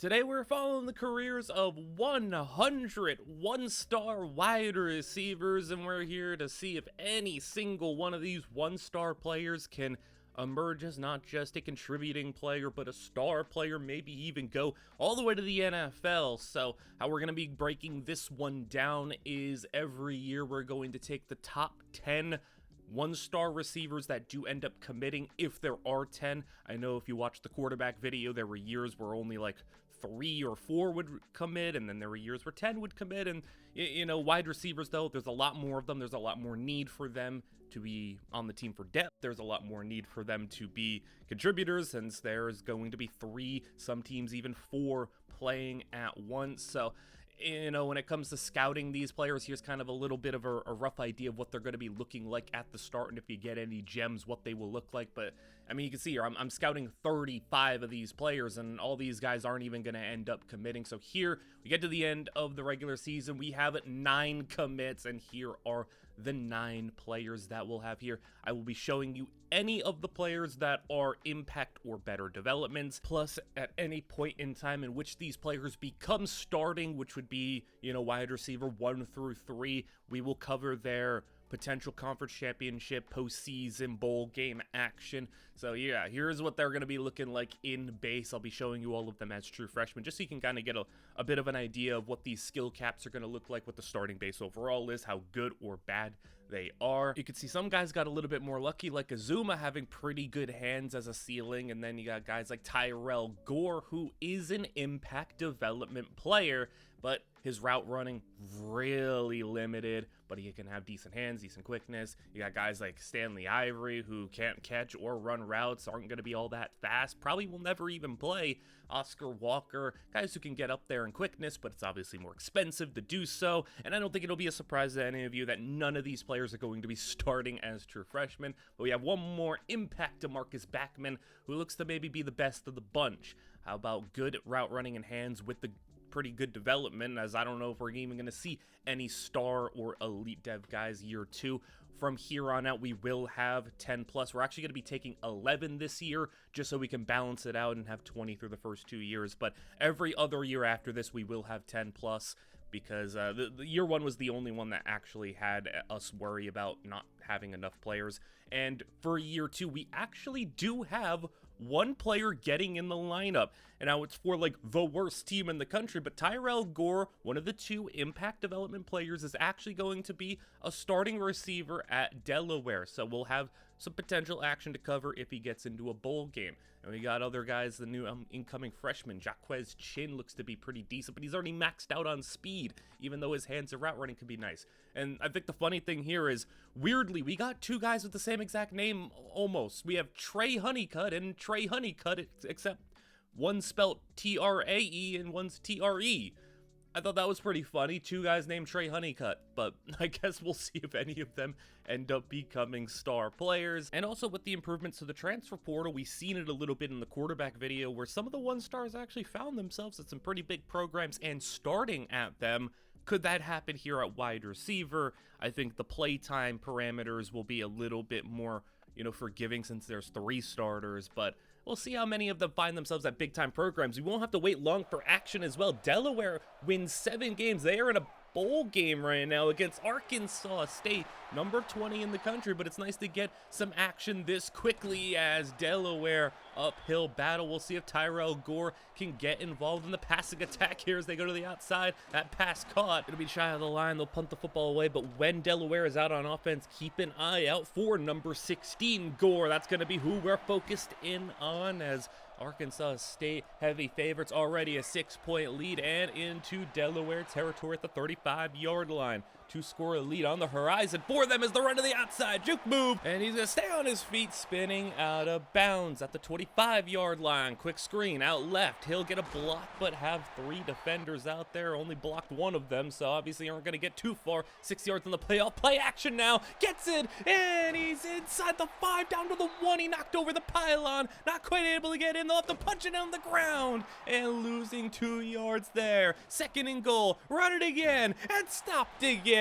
Today we're following the careers of 100 one-star wide receivers, and we're here to see if any single one of these one-star players can emerge as not just a contributing player, but a star player, maybe even go all the way to the NFL. So how we're going to be breaking this one down is every year we're going to take the top 10 one-star receivers that do end up committing, if there are 10. I know if you watch the quarterback video, there were years where only like 3 or 4 would commit, and then there were years where 10 would commit. And you know, wide receivers, though, there's a lot more of them. There's a lot more need for them to be on the team for depth. There's a lot more need for them to be contributors, since there's going to be 3, some teams even 4 playing at once. So you know, when it comes to scouting these players, here's kind of a little bit of a rough idea of what they're going to be looking like at the start, and if you get any gems, what they will look like. But I mean, you can see here, I'm scouting 35 of these players, and all these guys aren't even going to end up committing. So here, we get to the end of the regular season, we have 9 commits, and here are the 9 players that we'll have here. I will be showing you any of the players that are impact or better developments, plus at any point in time in which these players become starting, which would be, you know, wide receiver 1 through 3, we will cover their potential conference championship, postseason, bowl game action. So yeah, here's what they're going to be looking like in base. I'll be showing you all of them as true freshmen, just so you can kind of get a bit of an idea of what these skill caps are going to look like, what the starting base overall is, how good or bad they are. You can see some guys got a little bit more lucky, like Azuma having pretty good hands as a ceiling, and then you got guys like Tyrell Gore, who is an impact development player, but his route running really limited, but he can have decent hands, decent quickness. You got guys like Stanley Ivory, who can't catch or run routes, aren't going to be all that fast, probably will never even play. Oscar Walker, guys who can get up there in quickness, but it's obviously more expensive to do so, and I don't think it'll be a surprise to any of you that none of these players are going to be starting as true freshmen. But we have one more impact, DeMarcus Backman, who looks to maybe be the best of the bunch. How about good route running and hands with the pretty good development, as I don't know if we're even going to see any star or elite dev guys year 2. From here on out, we will have 10 plus. We're actually going to be taking 11 this year, just so we can balance it out and have 20 through the first 2 years. But every other year after this, we will have 10 plus, because the year 1 was the only one that actually had us worry about not having enough players. And for year 2, we actually do have 1 player getting in the lineup, and now it's for like the worst team in the country, but Tyrell Gore, one of the 2 impact development players, is actually going to be a starting receiver at Delaware, so we'll have some potential action to cover if he gets into a bowl game. And we got other guys, the new incoming freshman, Jaquez Chin, looks to be pretty decent, but he's already maxed out on speed, even though his hands and route running can be nice. And I think the funny thing here is, weirdly, we got 2 guys with the same exact name, almost. We have Trey Honeycutt and Trey Honeycutt, except one's spelled T-R-A-E and one's T-R-E. I thought that was pretty funny, 2 guys named Trey Honeycutt, but I guess we'll see if any of them end up becoming star players. And also with the improvements to the transfer portal, we've seen it a little bit in the quarterback video, where some of the 1-stars actually found themselves at some pretty big programs and starting at them. Could that happen here at wide receiver? I think the playtime parameters will be a little bit more, you know, forgiving, since there's 3 starters, but we'll see how many of them find themselves at big-time programs. We won't have to wait long for action as well. Delaware wins 7 games. They are in a bowl game right now against Arkansas State, number 20 in the country, but it's nice to get some action this quickly as Delaware uphill battle. We'll see if Tyrell Gore can get involved in the passing attack here as they go to the outside. That pass caught. It'll be shy of the line. They'll punt the football away, but when Delaware is out on offense, keep an eye out for number 16, Gore. That's going to be who we're focused in on, as Arkansas State heavy favorites, already a 6-point lead and into Delaware territory at the 35-yard line. 2-score lead on the horizon for them as the run to the outside. Juke move, and he's going to stay on his feet, spinning out of bounds at the 25-yard line. Quick screen out left. He'll get a block, but have 3 defenders out there. Only blocked 1 of them, so obviously aren't going to get too far. 6 yards on the playoff. Play action now. Gets it, and he's inside the 5, down to the 1. He knocked over the pylon. Not quite able to get in. They'll have to punch it on the ground, and losing 2 yards there. 2nd and goal. Run it again, and stopped again.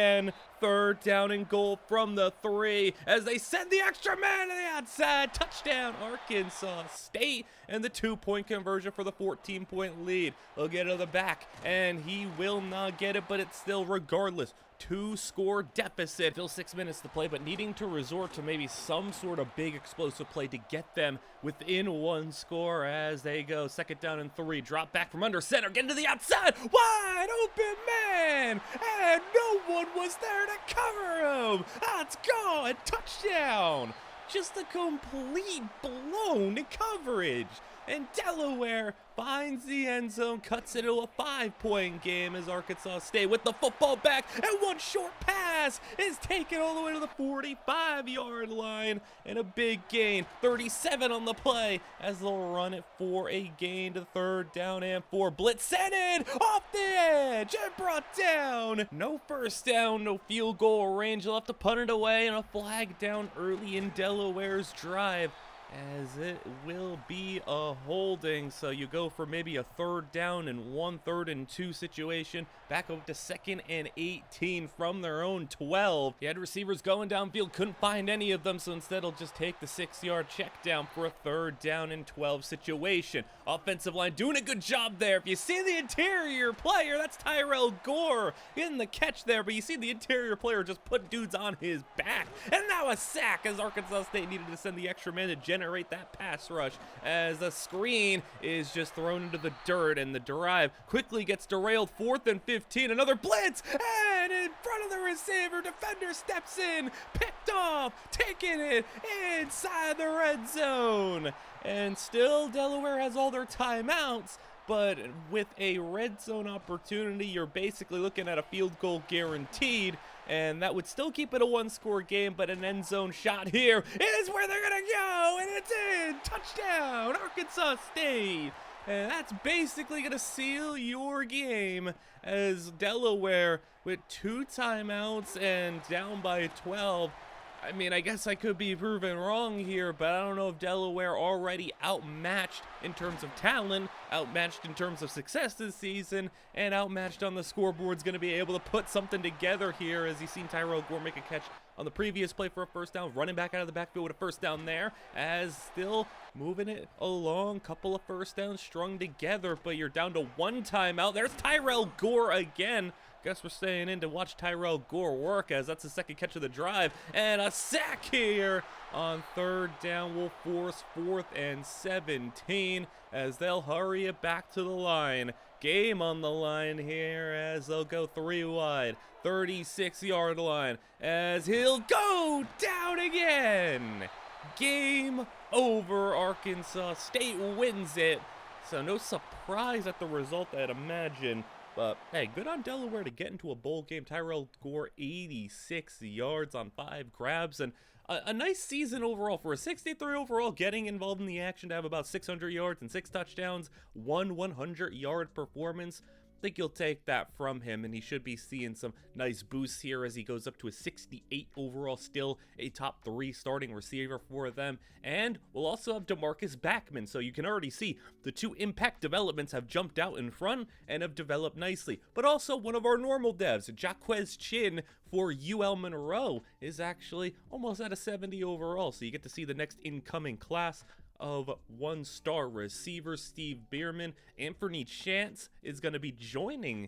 third down and goal from the 3 as they send the extra man to the outside. Touchdown, Arkansas State, and the 2-point conversion for the 14-point lead. They'll get it to the back, and he will not get it, but it's still, regardless, 2-score deficit. Still 6 minutes to play, but needing to resort to maybe some sort of big explosive play to get them within 1 score as they go. Second down and 3. Drop back from under center. Get into the outside. Wide open man. And no one was there to cover him. That's gone. Touchdown. Just a complete blown coverage. And Delaware finds the end zone, cuts it to a 5-point game as Arkansas State with the football back, and one short pass is taken all the way to the 45-yard line, and a big gain, 37 on the play, as they'll run it for a gain to third down and 4. Blitz sent in off the edge and brought down. No first down, no field goal range. They'll have to punt it away, and a flag down early in Delaware's drive, as it will be a holding. So you go for maybe a third down and 1 3rd and 2 situation, back up to 2nd and 18 from their own 12. He had receivers going downfield, couldn't find any of them, so instead he'll just take the 6-yard check down for a third down and 12 situation. Offensive line doing a good job there. If you see the interior player, that's Tyrell Gore in the catch there, but you see the interior player just put dudes on his back. And now a sack as Arkansas State needed to send the extra man to generate that pass rush, as the screen is just thrown into the dirt, and the drive quickly gets derailed. 4th and 15, another blitz, and in front of the receiver, defender steps in, picked off, taking it inside the red zone. And still Delaware has all their timeouts, but with a red zone opportunity, you're basically looking at a field goal guaranteed, and that would still keep it a 1-score game, but an end zone shot here is where they're gonna go, and it's in. Touchdown, Arkansas State. And that's basically gonna seal your game, as Delaware, with 2 timeouts and down by 12. I mean, I guess I could be proven wrong here, but I don't know if Delaware already outmatched in terms of talent, outmatched in terms of success this season, and outmatched on the scoreboard is going to be able to put something together here, as you've seen Tyrell Gore make a catch on the previous play for a first down, running back out of the backfield with a first down there, as still moving it along, couple of first downs strung together, but you're down to 1 timeout. There's Tyrell Gore again. Guess we're staying in to watch Tyrell Gore work, as that's the second catch of the drive, and a sack here on third down will force 4th and 17 as they'll hurry it back to the line. Game on the line here as they'll go 3 wide, 36-yard line, as he'll go down again. Game over. Arkansas State wins it, so no surprise at the result, I'd imagine. But hey, good on Delaware to get into a bowl game. Tyrell Gore, 86 yards on 5 grabs, and a nice season overall for a 63 overall, getting involved in the action to have about 600 yards and 6 touchdowns, 1 100-yard performance. I think you'll take that from him, and he should be seeing some nice boosts here as he goes up to a 68 overall, still a top 3 starting receiver for them. And we'll also have DeMarcus Backman, so you can already see the 2 impact developments have jumped out in front and have developed nicely. But also one of our normal devs, Jaquez Chin for UL Monroe, is actually almost at a 70 overall, so you get to see the next incoming class of 1-star receivers. Steve Bierman, Anthony Chance is going to be joining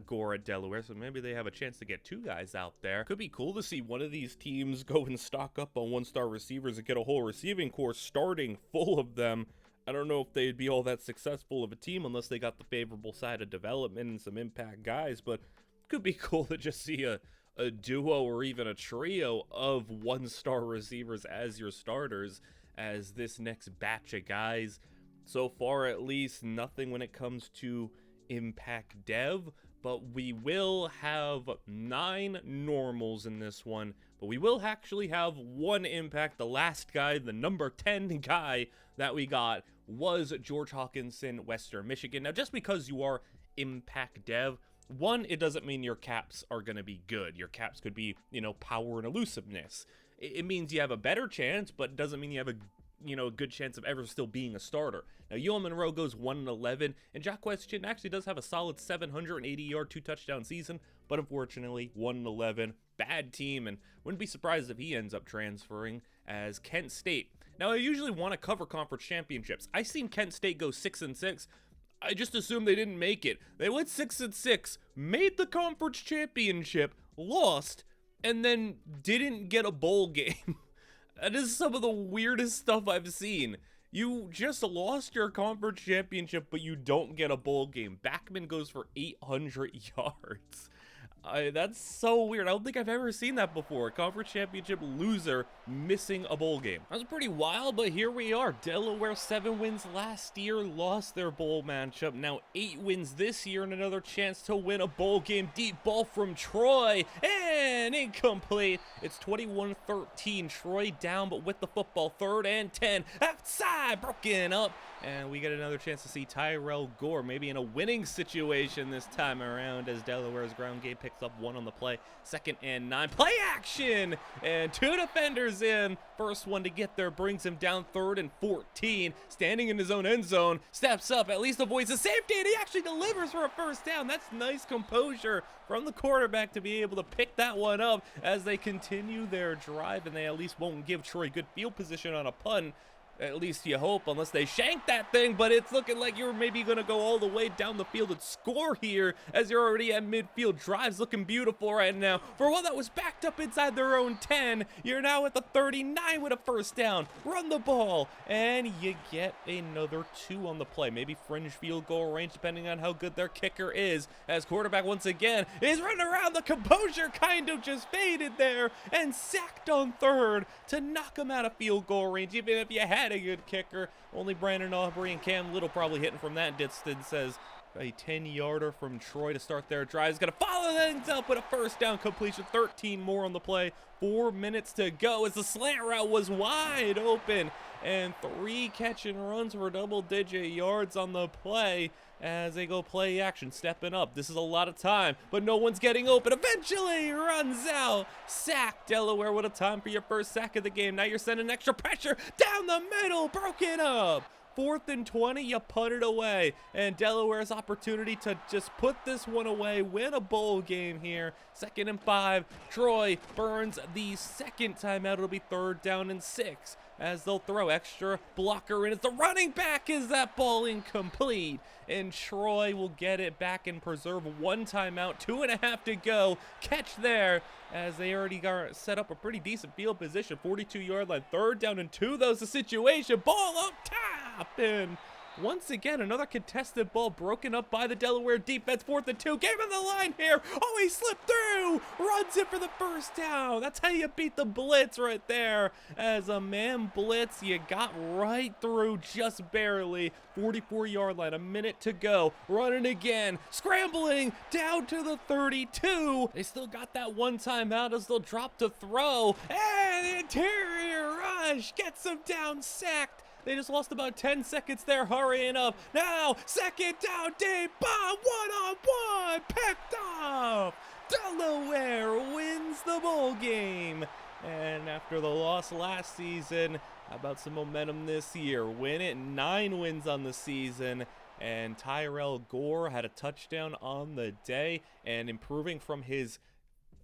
Gore at Delaware, so maybe they have a chance to get 2 guys out there. Could be cool to see one of these teams go and stock up on 1-star receivers and get a whole receiving corps starting full of them. I don't know if they'd be all that successful of a team unless they got the favorable side of development and some impact guys, but could be cool to just see a duo or even a trio of 1-star receivers as your starters, as this next batch of guys, so far at least, nothing when it comes to impact dev, but we will have 9 normals in this one, but we will actually have 1 impact. The last guy, the number 10 guy that we got, was George Hawkinson, Western Michigan. Now, just because you are impact dev, 1, it doesn't mean your caps are going to be good. Your caps could be, power and elusiveness. It means you have a better chance, but it doesn't mean you have a a good chance of ever still being a starter. Now, Yoel Monroe goes 1-11, and Jacquez Chin actually does have a solid 780-yard, 2-touchdown season, but unfortunately, 1-11, bad team, and wouldn't be surprised if he ends up transferring as Kent State. Now, I usually want to cover conference championships. I seen Kent State go 6-6. I just assumed they didn't make it. They went 6-6, made the conference championship, lost, and then didn't get a bowl game. That is some of the weirdest stuff I've seen. You just lost your conference championship, but you don't get a bowl game. Backman goes for 800 yards. That's so weird. I don't think I've ever seen that before. Conference championship loser missing a bowl game. That was pretty wild, but here we are. Delaware 7 wins last year, lost their bowl matchup. Now 8 wins this year and another chance to win a bowl game. Deep ball from Troy and incomplete. It's 21-13. Troy down, but with the football. 3rd and 10. Outside, broken up. And we get another chance to see Tyrell Gore maybe in a winning situation this time around as Delaware's ground game picks up 1 on the play. 2nd and 9. Play action! And 2 defenders in. First one to get there brings him down 3rd and 14. Standing in his own end zone. Steps up, at least avoids the safety, and he actually delivers for a first down. That's nice composure from the quarterback to be able to pick that one up as they continue their drive, and they at least won't give Troy good field position on a punt. At least you hope, unless they shank that thing, but it's looking like you're maybe going to go all the way down the field and score here as you're already at midfield. Drives looking beautiful right now. For one that was backed up inside their own 10, you're now at the 39 with a first down. Run the ball, and you get another 2 on the play. Maybe fringe field goal range, depending on how good their kicker is, as quarterback once again is running around. The composure kind of just faded there, and sacked on 3rd to knock him out of field goal range, even if you had a good kicker. Only Brandon Aubrey and Cam Little probably hitting from that distance, as a 10-yarder from Troy to start their drive is going to follow things up with a first down completion. 13 more on the play. 4 minutes to go as the slant route was wide open, and 3 catch and runs for double-digit yards on the play as they go play action, stepping up. This is a lot of time, but no one's getting open. Eventually runs out. Sack. Delaware with a time for your first sack of the game. Now you're sending extra pressure down the middle. Broken up. 4th and 20, you put it away, and Delaware's opportunity to just put this one away, win a bowl game here. 2nd and 5, Troy burns the second timeout. It'll be 3rd down and 6 as they'll throw extra blocker in. As the running back is that ball incomplete, and Troy will get it back and preserve 1 timeout. 2.5 to go. Catch there as they already got set up a pretty decent field position. 42-yard line. 3rd down and 2. That was the situation. Ball up top, and once again, another contested ball broken up by the Delaware defense. 4th and 2. Game on the line here. Oh, he slipped through. Runs it for the first down. That's how you beat the blitz right there. As a man blitz, you got right through just barely. 44-yard line. A minute to go. Running again. Scrambling down to the 32. They still got that 1 timeout as they'll drop to throw. And the interior rush gets them down, sacked. They just lost about 10 seconds there, hurrying up. Now, 2nd down, deep bomb, 1-on-1, picked off. Delaware wins the bowl game. And after the loss last season, how about some momentum this year? Win it, 9 wins on the season. And Tyrell Gore had a touchdown on the day, and improving from his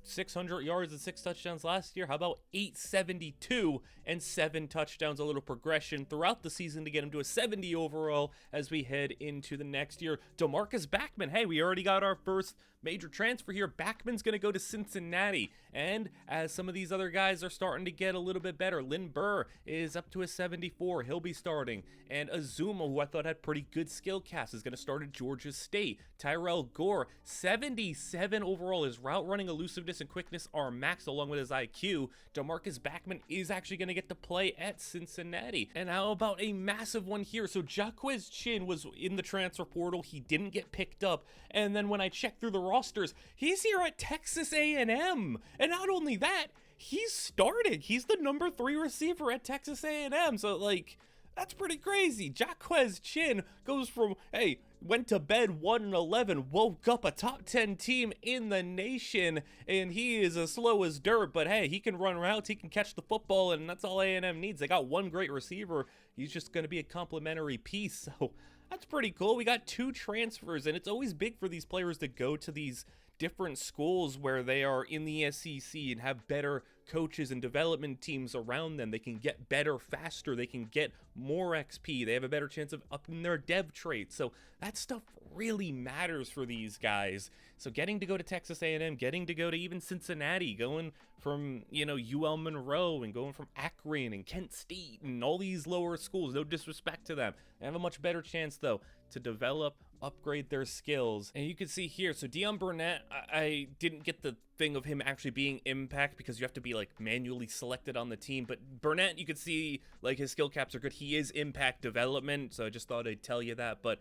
600 yards and 6 touchdowns last year. How about 872 and 7 touchdowns? A little progression throughout the season to get him to a 70 overall as we head into the next year. DeMarcus Backman. Hey, we already got our first major transfer here. Backman's going to go to Cincinnati. And as some of these other guys are starting to get a little bit better, Lynn Burr is up to a 74. He'll be starting. And Azuma, who I thought had pretty good skill cast, is going to start at Georgia State. Tyrell Gore, 77 overall. His route running, elusiveness, and quickness are maxed along with his IQ. DeMarcus Backman is actually going to get to play at Cincinnati. And how about a massive one here? So Jacquez Chin was in the transfer portal. He didn't get picked up. And then when I checked through the rosters, he's here at Texas A&M. And not only that, he's starting. He's the number 3 receiver at Texas A&M. So, like, That's pretty crazy. Jaquez Chin goes from, hey, went to bed 1-11, woke up a top 10 team in the nation, and he is as slow as dirt, but hey, he can run routes, he can catch the football, and that's all A&M needs. They got one great receiver. He's just going to be a complimentary piece, so that's pretty cool. We got 2 transfers, and it's always big for these players to go to these different schools where they are in the SEC and have better coaches and development teams around them. They can get better faster. They can get more XP. They have a better chance of upping their dev traits. So that stuff really matters for these guys. So getting to go to Texas A&M, getting to go to even Cincinnati, going from, you know, UL Monroe and going from Akron and Kent State and all these lower schools, no disrespect to them. They have a much better chance, though, to develop, upgrade their skills. And you can see here, so Dion Burnett, I didn't get the thing of him actually being impact because you have to be like manually selected on the team, but Burnett, you can see like his skill caps are good. He is impact development, so I just thought I'd tell you that. But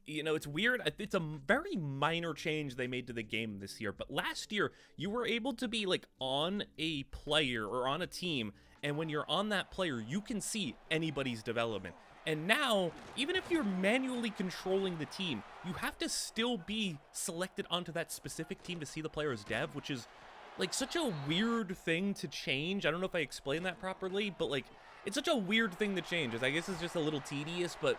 you know, it's weird. It's a very minor change they made to the game this year, but last year you were able to be like on a player or on a team, and when you're on that player, you can see anybody's development. And now, even if you're manually controlling the team, you have to still be selected onto that specific team to see the player's dev, which is like such a weird thing to change. I don't know if I explained that properly, but like it's such a weird thing to change. I guess it's just a little tedious, but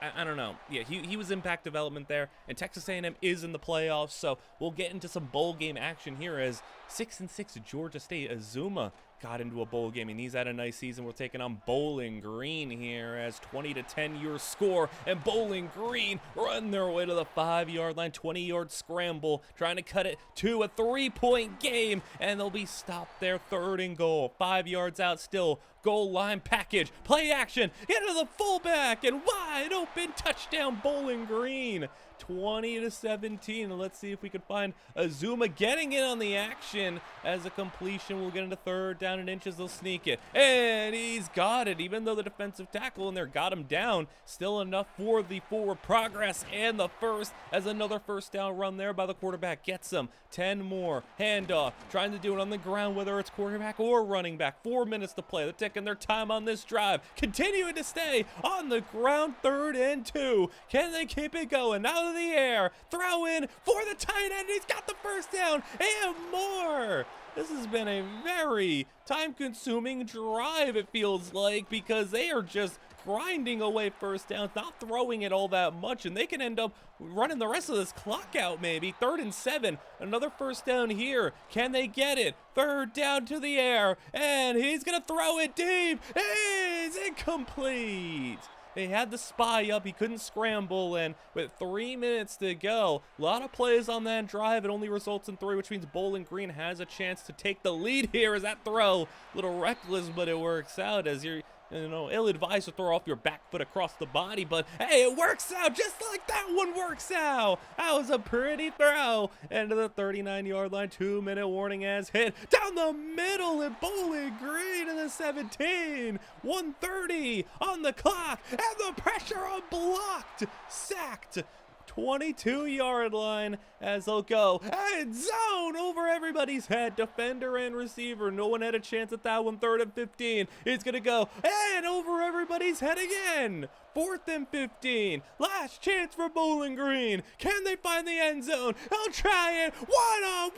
I don't know. Yeah, he was impact development there, and Texas A&M is in the playoffs, so we'll get into some bowl game action here as 6-6 Georgia State Azuma got into a bowl game, and he's had a nice season. We're taking on Bowling Green here as 20-10 your score, and Bowling Green run their way to the 5-yard line, 20-yard scramble, trying to cut it to a 3-point game, and they'll be stopped there, 3rd and goal, 5 yards out still. Goal line package, play action, into the fullback, and wide open touchdown Bowling Green, 20-17. Let's see if we can find Azuma getting in on the action as a completion. We'll get into 3rd down and inches. They'll sneak it, and he's got it. Even though the defensive tackle in there got him down, still enough for the forward progress and the first, as another 1st down run there by the quarterback gets him. 10 more, handoff, trying to do it on the ground, whether it's quarterback or running back. 4 minutes to play. They're taking their time on this drive, continuing to stay on the ground. 3rd and 2. Can they keep it going? Out of the air, throw in for the tight end. He's got the 1st down and more. This has been a very time-consuming drive, it feels like, because they are just grinding away 1st downs, not throwing it all that much, and they can end up running the rest of this clock out maybe. 3rd and 7, another 1st down here. Can they get it? 3rd down to the air, and he's gonna throw it deep. It's incomplete. They had the spy up, he couldn't scramble, and with 3 minutes to go, a lot of plays on that drive. It only results in 3, which means Bowling Green has a chance to take the lead here. As that throw, a little reckless, but it works out as you're, you know, ill-advised to throw off your back foot across the body, but hey, it works out just like that one works out. That was a pretty throw. Into the 39-yard line, 2-minute warning as hit down the middle, and Bowling Green in the 17. 1:30 on the clock, and the pressure unblocked, sacked. 22-yard line as they'll go end zone over everybody's head, defender and receiver. No one had a chance at that one. 3rd and 15. It's gonna go and over everybody's head again. 4th and 15. Last chance for Bowling Green. Can they find the end zone? They'll try it. 1-on-1.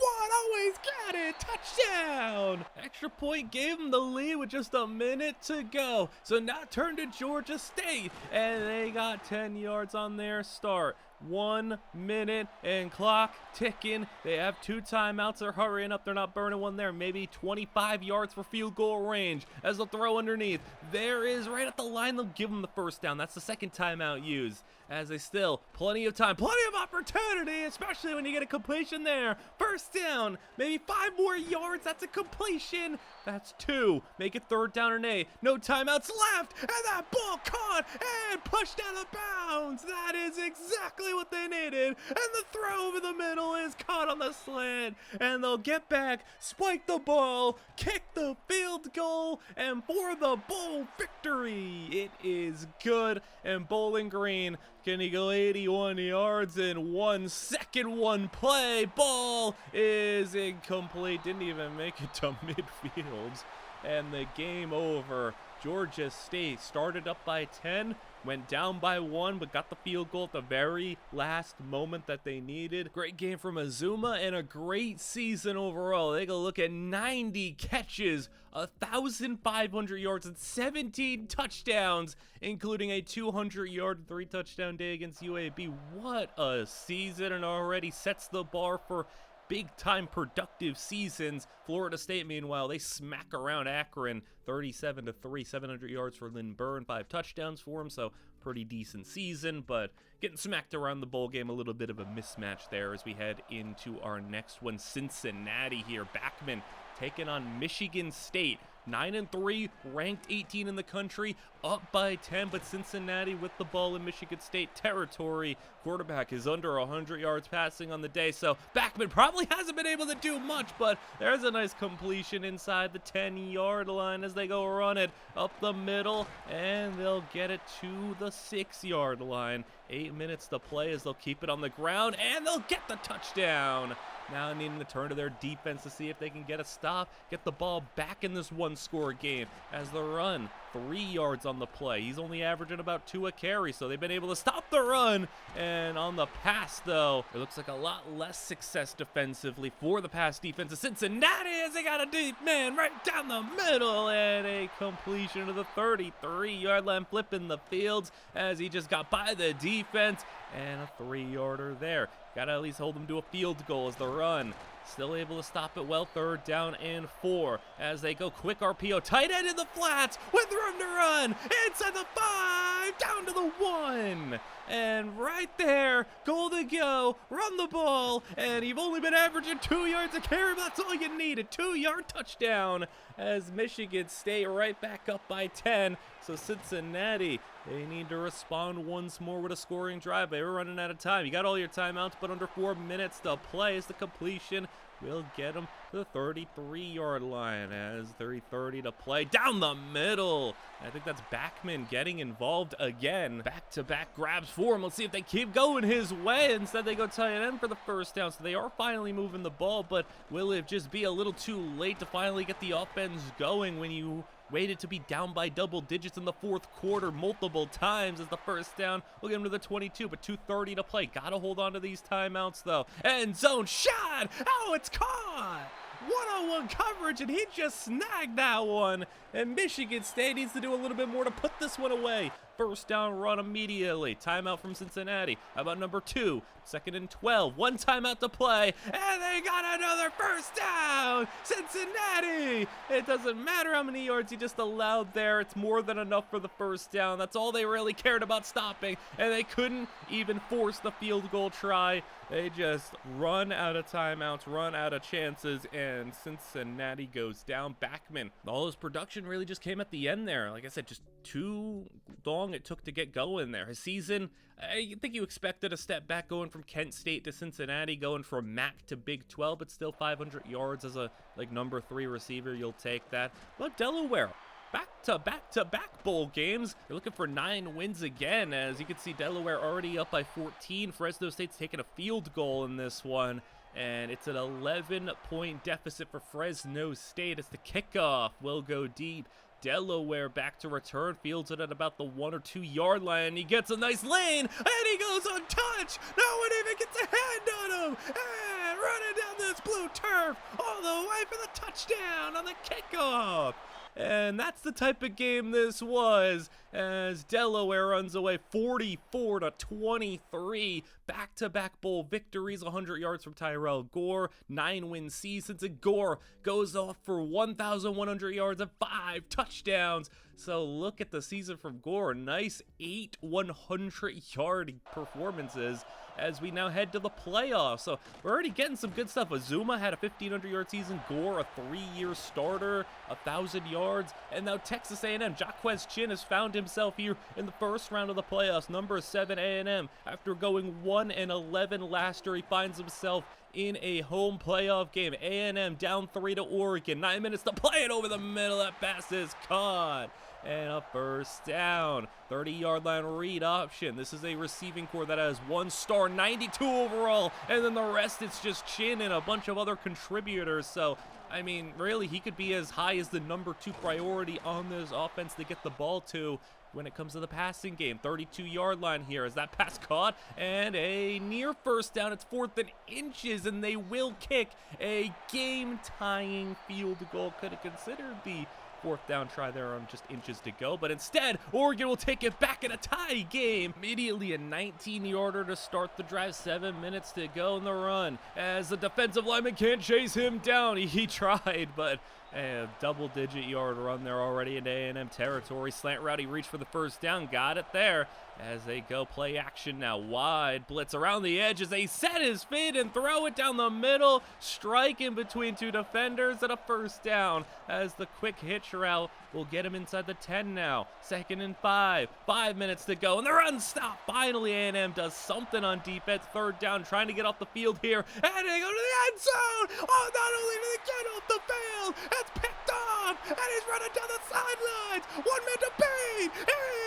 Always got it. Touchdown. Extra point gave them the lead with just a minute to go. So now turn to Georgia State, and they got 10 yards on their start. 1 minute and clock ticking. They have 2 timeouts. They're hurrying up. They're not burning one there. Maybe 25 yards for field goal range as they'll throw underneath. There is right at the line. They'll give them the 1st down. That's the 2nd timeout used, as they still plenty of time, plenty of opportunity, especially when you get a completion there. 1st down, maybe 5 more yards. That's a completion. That's 2. Make it 3rd down and 8. No timeouts left, and that ball caught and pushed out of bounds. That is exactly what they needed, and the throw over the middle is caught on the slant, and they'll get back, spike the ball, kick the field goal, and for the bowl victory. It is good, and Bowling Green, can he go 81 yards in 1 second, 1 play? Ball is incomplete. Didn't even make it to midfield. And the game over Georgia State started up by 10, went down by 1, but got the field goal at the very last moment that they needed. Great game from Azuma and a great season overall. Take a look at 90 catches, 1,500 yards, and 17 touchdowns, including a 200-yard, 3-touchdown day against UAB. What a season, and already sets the bar for big-time productive seasons. Florida State, meanwhile, they smack around Akron 37-3, 700 yards for Lynn Byrne, 5 touchdowns for him, so pretty decent season, but getting smacked around the bowl game, a little bit of a mismatch there as we head into our next one. Cincinnati here, Backman taking on Michigan State. 9-3, ranked 18 in the country, up by 10, but Cincinnati with the ball in Michigan State territory. Quarterback is under 100 yards passing on the day, so Backman probably hasn't been able to do much, but there's a nice completion inside the 10-yard line as they go run it up the middle, and they'll get it to the 6-yard line. 8 minutes to play as they'll keep it on the ground, and they'll get the touchdown. Now needing to turn to their defense to see if they can get a stop, get the ball back in this one-score game as the run, 3 yards on the play. He's only averaging about 2 a carry, so they've been able to stop the run. And on the pass, though, it looks like a lot less success defensively for the pass defense of Cincinnati as they got a deep man right down the middle and a completion to the 33-yard line, flipping the fields as he just got by the defense, and a 3-yarder there. Gotta at least hold them to a field goal as the run. Still able to stop it well. 3rd down and 4 as they go quick RPO. Tight end in the flats with room to run. Inside the 5, down to the 1. And right there, goal to go. Run the ball. And you've only been averaging 2 yards a carry, but that's all you need. A 2-yard touchdown as Michigan State right back up by 10. So Cincinnati, they need to respond once more with a scoring drive. They were running out of time. You got all your timeouts, but under 4 minutes to play as the completion will get them to the 33-yard line as 30 to play down the middle. I think that's Backman getting involved again. Back-to-back grabs for him. Let's see if they keep going his way. Instead, they go tight end for the 1st down. So they are finally moving the ball, but will it just be a little too late to finally get the offense going when you waited to be down by double digits in the 4th quarter multiple times as the 1st down will get him to the 22, but 2:30 to play. Gotta hold on to these timeouts, though. End zone shot! Oh, it's caught! One-on-one coverage, and he just snagged that one. And Michigan State needs to do a little bit more to put this one away. 1st down run immediately. Timeout from Cincinnati. How about number 2? 2nd and 12. 1 timeout to play. And they got another 1st down. Cincinnati. It doesn't matter how many yards he just allowed there. It's more than enough for the 1st down. That's all they really cared about stopping. And they couldn't even force the field goal try. They just run out of timeouts, run out of chances, and Cincinnati goes down. Backman, all his production really just came at the end there. Like I said, just too long it took to get going there. His season, I think you expected a step back going from Kent State to Cincinnati, going from MAC to Big 12, but still 500 yards as a number 3 receiver. You'll take that. But Delaware, back-to-back bowl games. They're looking for 9 wins again. As you can see, Delaware already up by 14. Fresno State's taking a field goal in this one, and it's an 11-point deficit for Fresno State as the kickoff will go deep. Delaware back to return, fields it at about the 1 or 2 yard line. He gets a nice lane, and he goes untouched. No one even gets a hand on him. And running down this blue turf all the way for the touchdown on the kickoff. And that's the type of game this was, as Delaware runs away 44-23. Back-to-back bowl victories, 100 yards from Tyrell Gore, 9-win seasons, and Gore goes off for 1,100 yards and 5 touchdowns. So look at the season from Gore. Nice 8 100-yard performances as we now head to the playoffs. So we're already getting some good stuff. Azuma had a 1,500-yard season. Gore, a 3-year starter, 1,000 yards. And now Texas A&M, Jaquez Chin has found himself here in the 1st round of the playoffs. Number 7 A&M, after going 1 1-11 last year. He finds himself in a home playoff game. A&M down 3 to Oregon. 9 minutes to play it over the middle. That pass is caught. And a first down. 30-yard line read option. This is a receiving core that has 1 star, 92 overall, and then the rest it's just Chin and a bunch of other contributors. So, I mean, really, he could be as high as the number 2 priority on this offense to get the ball to when it comes to the passing game. 32-yard line here. Is that pass caught? And a near first down. It's 4th and inches, and they will kick a game-tying field goal. Could have considered the 4th down try there on just inches to go, but instead Oregon will take it back in a tie game. Immediately a 19-yarder to start the drive. 7 minutes to go in the run as the defensive lineman can't chase him down. He tried, but a double-digit yard run there already in A&M territory. Slant route, he reached for the first down, got it there as they go play action now. Wide blitz around the edge as they set his feet and throw it down the middle. Strike in between 2 defenders and a first down as the quick hitch route will get him inside the 10 now. 2nd and 5. 5 minutes to go and the run stop. Finally A&M does something on defense. 3rd down, trying to get off the field here, and they go to the end zone. Oh, not only do they get off the field, it's picked off, and he's running down the sidelines. 1 man to beat.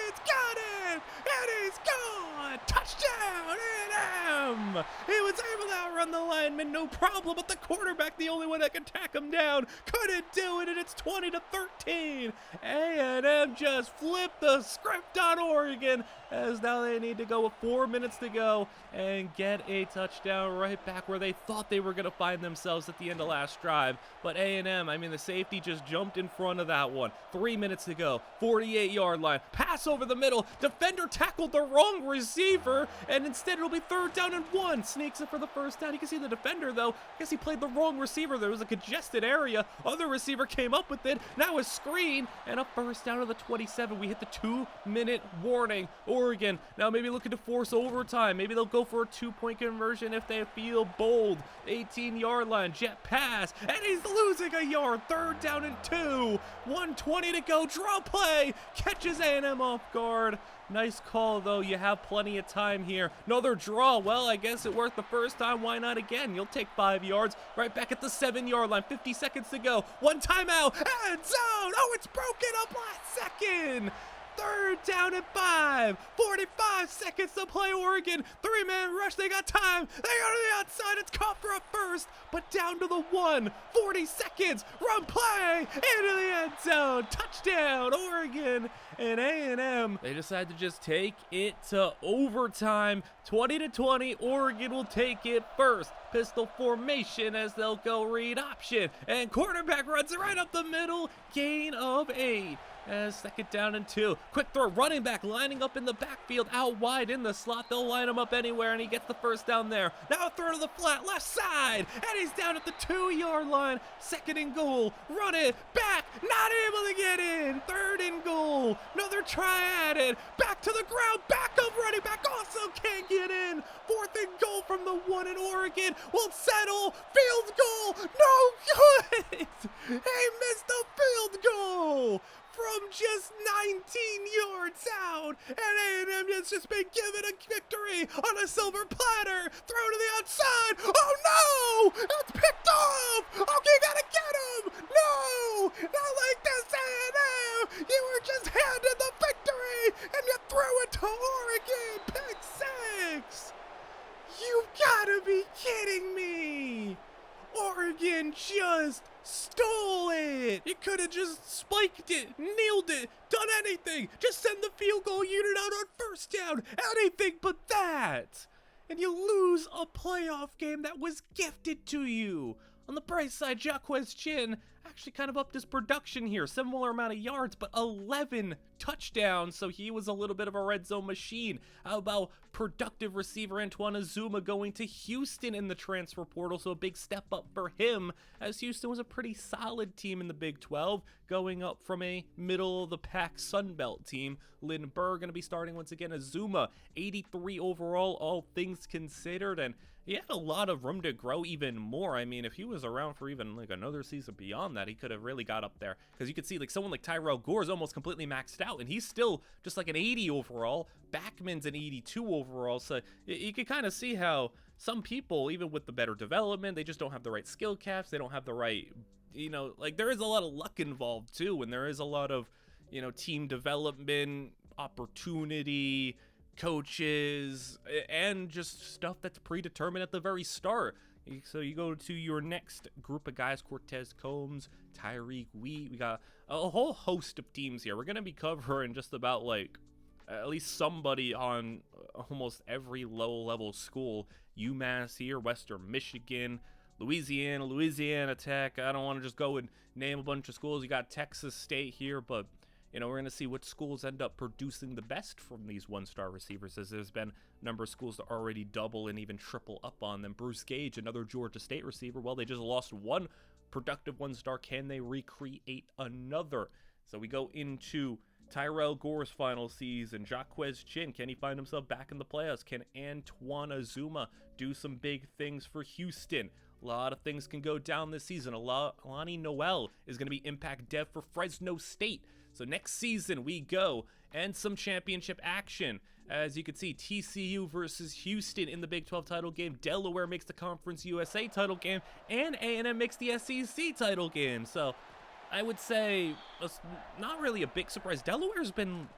It's got it. And he's gone. Touchdown, A&M. He was able to outrun the lineman, no problem, but the quarterback, the only one that could tack him down, couldn't do it, and it's 20-13. A&M just flipped the script on Oregon, as now they need to go with 4 minutes to go and get a touchdown right back where they thought they were going to find themselves at the end of last drive. But A&M, I mean, the safety just jumped in front of that one. 3 minutes to go, 48-yard line, pass over the middle, defender tackled the wrong receiver, and instead it'll be 3rd down and 1. Sneaks it for the first down. You can see the defender, though, I guess he played the wrong receiver. There was a congested area. Other receiver came up with it. Now a screen and a first down to the 27. We hit the 2-minute warning. Oregon now maybe looking to force overtime. Maybe they'll go for a 2-point conversion if they feel bold. 18-yard line, jet pass, and he's losing a yard. 3rd down and 2. 1:20 to go. Draw play. Catches A&M off guard. Nice call, though. You have plenty of time here. Another draw. Well, I guess it worked the first time. Why not again? You'll take 5 yards. Right back at the 7-yard line. 50 seconds to go. 1 timeout. End zone. Oh, it's broken up last second. 3rd down and 5. 45 seconds to play. Oregon. 3-man rush. They got time. They go to the outside. It's caught for a first, but down to the 1. 40 seconds. Run play into the end zone. Touchdown, Oregon. And A&M, they decide to just take it to overtime. 20-20. Oregon will take it first. Pistol formation as they'll go read option. And quarterback runs it right up the middle. Gain of 8. As 2nd down and 2. Quick throw, running back lining up in the backfield, out wide in the slot. They'll line him up anywhere, and he gets the first down there. Now a throw to the flat, left side, and he's down at the 2-yard line. 2nd and goal, run it back, not able to get in. 3rd and goal, another try at it, back to the ground, backup running back also can't get in. 4th and goal from the 1 in Oregon will settle. Field goal, no good. He missed the field goal from just 19 yards out, and A&M has just been given a victory on a silver platter. Throw to the outside. Oh no! It's picked off. Okay, gotta get him. No, not like this, A&M. You were just handed the victory, and you threw it to Oregon. Pick 6. You gotta be kidding me. Oregon just stole it. You could have just spiked it, nailed it, done anything. Just send the field goal unit out on 1st down. Anything but that. And you lose a playoff game that was gifted to you. On the bright side, Jaquez Chin actually kind of upped his production here. Similar amount of yards, but 11 touchdowns, so he was a little bit of a red zone machine. How about productive receiver Antoine Azuma going to Houston in the transfer portal, so a big step up for him, as Houston was a pretty solid team in the Big 12, going up from a middle-of-the-pack Sun Belt team. Lindbergh going to be starting once again. Azuma, 83 overall, all things considered, and he had a lot of room to grow even more. I mean, if he was around for even like another season beyond that, he could have really got up there. Because you could see like someone like Tyrell Gore is almost completely maxed out, and he's still just like an 80 overall. Backman's an 82 overall, so you could kind of see how some people, even with the better development, they just don't have the right skill caps. They don't have the right, like there is a lot of luck involved too, and there is a lot of, team development, opportunity, coaches, and just stuff that's predetermined at the very start. So you go to your next group of guys: Cortez Combs, Tyreek Wheat. We got a whole host of teams here. We're going to be covering just about like at least somebody on almost every low-level school. UMass here, Western Michigan, Louisiana Tech. I don't want to just go and name a bunch of schools. You got Texas State here, but we're going to see which schools end up producing the best from these one-star receivers, as there's been a number of schools that already double and even triple up on them. Bruce Gage, another Georgia State receiver, well, they just lost one productive one-star. Can they recreate another? So we go into Tyrell Gore's final season. Jaquez Chin, can he find himself back in the playoffs? Can Antoine Azuma do some big things for Houston? A lot of things can go down this season. Alani Noel is going to be impact dev for Fresno State. So next season we go, and some championship action. As you can see, TCU versus Houston in the Big 12 title game. Delaware makes the Conference USA title game, and A&M makes the SEC title game. So I would say it's not really a big surprise. Delaware's been,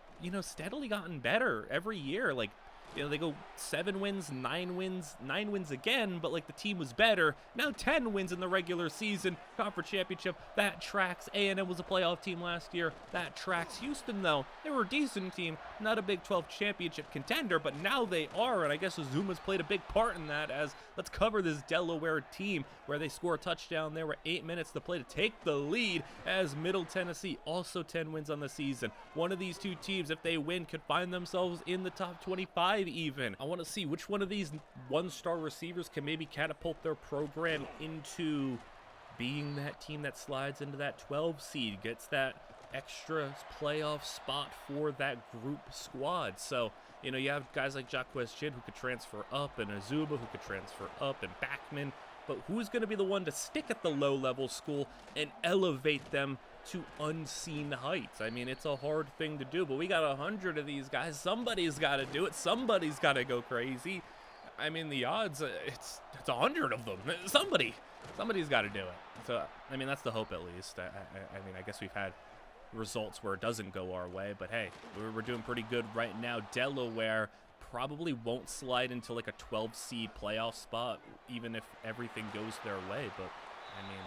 steadily gotten better every year. Like, they go 7 wins, 9 wins again, but like the team was better. Now 10 wins in the regular season, conference championship. That tracks. A&M was a playoff team last year. That tracks. Houston, though, they were a decent team, not a Big 12 championship contender, but now they are, and I guess Azuma's played a big part in that. As let's cover this Delaware team where they score a touchdown there with 8 minutes to play to take the lead, as Middle Tennessee also 10 wins on the season. One of these two teams, if they win, could find themselves in the top 25 even. I want to see which one of these one-star receivers can maybe catapult their program into being that team that slides into that 12 seed, gets that extra playoff spot for that group squad. So, you have guys like Jaquez Chin who could transfer up, and Azuma who could transfer up, and Backman. But who's going to be the one to stick at the low-level school and elevate them to unseen heights? I mean, it's a hard thing to do, but we got 100 of these guys. Somebody's got to do it. Somebody's got to go crazy. I mean, the odds, it's 100 of them. Somebody's got to do it. So, I mean, that's the hope at least. I mean, I guess we've had results where it doesn't go our way, but hey, we're doing pretty good right now. Delaware probably won't slide into like a 12 seed playoff spot, even if everything goes their way. But I mean,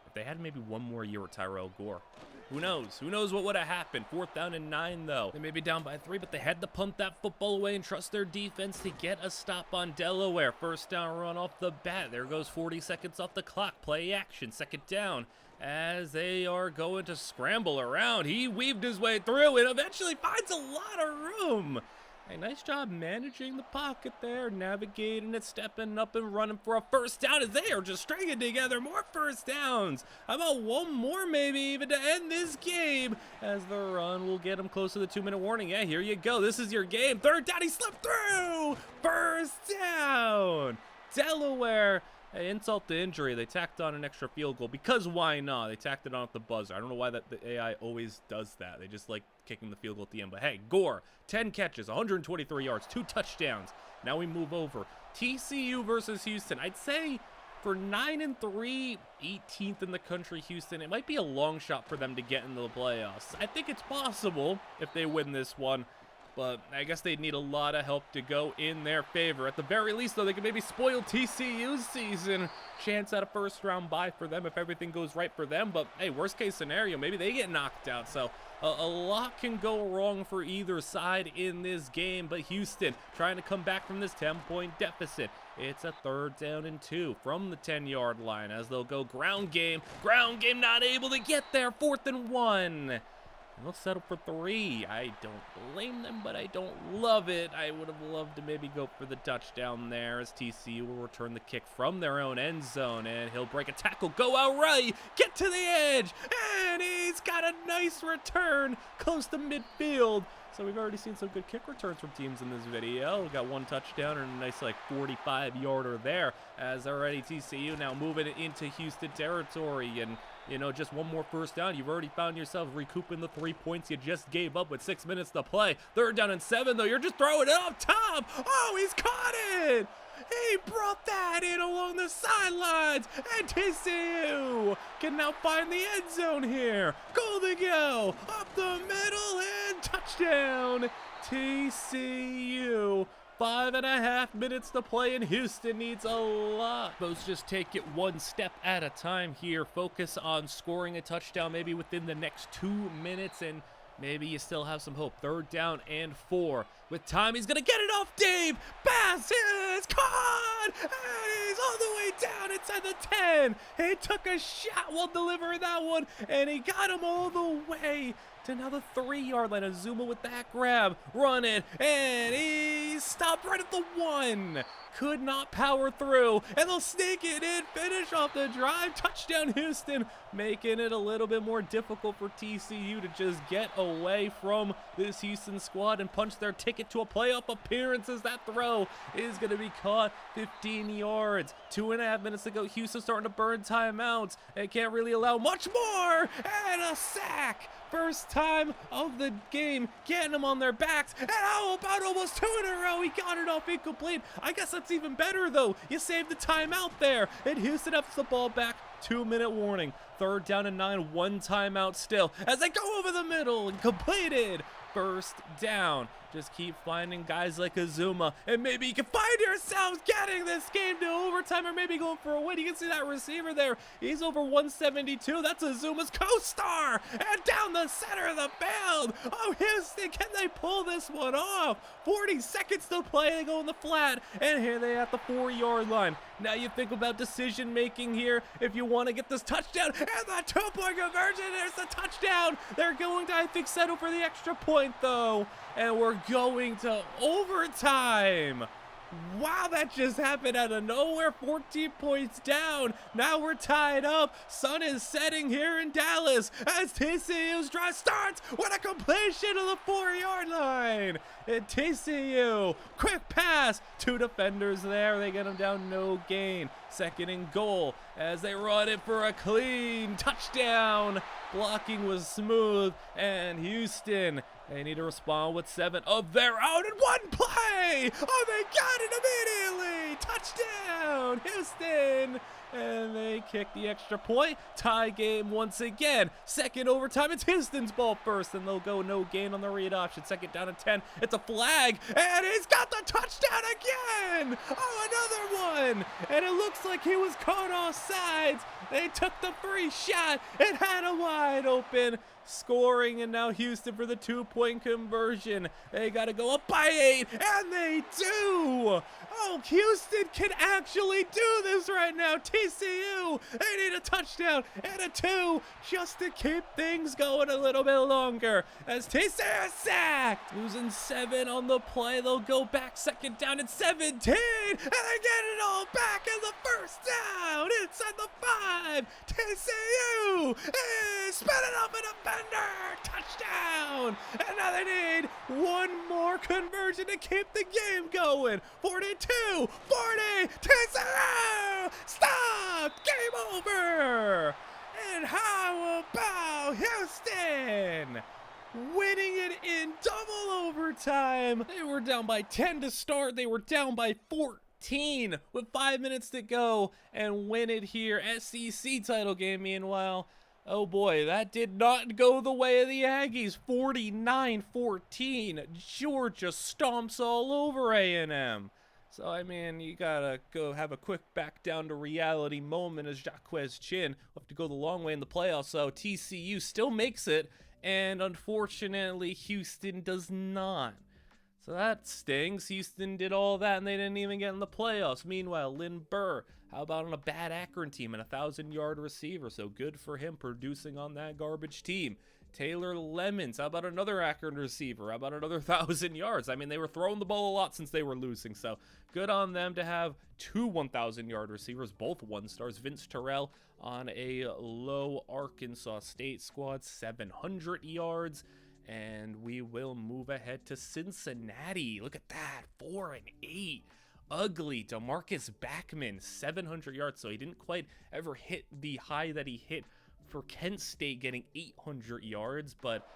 if they had maybe one more year with Tyrell Gore, who knows? Who knows what would have happened? 4th down and 9, though. They may be down by 3, but they had to punt that football away and trust their defense to get a stop on Delaware. 1st down run off the bat. There goes 40 seconds off the clock. Play action. 2nd down. As they are going to scramble around, he weaved his way through and eventually finds a lot of room. Hey, nice job managing the pocket there, navigating it, stepping up and running for a 1st down, as they are just stringing together more 1st downs. How about one more maybe even to end this game, as the run will get him close to the 2-minute warning. Yeah, here you go. This is your game. 3rd down, he slipped through. 1st down. Delaware. Hey, insult to injury, they tacked on an extra field goal, because why not? They tacked it on at the buzzer. I don't know why the AI always does that. They just like kicking the field goal at the end. But hey, Gore, 10 catches, 123 yards, 2 touchdowns. Now we move over. TCU versus Houston. I'd say for 9-3, 18th in the country, Houston, it might be a long shot for them to get into the playoffs. I think it's possible if they win this one, but I guess they'd need a lot of help to go in their favor. At the very least, though, they could maybe spoil TCU's season. Chance at a 1st round bye for them if everything goes right for them. But hey, worst case scenario, maybe they get knocked out. So a lot can go wrong for either side in this game. But Houston trying to come back from this 10-point deficit. It's a 3rd down and 2 from the 10-yard line, as they'll go ground game. Ground game not able to get there. 4th and 1. They'll settle for 3. I don't blame them, but I don't love it. I would have loved to maybe go for the touchdown there as TCU will return the kick from their own end zone, and he'll break a tackle, go out right, get to the edge, and he's got a nice return close to midfield. So we've already seen some good kick returns from teams in this video. We got 1 touchdown and a nice 45-yarder there, as already TCU now moving it into Houston territory. And you know, just 1 more first down, you've already found yourself recouping the 3 points you just gave up with 6 minutes to play. 3rd down and 7 though, you're just throwing it up top. Oh, he's caught it. He brought that in along the sidelines, and TCU can now find the end zone here. Goal to go, up the middle, and touchdown, TCU. 5.5 minutes to play, and Houston needs a lot. Both just take it 1 step at a time here. Focus on scoring a touchdown maybe within the next 2 minutes, and maybe you still have some hope. 3rd down and 4. With time, he's going to get it off Dave. Pass is caught. And he's all the way down inside the 10. He took a shot while delivering that one, and he got him all the way to now the 3-yard line. Azuma with that grab. Run it, and he stopped right at the 1. Could not power through, and they'll sneak it in, finish off the drive. Touchdown Houston, making it a little bit more difficult for TCU to just get away from this Houston squad and punch their ticket to a playoff appearance, as that throw is going to be caught 15 yards. 2.5 minutes to go. Houston starting to burn timeouts and can't really allow much more, and a sack. First time of the game, getting them on their backs, and how about almost 2 in a row? He got it off incomplete. I guess that's even better though. You saved the timeout there, and Houston has the ball back. 2-minute warning. 3rd down and 9, 1 timeout still as they go over the middle and completed. 1st down. Just keep finding guys like Azuma, and maybe you can find yourselves getting this game to overtime, or maybe going for a win. You can see that receiver there. He's over 172. That's Azuma's co-star, and down the center of the field. Oh, Houston, can they pull this one off? 40 seconds to play. They go in the flat, and here they at the 4-yard line. Now you think about decision making here. If you want to get this touchdown, and the 2-point conversion, there's the touchdown. They're going to, I think, settle for the extra point though, and we're going to overtime. Wow, that just happened out of nowhere. 14 points down. Now we're tied up. Sun is setting here in Dallas as TCU's drive starts with a completion of the 4-yard line. And TCU, quick pass. 2 defenders there. They get him down, no gain. 2nd and goal as they run it for a clean touchdown. Blocking was smooth, and Houston, they need to respond with 7 of their own in 1 play. Oh, they got it immediately. Touchdown, Houston. And they kick the extra point. Tie game once again. 2nd overtime. It's Houston's ball first, and they'll go no gain on the read option. 2nd down and 10. It's a flag, and he's got the touchdown again. Oh, another one. And it looks like he was caught off sides. They took the free shot and had a wide open scoring, and now Houston for the 2-point conversion. They got to go up by 8, and they do. Oh, Houston can actually do this right now. TCU, they need a touchdown and a 2 just to keep things going a little bit longer as TCU is sacked. Losing 7 on the play. They'll go back. 2nd down and 17, and they get it all back in the 1st down inside the 5. TCU is spinning up an defender. Touchdown. And now they need 1 more conversion to keep the game going. 42, 40, TCU. Stop. Game over. And how about Houston winning it in double overtime? They were down by 10 to start. They were down by 14 with 5 minutes to go and win it here. SEC title game, meanwhile. Oh boy, that did not go the way of the Aggies. 49-14. Georgia stomps all over A&M. So, I mean, you gotta go have a quick back down to reality moment as Jaquez Chin will have to go the long way in the playoffs. So TCU still makes it, and unfortunately Houston does not. So that stings. Houston did all that and they didn't even get in the playoffs. Meanwhile, Lynn Burr, how about on a bad Akron team and a 1,000-yard receiver? So good for him producing on that garbage team. Taylor Lemons, how about another Akron receiver? How about another 1,000 yards? I mean, they were throwing the ball a lot since they were losing, so good on them to have two 1,000-yard receivers, both one-stars. Vince Terrell on a low Arkansas State squad, 700 yards. And we will move ahead to Cincinnati. Look at that, 4-8. Ugly. DeMarcus Backman, 700 yards, so he didn't quite ever hit the high that he hit for Kent State, getting 800 yards, but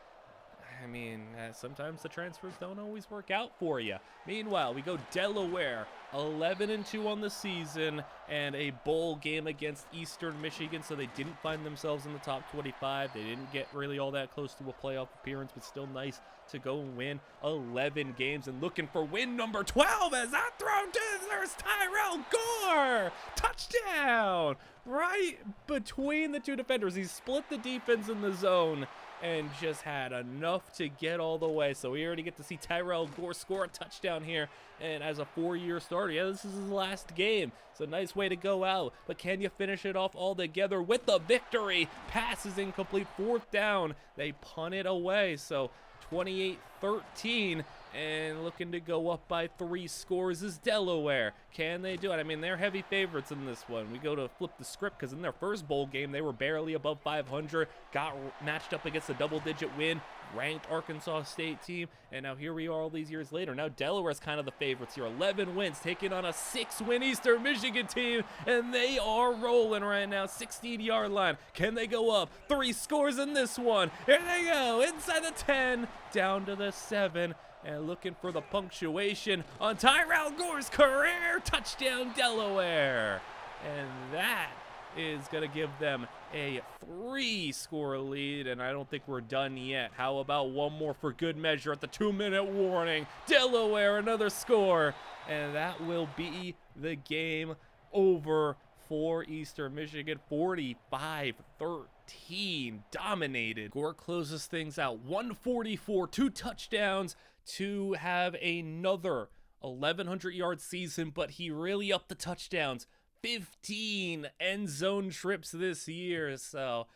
I mean, sometimes the transfers don't always work out for you. Meanwhile, we go Delaware, 11-2 on the season, and a bowl game against Eastern Michigan, so they didn't find themselves in the top 25. They didn't get really all that close to a playoff appearance, but still nice to go and win 11 games, and looking for win number 12 as that throw to, there's Tyrell Gore! Touchdown! Right between the two defenders. He split the defense in the zone and just had enough to get all the way. So we already get to see Tyrell Gore score a touchdown here. And as a 4-year starter, yeah, this is his last game. It's a nice way to go out. But can you finish it off all together with the victory? Pass is incomplete, 4th down. They punt it away. So 28-13, and looking to go up by 3 scores is Delaware. Can they do it? I mean, they're heavy favorites in this one. We go to flip the script because in their first bowl game, they were barely above 500, got matched up against a double-digit win, ranked Arkansas State team, and now here we are all these years later. Now Delaware's kind of the favorites here. 11 wins, taking on a 6-win Eastern Michigan team, and they are rolling right now. 16-yard line. Can they go up? 3 scores in this one. Here they go, inside the 10, down to the 7, and looking for the punctuation on Tyrell Gore's career touchdown, Delaware. And that is going to give them a 3-score lead, and I don't think we're done yet. How about one more for good measure at the 2-minute warning? Delaware, another score, and that will be the game over for Eastern Michigan. 45-13, dominated. Gore closes things out, 144, 2 touchdowns to have another 1,100-yard season, but he really upped the touchdowns. 15 end zone trips this year, so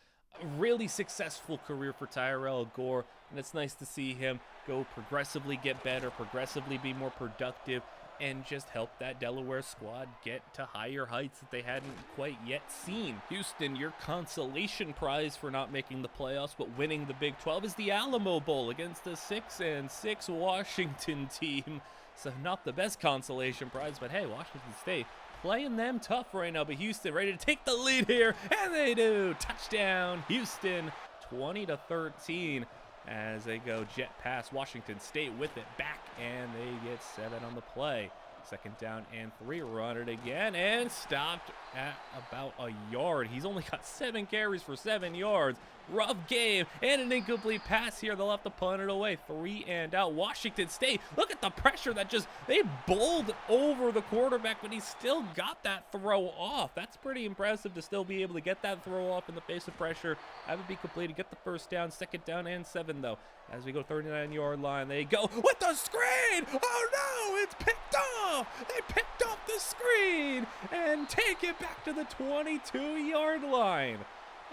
a really successful career for Tyrell Gore, and it's nice to see him go progressively get better, progressively be more productive, and just help that Delaware squad get to higher heights that they hadn't quite yet seen. Houston, your consolation prize for not making the playoffs but winning the Big 12 is the Alamo Bowl against the 6-6 Washington team. So not the best consolation prize, but hey, Washington State playing them tough right now, but Houston ready to take the lead here, and they do. Touchdown, Houston, 20-13. As they go jet pass, Washington State with it back, and they get 7 on the play. 2nd down and 3, run it again, and stopped at about a yard. He's only got 7 carries for 7 yards. Rough game, and an incomplete pass here. They'll have to punt it away. 3 and out. Washington State, look at the pressure that just, they bowled over the quarterback, but he still got that throw off. That's pretty impressive to still be able to get that throw off in the face of pressure. Have it be completed, get the 1st down. 2nd down and 7 though. As we go 39-yard line, they go with the screen. Oh no, it's picked off. They picked off the screen and take it back to the 22-yard line.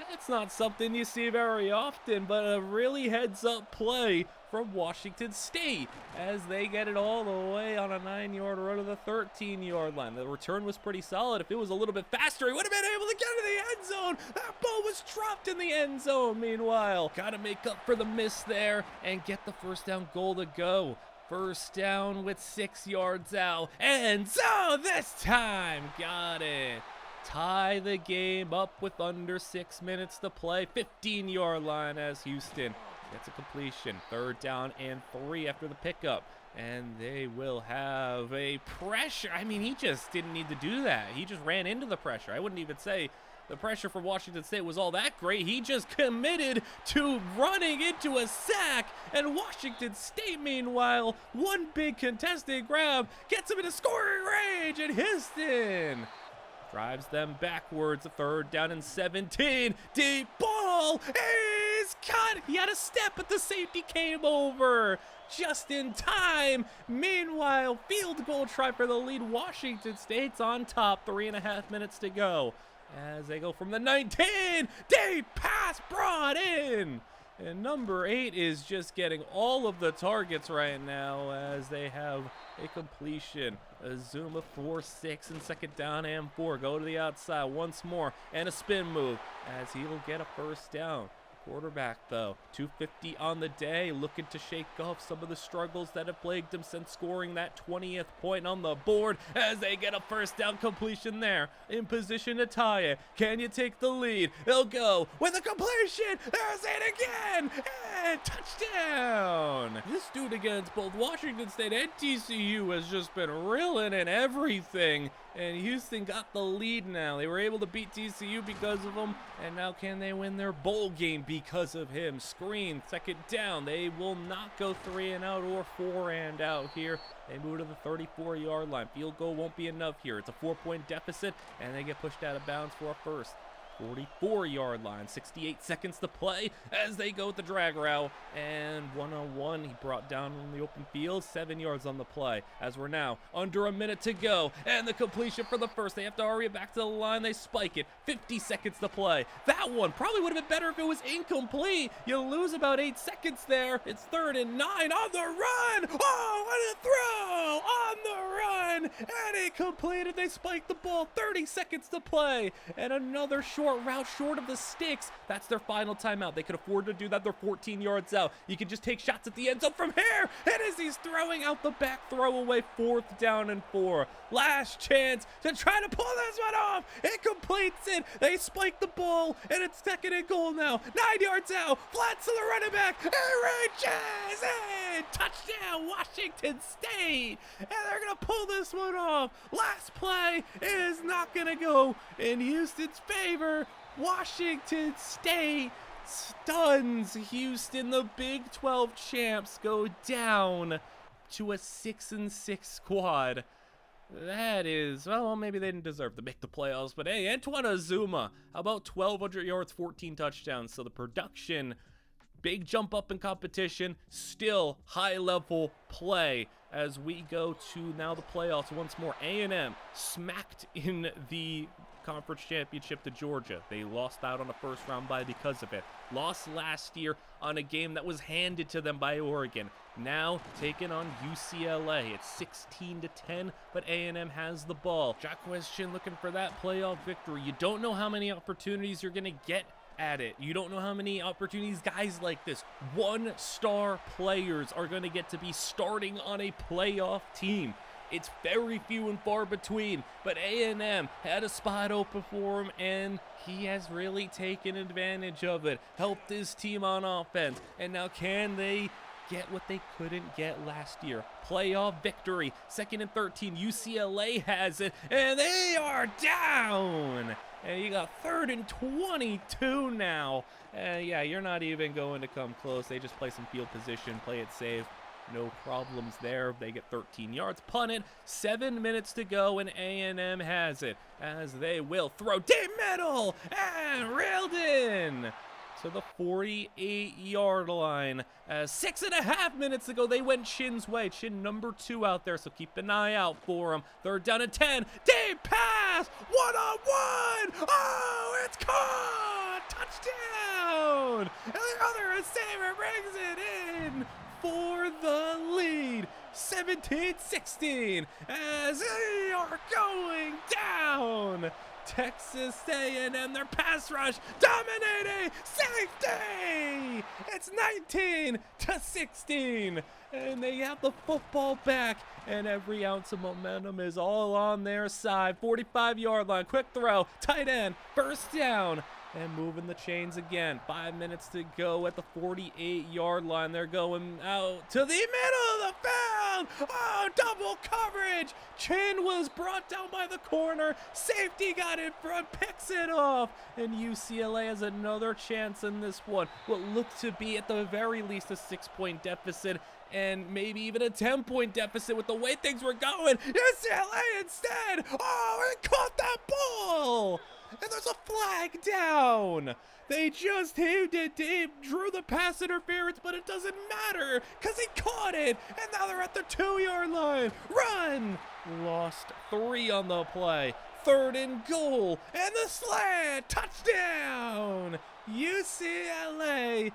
That's not something you see very often, but a really heads-up play from Washington State as they get it all the way on a 9-yard run to the 13-yard line. The return was pretty solid. If it was a little bit faster, he would have been able to get to the end zone. That ball was dropped in the end zone. Meanwhile, got to make up for the miss there and get the 1st down goal to go. 1st down with 6 yards out. And so this time, got it. Tie the game up with under 6 minutes to play. 15-yard line as Houston gets a completion. 3rd down and 3 after the pickup. And they will have a pressure. I mean, he just didn't need to do that. He just ran into the pressure. I wouldn't even say the pressure for Washington State was all that great. He just committed to running into a sack. And Washington State, meanwhile, one big contested grab gets him into scoring range. And Houston drives them backwards. 3rd down and 17. Deep ball is cut. He had a step, but the safety came over just in time. Meanwhile, field goal try for the lead. Washington State's on top. 3.5 minutes to go as they go from the 19. Deep pass brought in. And number 8 is just getting all of the targets right now as they have a completion. Azuma 4-6 and second down and 4. Go to the outside once more and a spin move as he will get a first down. Quarterback, though, 250 on the day, looking to shake off some of the struggles that have plagued him since scoring that 20th point on the board as they get a first down completion there. In position to tie it. Can you take the lead? They'll go with a completion. There's it again. And touchdown. This dude against both Washington State and TCU has just been reeling in everything. And Houston got the lead now. They were able to beat TCU because of him. And now can they win their bowl game because of him? Screen, second down. They will not go 3 and out or 4 and out here. They move to the 34-yard line. Field goal won't be enough here. It's a 4-point deficit, and they get pushed out of bounds for a first. 44-yard line, 68 seconds to play as they go with the drag route, and 1-on-1 he brought down on the open field, 7 yards on the play as we're now under a minute to go, and the completion for the first. They have to hurry it back to the line. They spike it, 50 seconds to play. That one probably would have been better if it was incomplete. You lose about 8 seconds there. It's 3rd and 9 on the run. Oh, what a throw on the run, and it completed. They spike the ball, 30 seconds to play, and another short route short of the sticks. That's their final timeout. They could afford to do that. They're 14 yards out. You can just take shots at the end zone from here. And as he's throwing out the back throwaway, 4th down and 4. Last chance to try to pull this one off. It completes it. They spike the ball, and it's 2nd and goal now. 9 yards out. Flats to the running back. It reaches in. Touchdown, Washington State. And they're going to pull this one off. Last play is not going to go in Houston's favor. Washington State stuns Houston. The Big 12 champs go down to a 6-6 squad. That is, well, maybe they didn't deserve to make the playoffs, but hey, Antoine Azuma, how about 1,200 yards, 14 touchdowns? So the production, big jump up in competition, still high-level play as we go to now the playoffs once more. A&M smacked in the conference championship to Georgia. They lost out on a first round bye because of it. Lost last year on a game that was handed to them by Oregon. Now taking on UCLA. It's 16-10, but A&M has the ball. Jacquez Chin looking for that playoff victory. You don't know how many opportunities you're going to get at it. You don't know how many opportunities guys like this, 1-star players, are going to get to be starting on a playoff team. It's very few and far between, but A&M had a spot open for him, and he has really taken advantage of it, helped his team on offense, and now can they get what they couldn't get last year? Playoff victory, 2nd and 13, UCLA has it, and they are down! And you got 3rd and 22 now. Yeah, you're not even going to come close. They just play some field position, play it safe. No problems there. They get 13 yards. Punt it. 7 minutes to go, and A&M has it as they will throw deep middle and reeled in to the 48-yard line. 6.5 minutes ago, they went Chin's way. Chin number 2 out there, so keep an eye out for him. 3rd down and 10. Deep pass. 1-on-1. Oh, it's caught. Touchdown. And the other receiver brings it in for the lead, 17-16, as they are going down. Texas A&M, their pass rush dominating, safety. It's 19-16, and they have the football back, and every ounce of momentum is all on their side. 45-yard line, quick throw, tight end, first down. And moving the chains again. 5 minutes to go at the 48-yard line. They're going out to the middle of the field. Oh, double coverage. Chin was brought down by the corner. Safety got in front, picks it off. And UCLA has another chance in this one. What looked to be at the very least a 6-point deficit, and maybe even a 10-point deficit with the way things were going. UCLA instead. Oh, it caught that ball. And there's a flag down. They just hit it deep, drew the pass interference, but it doesn't matter because he caught it. And now they're at the 2-yard line. Run. Lost 3 on the play. 3rd and goal. And the slant. Touchdown. UCLA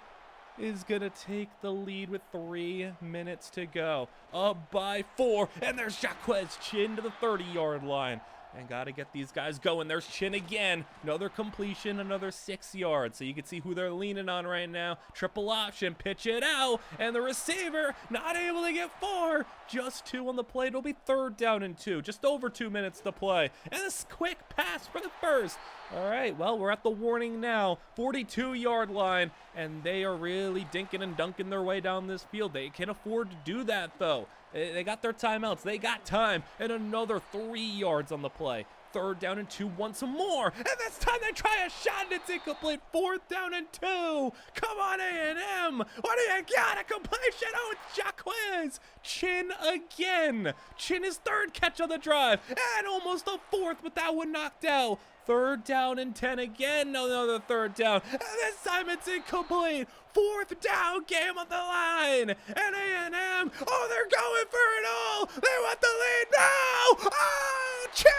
is gonna take the lead with 3 minutes to go. Up by 4, and there's Jaquez Chin to the 30-yard line. And got to get these guys going. There's Chin again. Another completion, another 6 yards. So you can see who they're leaning on right now. Triple option, pitch it out. And the receiver not able to get far. Just 2 on the play. It'll be 3rd down and 2. Just over 2 minutes to play. And this quick pass for the first. All right, well, we're at the warning now. 42-yard line. And they are really dinking and dunking their way down this field. They can afford to do that, though. They got their timeouts. They got time. And another 3 yards on the play. 3rd down and 2 once more. And this time they try a shot and it's incomplete. 4th down and 2. Come on, A&M. What do you got? A completion. Oh, it's Jaquez Chin again. Chin his 3rd catch of the drive. And almost a 4th, but that one knocked out. 3rd down and 10 again. Another 3rd down. And this time it's incomplete. 4th down, game on the line. And A&M, oh, they're going for it all. They want the lead now. Oh, Chin,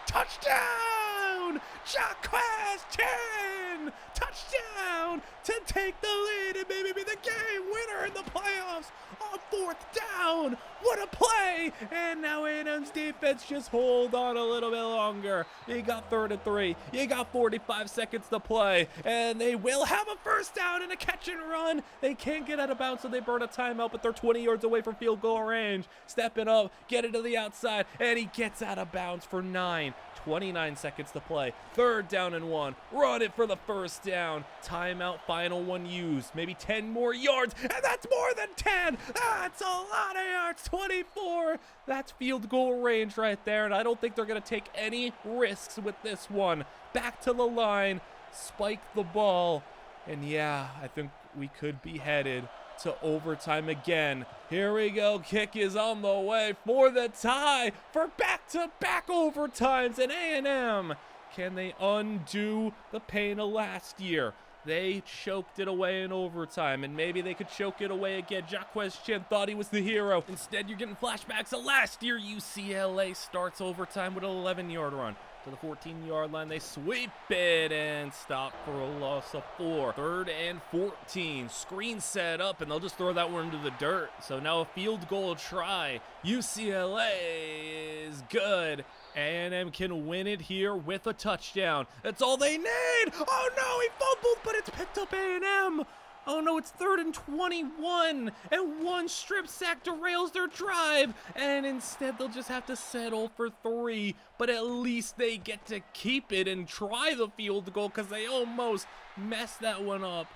touchdown. Jaquez Chin, touchdown to take the lead and maybe be the game winner in the playoffs on 4th down. What a play. And now A&M's defense just hold on a little bit longer. You got 3rd and 3. You got 45 seconds to play. And they will have a 1st down and a catch and run. They can't get out of bounds, so they burn a timeout, but they're 20 yards away from field goal range. Stepping up, get it to the outside, and he gets out of bounds for 9. 29 seconds to play. 3rd down and 1. Run it for the 1st down. Timeout, final one used. Maybe 10 more yards, and that's more than 10. That's a lot of yards. 24. That's field goal range right there, and I don't think they're going to take any risks with this one. Back to the line. Spike the ball. And yeah, I think we could be headed to overtime again. Here we go. Kick is on the way for the tie for back-to-back overtimes. And A&M, can they undo the pain of last year? They choked it away in overtime, and maybe they could choke it away again. Jaquez Chin thought he was the hero. Instead, you're getting flashbacks of last year. UCLA starts overtime with an 11-yard run. To the 14-yard line, they sweep it and stop for a loss of 4. 3rd and 14. Screen set up, and they'll just throw that one into the dirt. So now a field goal try. UCLA is good. A&M can win it here with a touchdown. That's all they need. Oh, no, he fumbled, but it's picked up A&M. Oh no, it's 3rd and 21, and one strip sack derails their drive, and instead they'll just have to settle for 3, but at least they get to keep it and try the field goal because they almost messed that one up.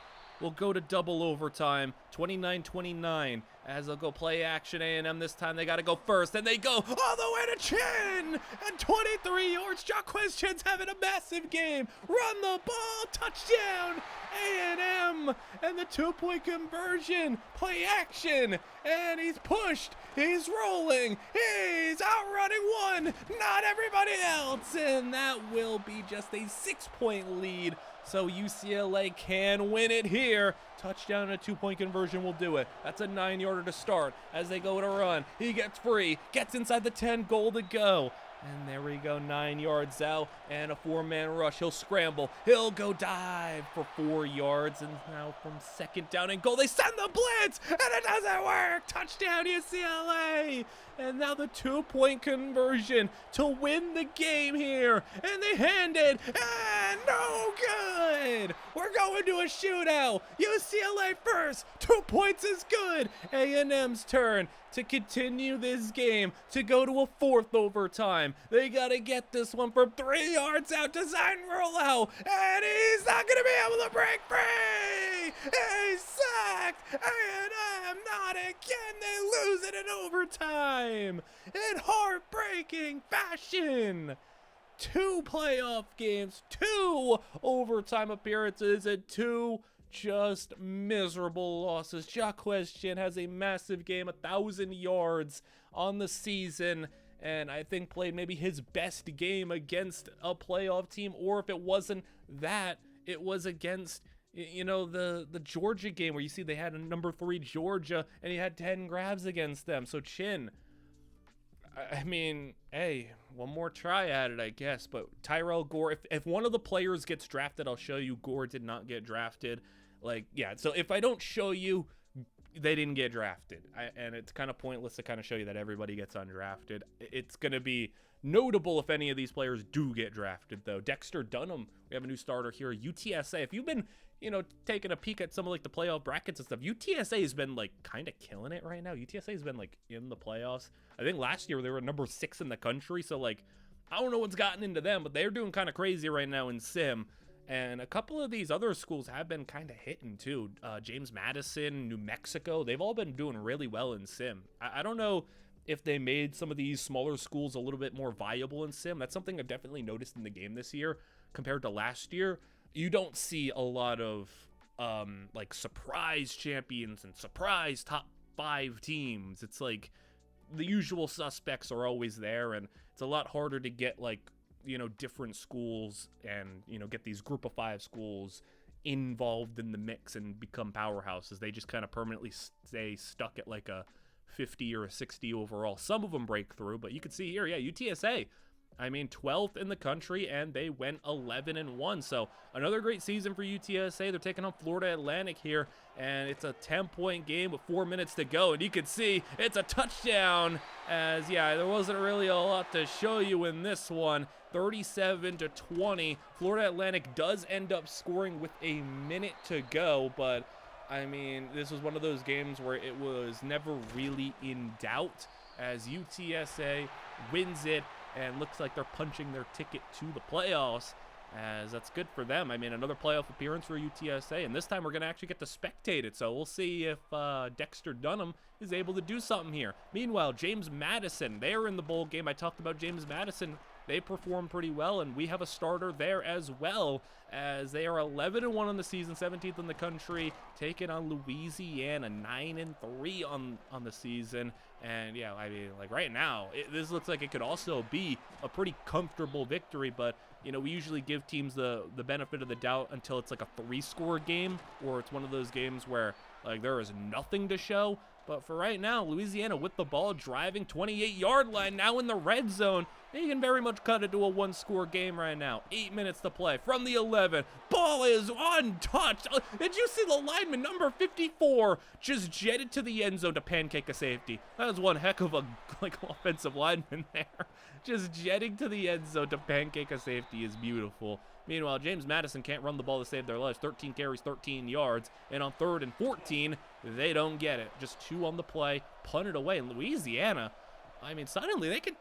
We'll go to double overtime, 29-29. As they'll go play action, A&M this time, they got to go first, and they go all the way to Chin, and 23 yards. Jaquez Chin's having a massive game. Run the ball, touchdown, A&M, and the 2-point conversion, play action, and he's pushed, he's rolling, he's outrunning one, not everybody else, and that will be just a 6-point lead. So UCLA can win it here. Touchdown and a 2-point conversion will do it. That's a 9-yarder to start as they go to run. He gets free, gets inside the 10, goal to go. And there we go, 9 yards out and a 4-man rush. He'll scramble, he'll go dive for 4 yards. And now from 2nd down and goal, they send the blitz and it doesn't work. Touchdown UCLA. And now the 2-point conversion to win the game here. And they hand it, and no good. We're going to a shootout. UCLA first, 2 points is good. A&M's turn to continue this game, to go to a 4th overtime. They gotta get this one from 3 yards out, design rollout, and he's not gonna be able to break free. He's sacked. A&M not again. They lose it in overtime in heartbreaking fashion. 2 playoff games, 2 overtime appearances, and 2 just miserable losses. Jaquez Chin has a massive game, 1,000 yards on the season, and I think played maybe his best game against a playoff team, or if it wasn't that, it was against, you know, the Georgia game where you see they had a number 3 Georgia and he had 10 grabs against them. So Chin, I mean, hey, one more try at it, I guess. But Tyrell Gore, if one of the players gets drafted, I'll show you Gore did not get drafted. Like, yeah, so if I don't show you, they didn't get drafted. And it's kind of pointless to kind of show you that everybody gets undrafted. It's going to be notable if any of these players do get drafted, though. Dexter Dunham, we have a new starter here. UTSA, if you've been, taking a peek at some of, like, the playoff brackets and stuff, UTSA has been, like, kind of killing it right now. UTSA has been, like, in the playoffs. I think last year they were number 6 in the country, so, like, I don't know what's gotten into them, but they're doing kind of crazy right now in Sim. And a couple of these other schools have been kind of hitting too. James Madison, New Mexico, they've all been doing really well in Sim. I don't know if they made some of these smaller schools a little bit more viable in Sim. That's something I've definitely noticed in the game this year compared to last year. You don't see a lot of like surprise champions and surprise top 5 teams. It's like the usual suspects are always there, and it's a lot harder to get like different schools and get these group of 5 schools involved in the mix and become powerhouses. They just kind of permanently stay stuck at like a 50 or a 60 overall. Some of them break through, but you can see here, yeah, UTSA, I mean, 12th in the country, and they went 11-1. So another great season for UTSA. They're taking on Florida Atlantic here, and it's a 10-point game with 4 minutes to go. And you can see it's a touchdown, as, yeah, there wasn't really a lot to show you in this one. 37-20. Florida Atlantic does end up scoring with a minute to go, but I mean, this was one of those games where it was never really in doubt, as UTSA wins it and looks like they're punching their ticket to the playoffs, as that's good for them. I mean, another playoff appearance for UTSA, and this time we're going to actually get to spectate it, so we'll see if Dexter Dunham is able to do something here. Meanwhile, James Madison, they're in the bowl game. I talked about James Madison. They perform pretty well, and we have a starter there as well, as they are 11-1 on the season, 17th in the country, taking on Louisiana, 9-3 on the season. And yeah, I mean, like right now, this looks like it could also be a pretty comfortable victory, but we usually give teams the benefit of the doubt until it's like a 3-score game, or it's one of those games where like there is nothing to show. But for right now, Louisiana with the ball, driving 28-yard line, now in the red zone. They can very much cut it to a 1-score game right now. 8 minutes to play from the 11. Ball is untouched. Did you see the lineman, number 54, just jetted to the end zone to pancake a safety? That was one heck of a offensive lineman there. Just jetting to the end zone to pancake a safety is beautiful. Meanwhile, James Madison can't run the ball to save their lives. 13 carries, 13 yards. And on 3rd and 14, they don't get it. Just 2 on the play, punt it away. And Louisiana, I mean, suddenly they could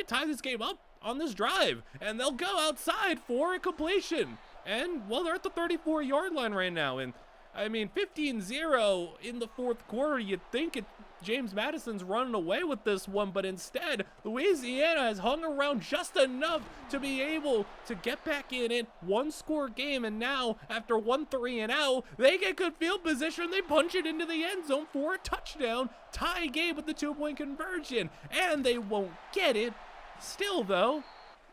tie this game up on this drive, and they'll go outside for a completion. And, well, they're at the 34-yard line right now. And, I mean, 15-0 in the 4th quarter. You'd think James Madison's running away with this one, but instead, Louisiana has hung around just enough to be able to get back in it. 1-score game, and now, after 1 3-and-out, they get good field position. They punch it into the end zone for a touchdown. Tie game with the 2-point conversion, and they won't get it. Still, though,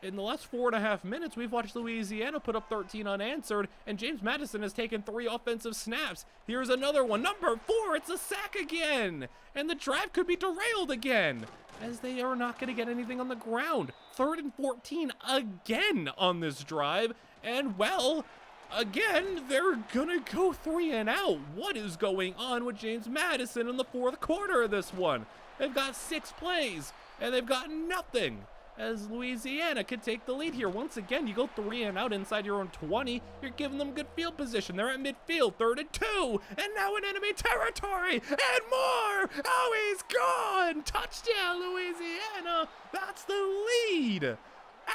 in the last 4.5 minutes, we've watched Louisiana put up 13 unanswered, and James Madison has taken 3 offensive snaps. Here's another one. Number 4, it's a sack again. And the drive could be derailed again, as they are not going to get anything on the ground. 3rd and 14 again on this drive. And, well, again, they're going to go 3-and-out. What is going on with James Madison in the 4th quarter of this one? They've got 6 plays, and they've got nothing, as Louisiana could take the lead here. Once again, you go 3-and-out inside your own 20. You're giving them good field position. They're at midfield, 3rd and 2, and now in enemy territory, and more. Oh, he's gone. Touchdown, Louisiana. That's the lead.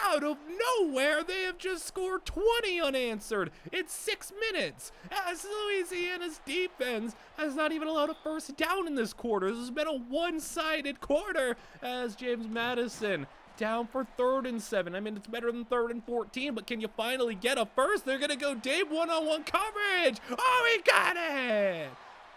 Out of nowhere, they have just scored 20 unanswered in 6 minutes, as Louisiana's defense has not even allowed a first down in this quarter. This has been a one-sided quarter, as James Madison down for 3rd and 7. I mean, it's better than 3rd and 14, but can you finally get a first? They're going to go Dave one-on-one coverage. Oh, he got it.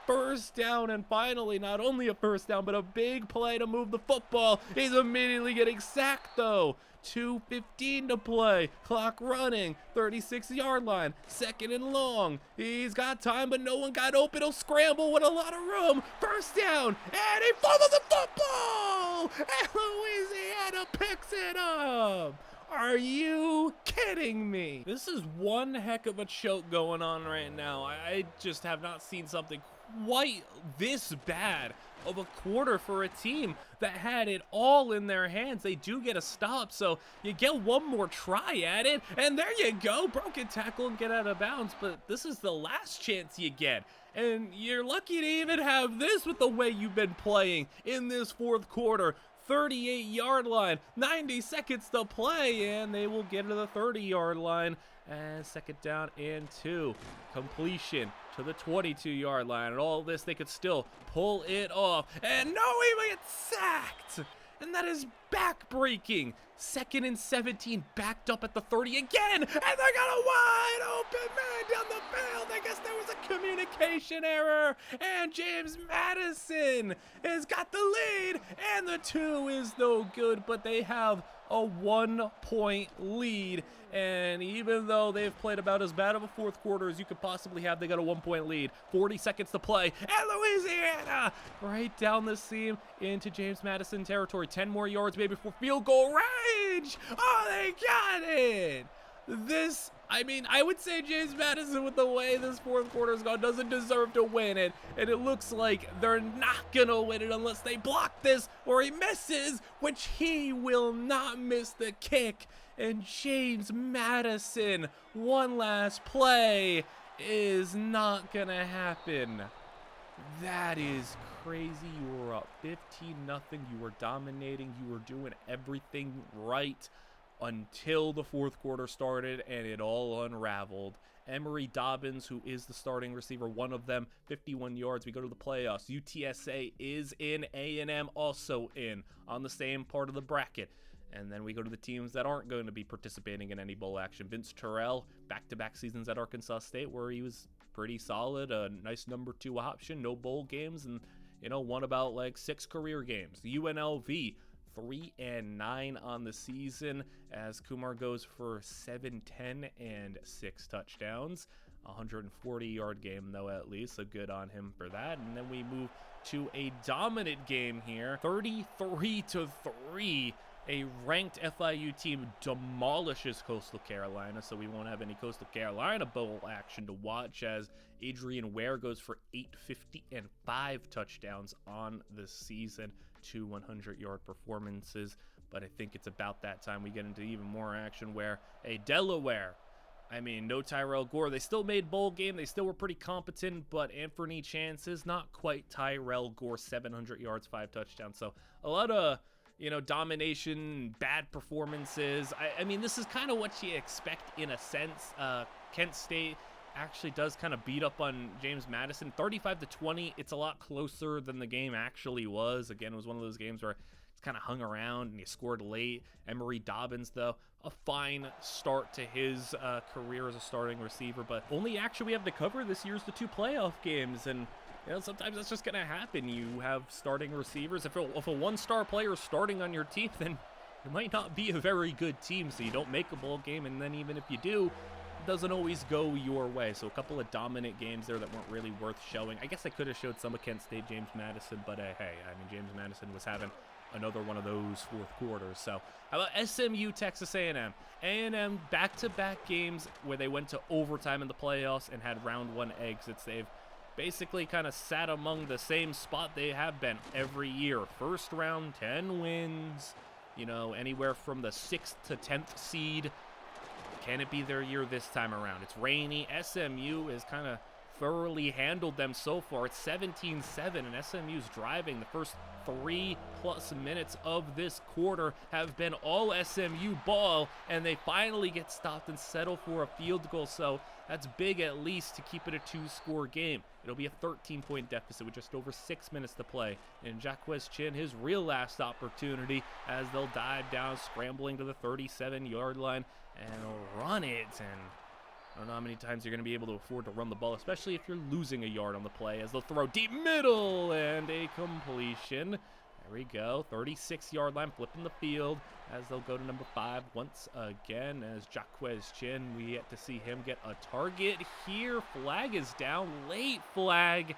First down, and finally, not only a first down, but a big play to move the football. He's immediately getting sacked, though. 2:15 to play, clock running, 36-yard line, 2nd and long. He's got time, but no one got open. He'll scramble with a lot of room. First down, and he fumbled the football, and Louisiana picks it up. Are you kidding me? This is one heck of a choke going on right now. I just have not seen something quite this bad of a quarter for a team that had it all in their hands. They do get a stop, so you get one more try at it, and there you go. Broken tackle and get out of bounds, but this is the last chance you get. And you're lucky to even have this with the way you've been playing in this fourth quarter. 38-yard line, 90 seconds to play, and they will get to the 30-yard line. And second down and 2. Completion to the 22-yard line. And all this, they could still pull it off. And no, he gets sacked. And that is back-breaking. 2nd and 17, backed up at the 30 again. And they got a wide open man down the field. I guess there was a communication error. And James Madison has got the lead. And the 2 is no good, but they have a 1-point lead. And even though they've played about as bad of a fourth quarter as you could possibly have, they got a 1-point lead. 40 seconds to play. And Louisiana right down the seam into James Madison territory. 10 more yards maybe for field goal range. Oh, they got it. This, I mean, I would say James Madison, with the way this fourth quarter's gone, doesn't deserve to win it. And it looks like they're not going to win it unless they block this or he misses, which he will not miss the kick. And James Madison, one last play, is not going to happen. That is crazy. You were up 15-0. You were dominating. You were doing everything right until the fourth quarter started and it all unraveled. Emory Dobbins, who is the starting receiver, one of them, 51 yards. We go to the playoffs. UTSA is in, A&M also in, on the same part of the bracket. And then we go to the teams that aren't going to be participating in any bowl action. Vince Terrell, back-to-back seasons at Arkansas State, where he was pretty solid, a nice number 2 option, no bowl games, and, you know, won about like 6 career games. UNLV, 3-9 on the season, as Kumar goes for 710 and 6 touchdowns. 140-yard game, though, at least, so good on him for that. And then we move to a dominant game here, 33-3. A ranked FIU team demolishes Coastal Carolina, so we won't have any Coastal Carolina bowl action to watch, as Adrian Ware goes for 850 and 5 touchdowns on the season, 2 100-yard performances. But I think it's about that time we get into even more action where a Delaware, I mean, no Tyrell Gore. They still made bowl game. They still were pretty competent, but Anthony Chance is not quite Tyrell Gore, 700 yards, 5 touchdowns. So a lot of, you know, domination, bad performances. I mean, this is kind of what you expect in a sense. Kent State actually does kind of beat up on James Madison. 35-20, it's a lot closer than the game actually was. Again, it was one of those games where it's kind of hung around and you scored late. Emory Dobbins, though, a fine start to his career as a starting receiver. But only action we have to cover this year is the 2 playoff games, and you know, sometimes that's just going to happen. You have starting receivers. If a one-star player is starting on your team, then it might not be a very good team, so you don't make a bowl game, and then even if you do, it doesn't always go your way. So a couple of dominant games there that weren't really worth showing. I guess I could have showed some of Kent State, James Madison, but hey, I mean, James Madison was having another one of those fourth quarters. So how about SMU, Texas A&M? A&M back-to-back games where they went to overtime in the playoffs and had round 1 exits. They've basically kind of sat among the same spot they have been every year. First round, 10 wins, you know, anywhere from the 6th to 10th seed. Can it be their year this time around? It's rainy. SMU has kind of thoroughly handled them so far. It's 17-7, and SMU's driving. The first 3+ minutes of this quarter have been all SMU ball, and they finally get stopped and settle for a field goal. So that's big, at least, to keep it a 2-score game. It'll be a 13-point deficit with just over 6 minutes to play. And Jaquez Chin, his real last opportunity, as they'll dive down, scrambling to the 37-yard line and run it. And I don't know how many times you're going to be able to afford to run the ball, especially if you're losing a yard on the play, as they'll throw deep middle and a completion. There we go, 36-yard line, flipping the field, as they'll go to number 5 once again, as Jaquez Chin, we get to see him get a target here. Flag is down, late flag,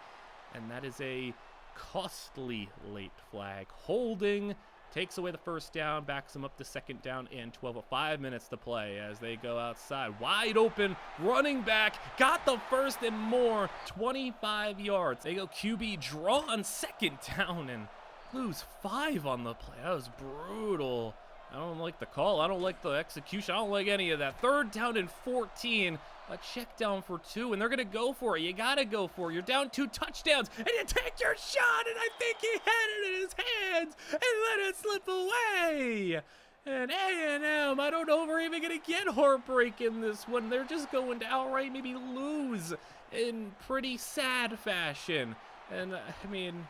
and that is a costly late flag. Holding, takes away the first down, backs them up to second down and 12 with 5 minutes to play as they go outside. Wide open, running back, got the first and more, 25 yards. They go QB draw on second down and lose 5 on the play. That was brutal. I don't like the call. I don't like the execution. I don't like any of that. Third down and 14. A check down for 2, and they're going to go for it. You got to go for it. You're down 2 touchdowns, and you take your shot, and I think he had it in his hands and let it slip away. And A&M, I don't know if we're even going to get heartbreak in this one. They're just going to outright maybe lose in pretty sad fashion. And, I mean,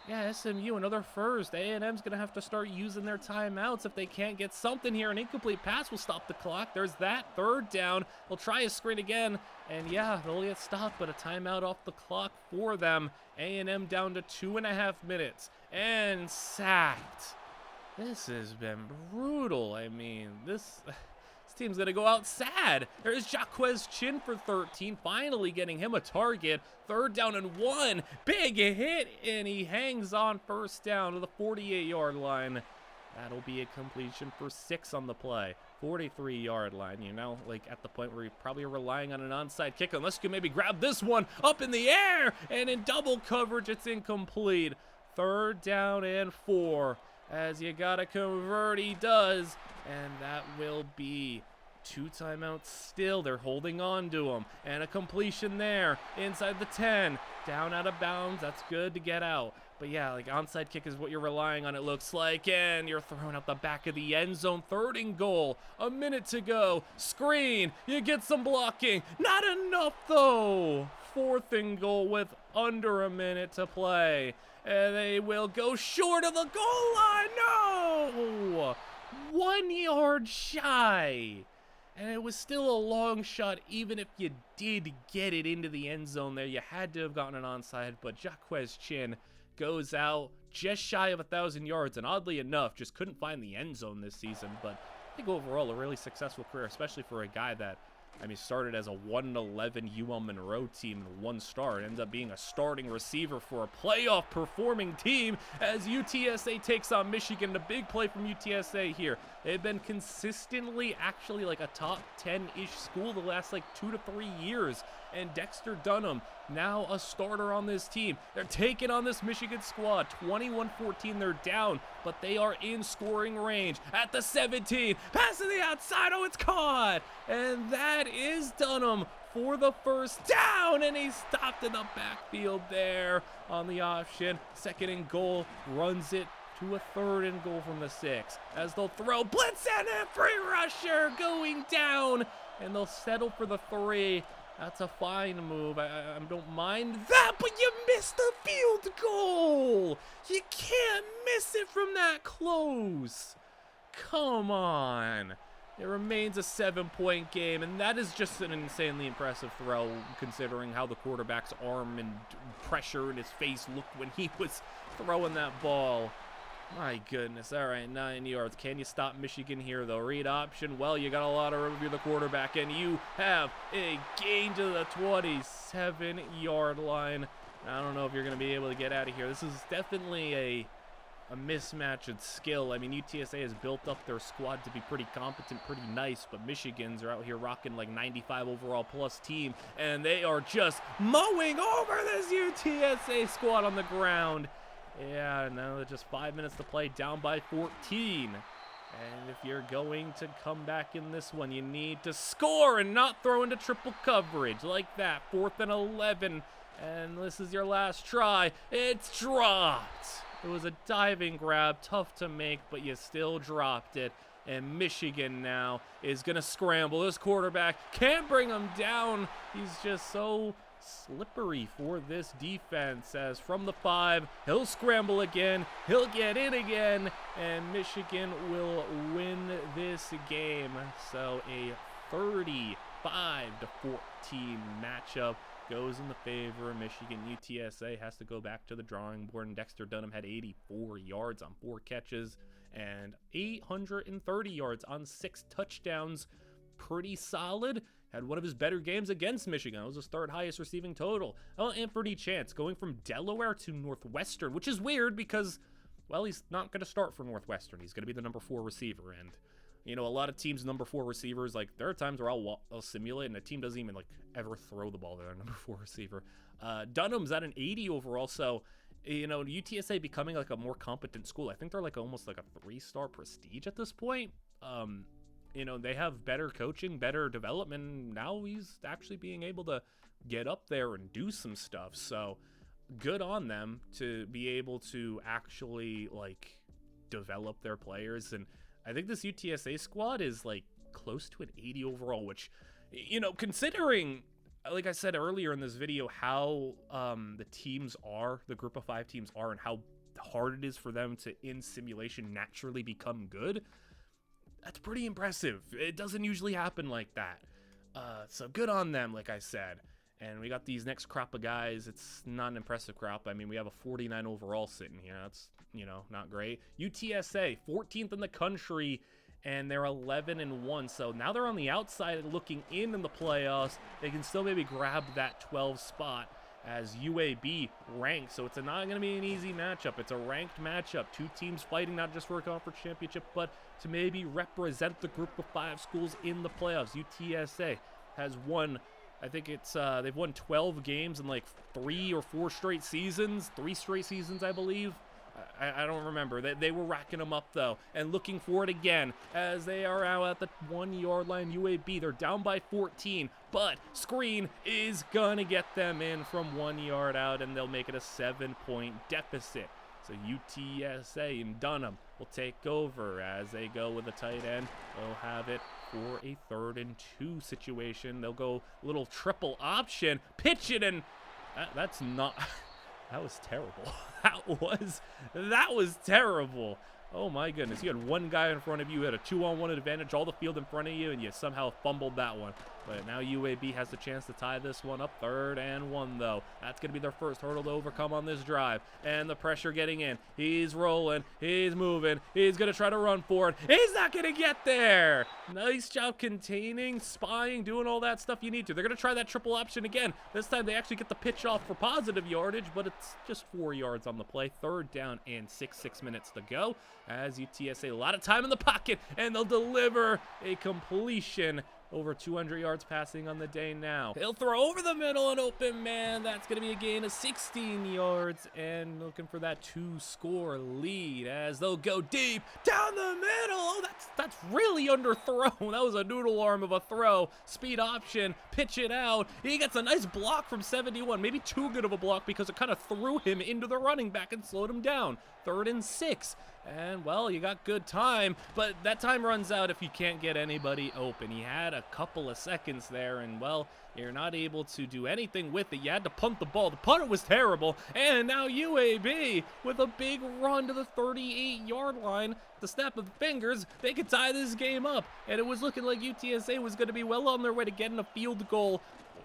yeah, SMU, another first. A&M's going to have to start using their timeouts if they can't get something here. An incomplete pass will stop the clock. There's that. Third down. They'll try a screen again. And, yeah, they'll get stopped, but a timeout off the clock for them. A&M down to 2.5 minutes. And sacked. This has been brutal. I mean, this team's going to go out sad. There's Jaquez Chin for 13, finally getting him a target. Third down and 1. Big hit, and he hangs on first down to the 48-yard line. That'll be a completion for 6 on the play. 43-yard line, you know, like at the point where you probably are relying on an onside kick, unless you can maybe grab this one up in the air, and in double coverage, it's incomplete. Third down and 4. As you gotta convert, he does, and that will be 2 timeouts still. They're holding on to him, and a completion there inside the 10, down out of bounds. That's good to get out, but yeah, like onside kick is what you're relying on, it looks like, and you're throwing out the back of the end zone. 3rd and goal, a minute to go. Screen, you get some blocking, not enough though. 4th and goal with under a minute to play. And they will go short of the goal line. No! 1 yard shy. And it was still a long shot, even if you did get it into the end zone there. You had to have gotten an onside, but Jaquez Chin goes out just shy of 1,000 yards. And oddly enough, just couldn't find the end zone this season. But I think overall, a really successful career, especially for a guy that, I mean, started as a 1-11 UL Monroe team and 1 star. It ends up being a starting receiver for a playoff performing team as UTSA takes on Michigan. A big play from UTSA here. They've been consistently actually like a top 10-ish school the last like 2 to 3 years. And Dexter Dunham, now a starter on this team. They're taking on this Michigan squad. 21-14, they're down, but they are in scoring range at the 17. Pass to the outside. Oh, it's caught. And that is Dunham for the first down, and he stopped in the backfield there on the option. 2nd and goal, runs it to a 3rd and goal from the 6 as they'll throw blitz and a free rusher going down, and they'll settle for the 3. That's a fine move. I don't mind that, but you missed the field goal. You can't miss it from that close. Come on. It remains a 7-point game, and that is just an insanely impressive throw considering how the quarterback's arm and pressure in his face looked when he was throwing that ball. My goodness. All right, 9 yards. Can you stop Michigan here, though? Read option. Well, you got a lot of room if you're the quarterback, and you have a gain to the 27-yard line. I don't know if you're going to be able to get out of here. This is definitely a mismatch in skill. I mean, UTSA has built up their squad to be pretty competent, pretty nice, but Michigan's are out here rocking like 95 overall plus team, and they are just mowing over this UTSA squad on the ground. Yeah, no, just 5 minutes to play, down by 14. And if you're going to come back in this one, you need to score and not throw into triple coverage like that. 4th and 11, and this is your last try. It's dropped. It was a diving grab, tough to make, but you still dropped it. And Michigan now is going to scramble. This quarterback can't bring him down. He's just so slippery for this defense, as from the 5, he'll scramble again, he'll get in again, and Michigan will win this game. So a 35-14 matchup goes in the favor of Michigan. UTSA has to go back to the drawing board, and Dexter Dunham had 84 yards on 4 catches and 830 yards on 6 touchdowns. Pretty solid. Had one of his better games against Michigan. It was his 3rd highest receiving total. Anthony Chance going from Delaware to Northwestern, which is weird because well, he's not going to start for Northwestern. He's going to be the number 4 receiver. And, you know, a lot of teams' number 4 receivers, like, there are times where I'll simulate and the team doesn't even, like, ever throw the ball to their number 4 receiver. Dunham's at an 80 overall, so, you know, UTSA becoming, like, a more competent school. I think they're, like, almost like a 3-star prestige at this point. You know, they have better coaching, better development. Now he's actually being able to get up there and do some stuff. So good on them to be able to actually, like, develop their players. And I think this UTSA squad is, like, close to an 80 overall, which, you know, considering, like I said earlier in this video, how the teams are, the group of 5 teams are, and how hard it is for them to, in simulation, naturally become good. That's pretty impressive. It doesn't usually happen like that. So good on them, like I said. And we got these next crop of guys. It's not an impressive crop. I mean, we have a 49 overall sitting here. That's, you know, not great. UTSA, 14th in the country, and they're 11-1. So now they're on the outside looking in the playoffs. They can still maybe grab that 12 spot as UAB ranks. So it's not going to be an easy matchup. It's a ranked matchup. 2 teams fighting not just for a conference championship, but to maybe represent the group of 5 schools in the playoffs. UTSA has won, I think it's, they've won 12 games in like 3 or 4 straight seasons. 3 straight seasons, I believe. I don't remember. They were racking them up, though, and looking for it again as they are out at the 1-yard line. UAB, they're down by 14, but screen is going to get them in from 1 yard out, and they'll make it a 7-point deficit. So UTSA and Dunham will take over as they go with a tight end. They'll have it for a 3rd and 2 situation. They'll go little triple option, pitch it, and that's not... That was terrible. That was terrible. Oh my goodness. You had one guy in front of you, you had a 2-on-1 advantage, all the field in front of you, and you somehow fumbled that one. But now UAB has the chance to tie this one up. 3rd and 1, though. That's going to be their first hurdle to overcome on this drive. And the pressure getting in. He's rolling. He's moving. He's going to try to run for it. He's not going to get there. Nice job containing, spying, doing all that stuff you need to. They're going to try that triple option again. This time they actually get the pitch off for positive yardage, but it's just 4 yards on the play. 3rd down and 6 minutes to go. As UTSA, a lot of time in the pocket, and they'll deliver a completion. Over 200 yards passing on the day now. He'll throw over the middle, an open man. That's going to be a gain of 16 yards. And looking for that 2-score lead as they'll go deep down the middle. Oh, that's really underthrown. That was a noodle arm of a throw. Speed option, pitch it out. He gets a nice block from 71. Maybe too good of a block because it kind of threw him into the running back and slowed him down. 3rd and 6. And, well, you got good time, but that time runs out if you can't get anybody open. He had a couple of seconds there, and, well, you're not able to do anything with it. You had to punt the ball. The punter was terrible, and now UAB with a big run to the 38-yard line. The snap of the fingers, they could tie this game up, and it was looking like UTSA was going to be well on their way to getting a field goal,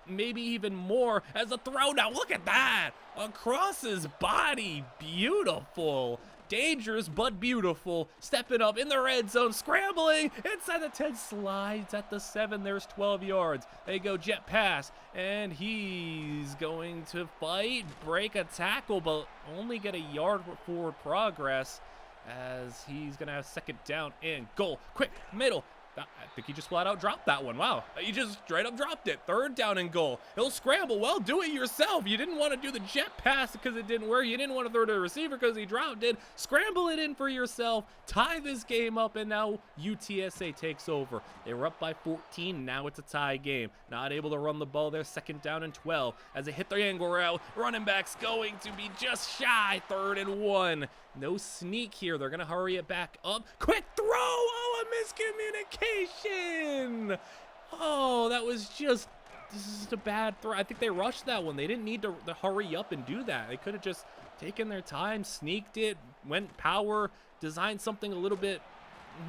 maybe even more, as a throw. Now, look at that! Across his body. Beautiful. Dangerous but beautiful. Stepping up in the red zone, scrambling inside the 10, slides at the 7. There's 12 yards. They go jet pass, and he's going to fight, break a tackle, but only get a yard forward progress as he's going to have 2nd down and goal. Quick, middle. I think he just flat out dropped that one. Wow. He just straight up dropped it. 3rd down and goal. He'll scramble. Well, do it yourself. You didn't want to do the jet pass because it didn't work. You didn't want to throw to the receiver because he dropped it. Scramble it in for yourself. Tie this game up, and now UTSA takes over. They were up by 14. Now it's a tie game. Not able to run the ball there. 2nd down and 12. As they hit the angle route, running back's going to be just shy. 3rd and 1. No sneak here. They're going to hurry it back up. Quick throw. Oh, a miscommunication. Oh, that was just, this is a bad throw. I think they rushed that one. They didn't need to hurry up and do that. They could have just taken their time, sneaked it, went power, designed something a little bit,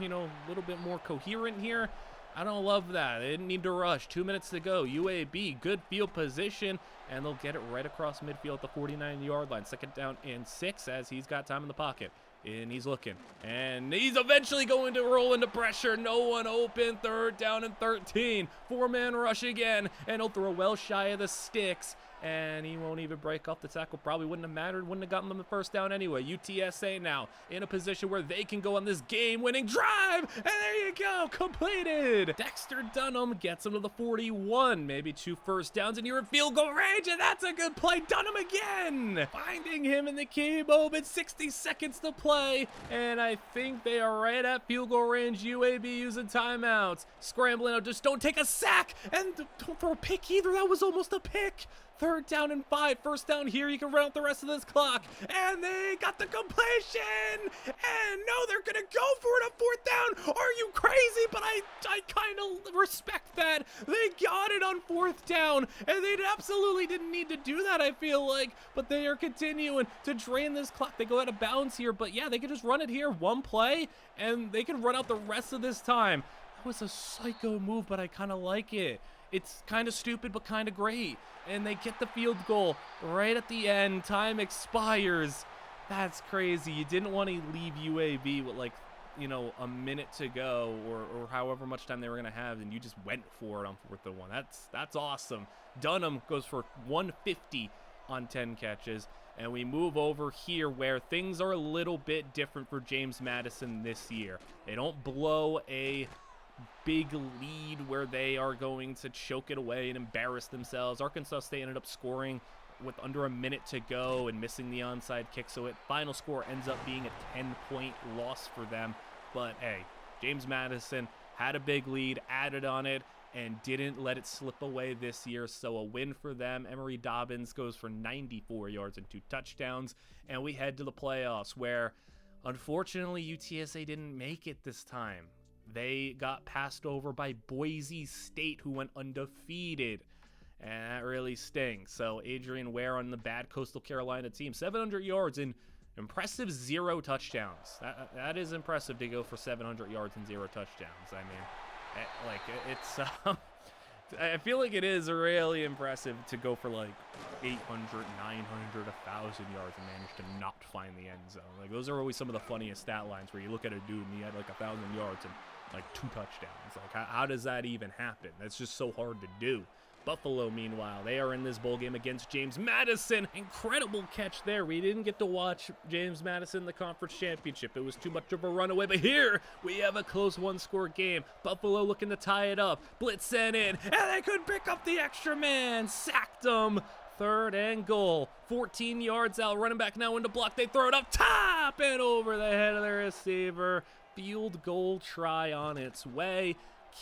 you know, a little bit more coherent here. I don't love that. They didn't need to rush. 2 minutes to go. UAB, good field position, and they'll get it right across midfield at the 49-yard line. 2nd down and 6 as he's got time in the pocket. And he's looking. And he's eventually going to roll into pressure. No one open. 3rd down and 13. 4-man rush again. And he'll throw well shy of the sticks and he won't even break off the tackle. Probably wouldn't have mattered, wouldn't have gotten them the first down anyway. UTSA now in a position where they can go on this game-winning drive, and there you go, completed. Dexter Dunham gets him to the 41, maybe 2 first downs, and you're in field goal range, and that's a good play. Dunham again, finding him in the key moment, 60 seconds to play, and I think they are right at field goal range. UAB using timeouts, scrambling out, just don't take a sack, and don't throw a pick either. That was almost a pick. 3rd down and 5, first down here, you can run out the rest of this clock, and they got the completion, and no, they're gonna go for it on 4th down. Are you crazy? But I kind of respect that. They got it on 4th down, and they absolutely didn't need to do that, I feel like, but they are continuing to drain this clock. They go out of bounds here, but yeah, they can just run it here, 1 play, and they can run out the rest of this time. That was a psycho move, but I kind of like it. It's kind of stupid, but kind of great. And they get the field goal right at the end. Time expires. That's crazy. You didn't want to leave UAB with, like, you know, a minute to go or however much time they were going to have, and you just went for it on 4th and 1. That's awesome. Dunham goes for 150 on 10 catches. And we move over here where things are a little bit different for James Madison this year. They don't blow a big lead where they are going to choke it away and embarrass themselves. Arkansas State ended up scoring with under a minute to go and missing the onside kick, so final score ends up being a 10-point loss for them. But hey, James Madison had a big lead, added on it, and didn't let it slip away this year, so a win for them. Emory Dobbins goes for 94 yards and 2 touchdowns, and we head to the playoffs where, unfortunately, UTSA didn't make it this time. They got passed over by Boise State, who went undefeated, and that really stings. So Adrian Ware on the bad Coastal Carolina team, 700 yards and impressive 0 touchdowns. That is impressive to go for 700 yards and 0 touchdowns. I mean, it's I feel like it is really impressive to go for like 800, 900, 1,000 yards and manage to not find the end zone. Like, those are always some of the funniest stat lines where you look at a dude and he had like 1,000 yards and like 2 touchdowns. Like, how does that even happen? That's just so hard to do. Buffalo, meanwhile, they are in this bowl game against James Madison. Incredible catch there. We didn't get to watch James Madison in the conference championship. It was too much of a runaway, but here we have a close 1-score game. Buffalo looking to tie it up. Blitz sent in, and they could pick up the extra man. Sacked them. 3rd and goal. 14 yards out. Running back now into block. They throw it up top and over the head of the receiver. Field goal try on its way.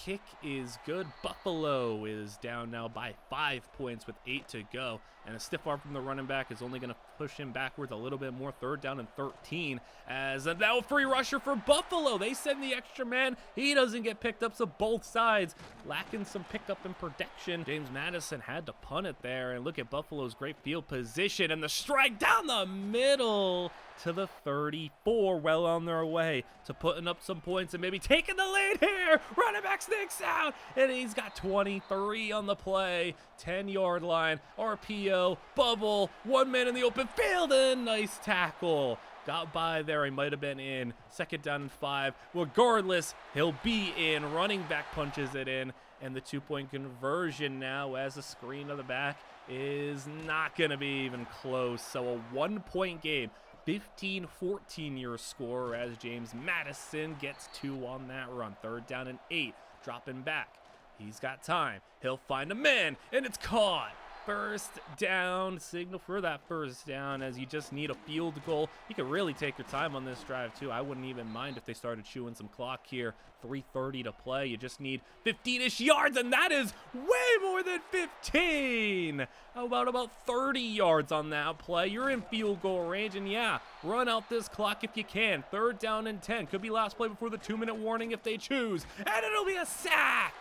Kick is good. Buffalo is down now by 5 points with 8 to go, and a stiff arm from the running back is only going to push him backwards a little bit more. 3rd down and 13 as a now free rusher for Buffalo. They send the extra man. He doesn't get picked up, so both sides lacking some pickup and protection. James Madison had to punt it there, and look at Buffalo's great field position and the strike down the middle to the 34, well on their way to putting up some points and maybe taking the lead here. Running back sneaks out, and he's got 23 on the play. 10-yard line, RPO, bubble, 1 man in the open field, and nice tackle. Got by there, he might have been in. 2nd down and 5. Regardless, he'll be in. Running back punches it in, and the 2-point conversion now as a screen of the back is not going to be even close. So a 1-point game. 15-14 your score as James Madison gets 2 on that run. 3rd down and 8, dropping back. He's got time. He'll find a man, and it's caught. 1st down, signal for that 1st down as you just need a field goal. You can really take your time on this drive too. I wouldn't even mind if they started chewing some clock here. 3:30 to play. You just need 15-ish yards, and that is way more than 15. About 30 yards on that play. You're in field goal range, and yeah, run out this clock if you can. 3rd down and 10. Could be last play before the 2-minute warning if they choose, and it'll be a sack.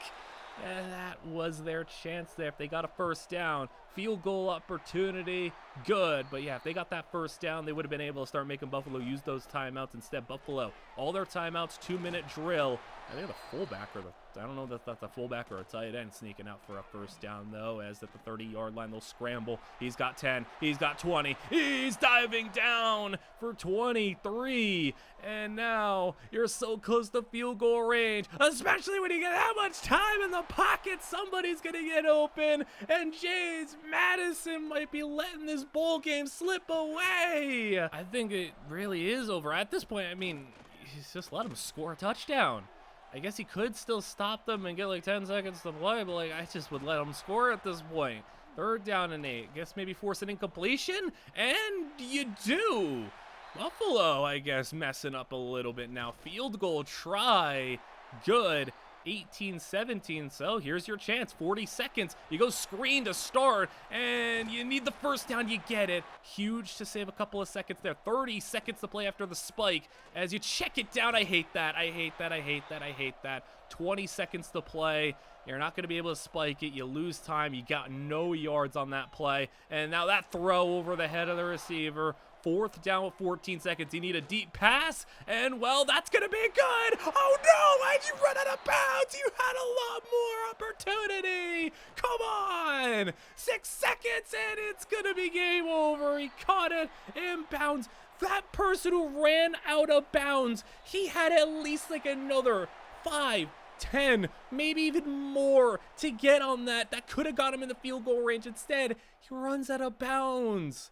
And that was their chance there. If they got a 1st down, field goal opportunity, good. But yeah, if they got that 1st down, they would have been able to start making Buffalo use those timeouts. Instead, Buffalo, all their timeouts, 2-minute drill. I think the fullback I don't know if that's the fullback or a tight end sneaking out for a 1st down, though, as at the 30-yard line, they'll scramble. He's got 10. He's got 20. He's diving down for 23. And now you're so close to field goal range, especially when you get that much time in the pocket. Somebody's going to get open, and James Madison might be letting this bowl game slip away. I think it really is over. At this point, I mean, he's just let him score a touchdown. I guess he could still stop them and get like 10 seconds to play, but like I just would let him score at this point. 3rd down and 8. Guess maybe force an incompletion, and you do. Buffalo, I guess, messing up a little bit now. Field goal try. Good. 18-17, so here's your chance. 40 seconds. You go screen to start, and you need the first down. You get it. Huge to save a couple of seconds there. 30 seconds to play after the spike. As you check it down, I hate that. I hate that. I hate that. I hate that. 20 seconds to play. You're not going to be able to spike it. You lose time. You got no yards on that play. And now that throw over the head of the receiver. 4th down with 14 seconds. You need a deep pass, and well, that's gonna be good. Oh no, why'd you run out of bounds? You had a lot more opportunity. Come on, 6 seconds, and it's gonna be game over. He caught it in bounds. That person who ran out of bounds, he had at least like another 5, 10, maybe even more to get on that. That could have got him in the field goal range. Instead, he runs out of bounds.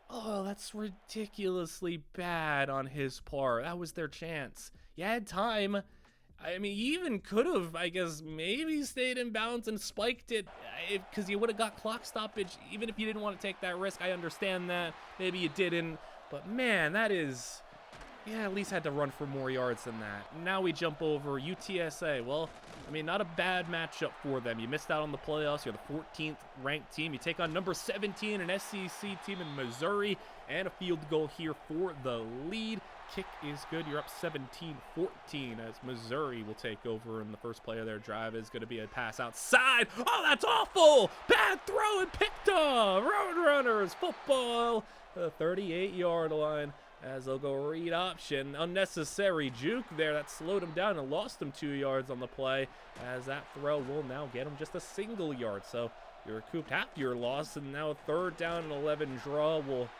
Oh, that's ridiculously bad on his part. That was their chance. You had time. I mean, you even could have, I guess, maybe stayed in bounds and spiked it because you would have got clock stoppage. Even if you didn't want to take that risk, I understand that. Maybe you didn't. But, man, that is... Yeah, at least had to run for more yards than that. Now we jump over UTSA. Well, I mean, not a bad matchup for them. You missed out on the playoffs. You're the 14th ranked team. You take on number 17, an SEC team in Missouri, and a field goal here for the lead. Kick is good. You're up 17-14 as Missouri will take over, and the first play of their drive is going to be a pass outside. Oh, that's awful! Bad throw and picked up. Roadrunners football, the 38-yard line. As they'll go read option. Unnecessary juke there. That slowed him down and lost him 2 yards on the play. As that throw will now get him just a single yard. So you recouped half your loss, and now a 3rd down and 11 draw will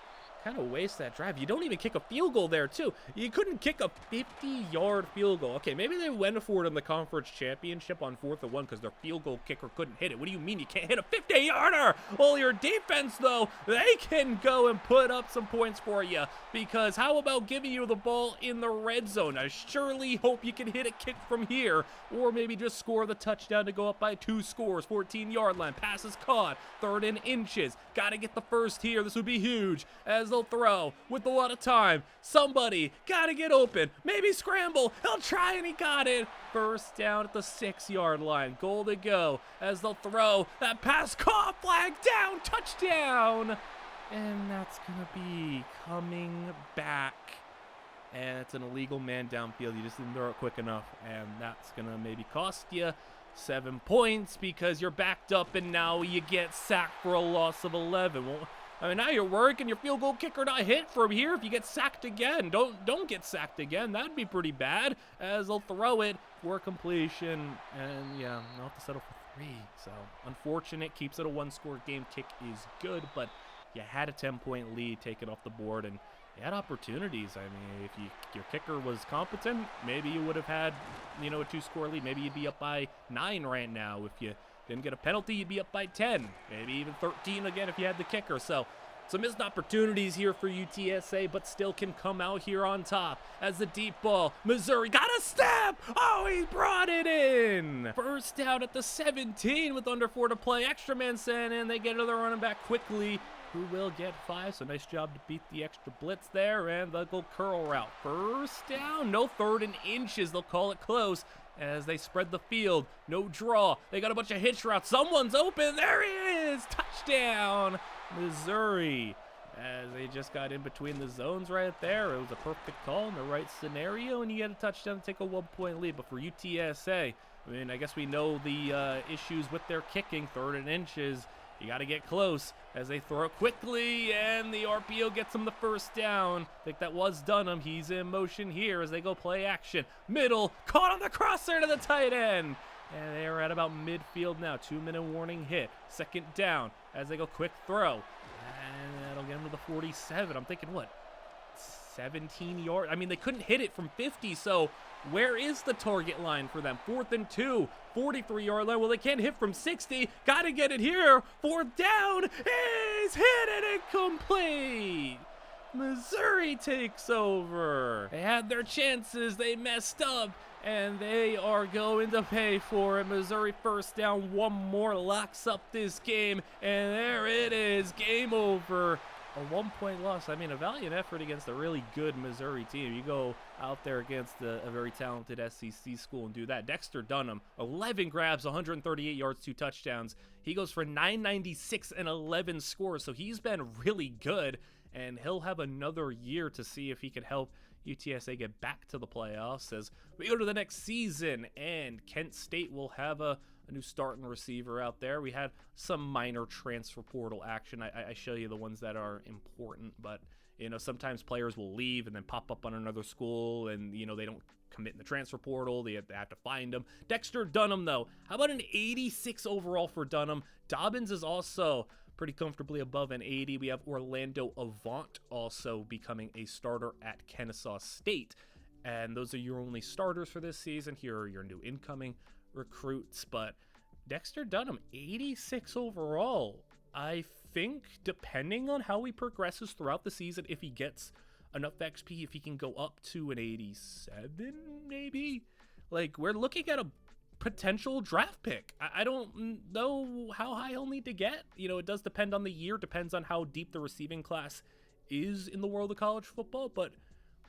kind of waste that drive. You don't even kick a field goal there, too. You couldn't kick a 50-yard field goal. Okay, maybe they went for it in the conference championship on 4th and 1 because their field goal kicker couldn't hit it. What do you mean you can't hit a 50-yarder? Well, your defense, though, they can go and put up some points for you because how about giving you the ball in the red zone? I surely hope you can hit a kick from here or maybe just score the touchdown to go up by 2 scores. 14-yard line. Pass is caught. 3rd and inches. Got to get the first here. This would be huge as they'll throw with a lot of time. Somebody got to get open. Maybe scramble. He'll try, and he got it. 1st down at the 6-yard line. Goal to go as they'll throw. That pass caught. Flag down. Touchdown. And that's going to be coming back. And it's an illegal man downfield. You just didn't throw it quick enough. And that's going to maybe cost you 7 points because you're backed up, and now you get sacked for a loss of 11. Well, I mean, now you're working your field goal kicker not hit from here. If you get sacked again, don't get sacked again. That'd be pretty bad as they'll throw it for completion. And yeah, they'll have to settle for 3. So unfortunate, keeps it a 1-score game. Kick is good, but you had a 10-point lead taken off the board, and you had opportunities. I mean, if your kicker was competent, maybe you would have had, a 2-score lead. Maybe you'd be up by 9 right now. If you didn't get a penalty, you'd be up by 10. Maybe even 13 again if you had the kicker. So some missed opportunities here for UTSA, but still can come out here on top as the deep ball. Missouri got a step. Oh, he brought it in. 1st down at the 17 with under 4 to play. Extra man sent in. They get another running back quickly, who will get 5. So nice job to beat the extra blitz there, and they'll go curl route. 1st down, no 3rd and inches. They'll call it close as they spread the field. No draw. They got a bunch of hitch routes. Someone's open. There he is. Touchdown, Missouri. As they just got in between the zones right there. It was a perfect call in the right scenario, and you get a touchdown to take a 1-point lead. But for UTSA, I mean, I guess we know the issues with their kicking. 3rd and inches. You got to get close as they throw it quickly, and the RPO gets him the 1st down. I think that was Dunham. He's in motion here as they go play action. Middle, caught on the crosser to the tight end. And they are at about midfield now. 2-minute warning hit. 2nd down as they go quick throw. And that'll get him to the 47. I'm thinking, what, 17 yards. I mean, they couldn't hit it from 50, so where is the target line for them? 4th and 2, 43-yard line. Well, they can't hit from 60. Got to get it here. 4th down. He's hit it incomplete. Missouri takes over. They had their chances. They messed up, and they are going to pay for it. Missouri first down. One more locks up this game, and there it is. Game over. A 1-point loss. I mean, a valiant effort against a really good Missouri team. You go out there against a very talented SEC school and do that. Dexter Dunham, 11 grabs, 138 yards, 2 touchdowns. He goes for 996 and 11 scores, so he's been really good, and he'll have another year to see if he can help UTSA get back to the playoffs as we go to the next season, and Kent State will have a new starting receiver out there. We had some minor transfer portal action. I show you the ones that are important, but you know, sometimes players will leave and then pop up on another school, and you know, they don't commit in the transfer portal. They have to find them. Dexter Dunham, though, how about an 86 overall for Dunham? Dobbins is also pretty comfortably above an 80. We have Orlando Avant also becoming a starter at Kennesaw State, and those are your only starters for this season. Here are your new incoming recruits, but Dexter Dunham, 86 overall. I think depending on how he progresses throughout the season, if he gets enough XP, if he can go up to an 87 maybe, like, we're looking at a potential draft pick. I don't know how high he'll need to get. You know, it does depend on the year, depends on how deep the receiving class is in the world of college football, but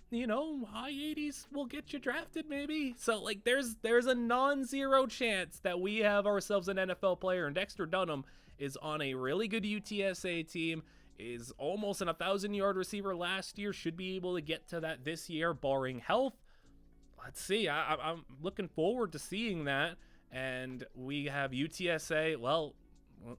you know, high 80s will get you drafted maybe. So like there's a non-zero chance that we have ourselves an NFL player, and Dexter Dunham is on a really good UTSA team, is almost an 1,000-yard receiver last year, should be able to get to that this year barring health. Let's see. I'm looking forward to seeing that. And we have UTSA, well,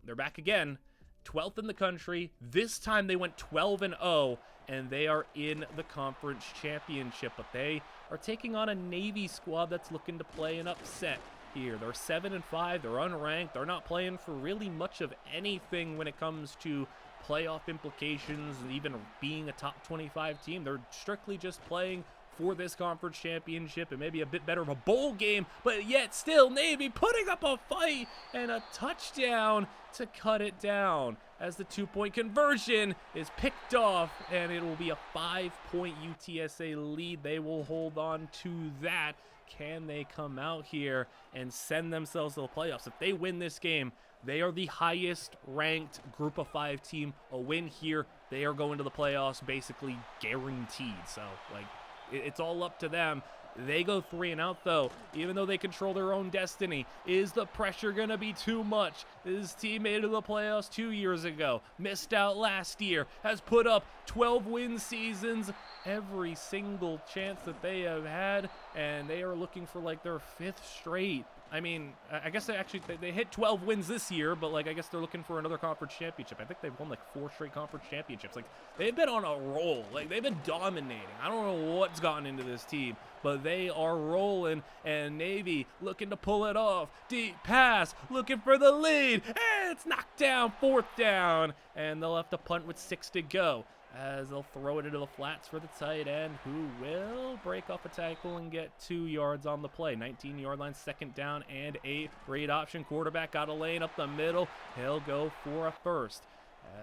they're back again, 12th in the country. This time they went 12-0, and they are in the conference championship, but they are taking on a Navy squad that's looking to play an upset here. They're 7-5, they're unranked, they're not playing for really much of anything when it comes to playoff implications, even being a top 25 team. They're strictly just playing for this conference championship and maybe a bit better of a bowl game, but yet still Navy putting up a fight and a touchdown to cut it down as the 2-point conversion is picked off, and it will be a 5-point UTSA lead. They will hold on to that. Can they come out here and send themselves to the playoffs? If they win this game, they are the highest ranked group of 5 team. A win here, they are going to the playoffs basically guaranteed. So like, it's all up to them. They go 3-0 though, even though they control their own destiny. Is the pressure going to be too much? This team made it to the playoffs 2 years ago, missed out last year, has put up 12 win seasons every single chance that they have had, and they are looking for like their 5th straight. I mean, I guess they hit 12 wins this year, but like I guess they're looking for another conference championship. I think they've won like 4 straight conference championships. Like they've been on a roll. Like they've been dominating. I don't know what's gotten into this team, but they are rolling, and Navy looking to pull it off. Deep pass, looking for the lead, and it's knocked down, 4th down, and they'll have to punt with 6 to go, as they'll throw it into the flats for the tight end, who will break off a tackle and get 2 yards on the play. 19-yard line, 2nd down, and a read option. Quarterback got a lane up the middle. He'll go for a first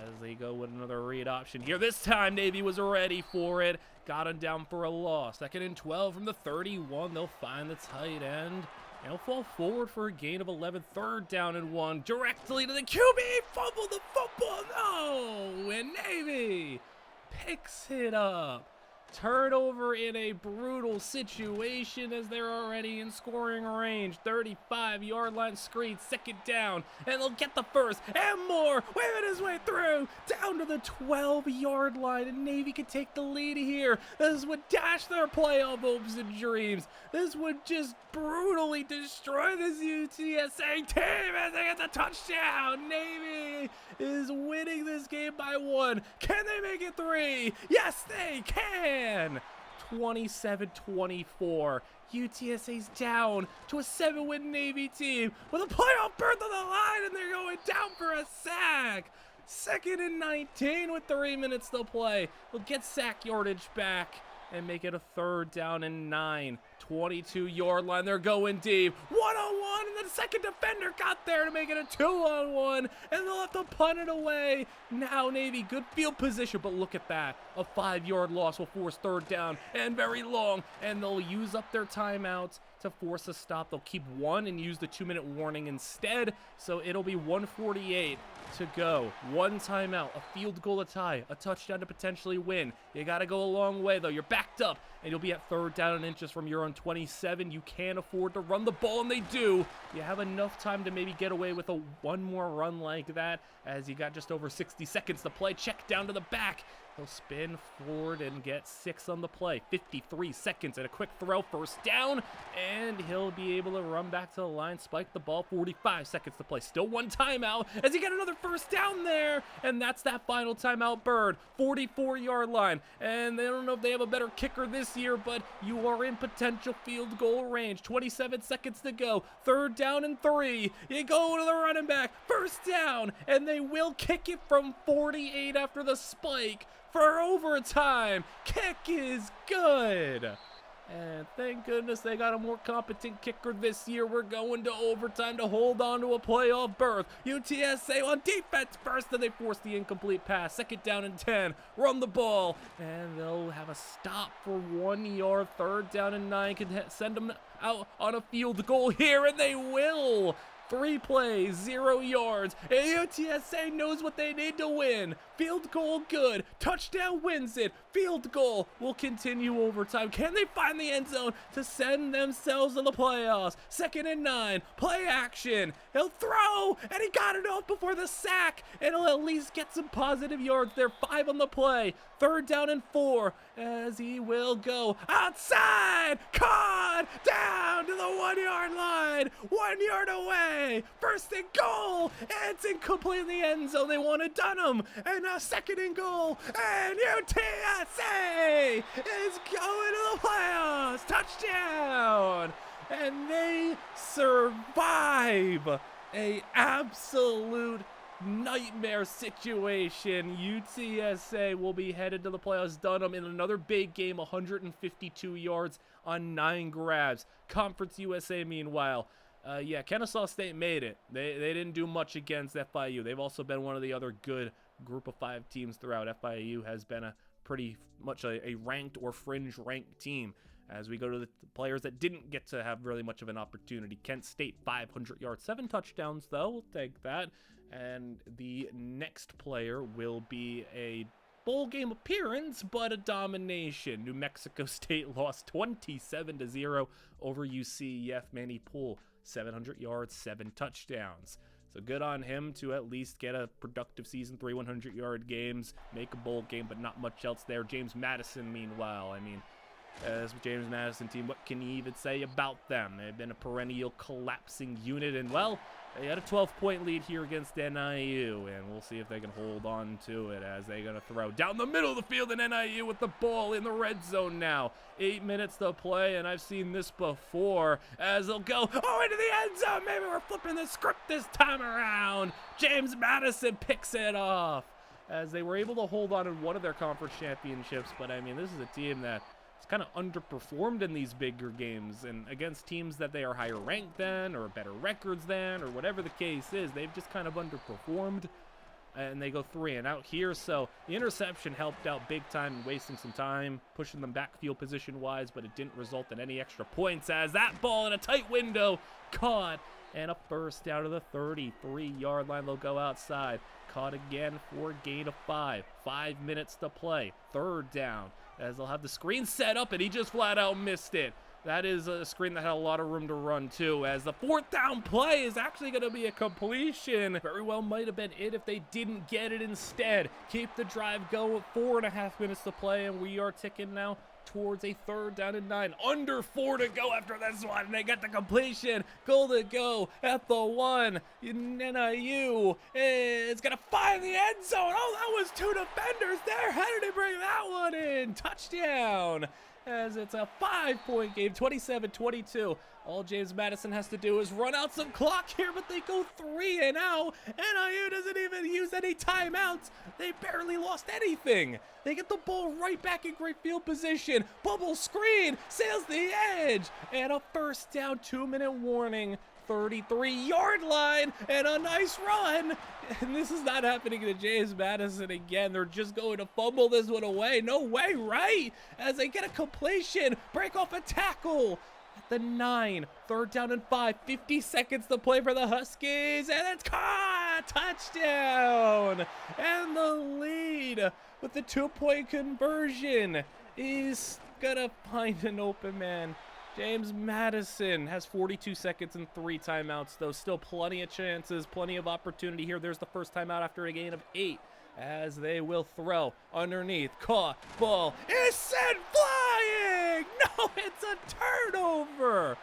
as they go with another read option here. This time, Navy was ready for it. Got him down for a loss. 2nd and 12 from the 31. They'll find the tight end. And he'll fall forward for a gain of 11. 3rd down and 1. Directly to the QB. Fumble the football. No! And Navy picks it up. Turnover in a brutal situation as they're already in scoring range. 35-yard line screen, 2nd down, and they'll get the first and more. Waving his way through down to the 12-yard line, and Navy can take the lead here. This would dash their playoff hopes and dreams. This would just brutally destroy this UTSA team as they get the touchdown. Navy is winning this game by 1. Can they make it 3? Yes, they can. 27-24. UTSA's down to a 7-win Navy team with a playoff berth on the line, and they're going down for a sack. 2nd and 19 with 3 minutes to play. They'll get sack yardage back and make it a 3rd down and 9. 22-yard line. They're going deep. 1-on-1, and the second defender got there to make it a 2-on-1, and they'll have to punt it away. Now Navy, good field position, but look at that. A 5-yard loss will force 3rd down and very long, and they'll use up their timeouts to force a stop. They'll keep 1 and use the 2-minute warning instead, so it'll be 1:48 to go. 1 timeout, a field goal to tie, a touchdown to potentially win. You got to go a long way, though. You're backed up, and you'll be at 3rd down and inches from your own 27. You can't afford to run the ball, and they do. You have enough time to maybe get away with one more run like that, as you got just over 60 seconds to play. Check down to the back. He'll spin forward and get 6 on the play. 53 seconds and a quick throw, 1st down, and he'll be able to run back to the line, spike the ball. 45 seconds to play. Still 1 timeout as he got another 1st down there, and that's that final timeout. Bird, 44-yard line, and they don't know if they have a better kicker this year, but you are in potential field goal range. 27 seconds to go. 3rd down and 3. You go to the running back. 1st down, and they will kick it from 48 after the spike for overtime. Kick is good. And thank goodness they got a more competent kicker this year. We're going to overtime to hold on to a playoff berth. UTSA on defense first, and they force the incomplete pass. 2nd down and 10. Run the ball, and they'll have a stop for 1 yard. 3rd down and 9. Can send them out on a field goal here, and they will. 3 plays, 0 yards, and UTSA knows what they need to win. Field goal good, touchdown wins it, field goal will continue overtime. Can they find the end zone to send themselves to the playoffs? 2nd and 9, play action. He'll throw, and he got it off before the sack, and he'll at least get some positive yards there. 5 on the play, 3rd down and 4, as he will go outside, caught down to the 1 yard line, 1 yard away, 1st and goal, and it's incomplete in the end zone. They want to Dunham, and now 2nd and goal, and UTSA is going to the playoffs. Touchdown, and they survive a absolute nightmare situation. UTSA will be headed to the playoffs. Dunham in another big game, 152 yards on 9 grabs. Conference USA, meanwhile, yeah, Kennesaw State made it. They didn't do much against FIU. They've also been one of the other good group of 5 teams throughout. FIU has been a pretty much a ranked or fringe ranked team. As we go to the players that didn't get to have really much of an opportunity. Kent State, 500 yards, 7 touchdowns, though. We'll take that. And the next player will be a bowl game appearance, but a domination. New Mexico State lost 27-0 over UCF. Manny Poole, 700 yards, 7 touchdowns. So good on him to at least get a productive season, 3 100-yard games, make a bowl game, but not much else there. James Madison, meanwhile, I mean, as James Madison team, what can you even say about them? They've been a perennial collapsing unit, and well, they had a 12-point lead here against NIU, and we'll see if they can hold on to it as they're going to throw down the middle of the field, and NIU with the ball in the red zone now. 8 minutes to play, and I've seen this before as they'll go, into the end zone. Maybe we're flipping the script this time around. James Madison picks it off as they were able to hold on in one of their conference championships, but I mean, this is a team that kind of underperformed in these bigger games, and against teams that they are higher ranked than or better records than or whatever the case is, they've just kind of underperformed, and they go 3 and out here. So the interception helped out big time, wasting some time, pushing them back field position wise, but it didn't result in any extra points as that ball in a tight window caught, and a 1st down to the 33-yard line. They'll go outside, caught again for a gain of 5. 5 minutes to play, 3rd down, as they'll have the screen set up, and he just flat out missed it. That is a screen that had a lot of room to run too, as the 4th down play is actually going to be a completion. Very well might have been it if they didn't get it instead. Keep the drive going, 4.5 minutes to play, and we are ticking now towards a 3rd down and 9. Under 4 to go after this one. They get the completion. Goal to go at the 1. NIU is going to find the end zone. Oh, that was 2 defenders there. How did he bring that one in? Touchdown. as it's a 5-point game, 27-22. All James Madison has to do is run out some clock here, but they go 3 and out. NIU doesn't even use any timeouts. They barely lost anything. They get the ball right back in great field position. Bubble screen, sails the edge, and a first down, 2-minute warning. 33-yard line and a nice run. And this is not happening to James Madison again. They're just going to fumble this one away. No way, right? As they get a completion, break off a tackle. At the 9, 3rd down and 5, 50 seconds to play for the Huskies, and it's caught! Touchdown! And the lead with the 2-point conversion is gonna find an open man. James Madison has 42 seconds and 3 timeouts, though. Still plenty of chances, plenty of opportunity here. There's the first timeout after a gain of 8, as they will throw underneath. Caught, ball is sent flying! No, it's a turnover!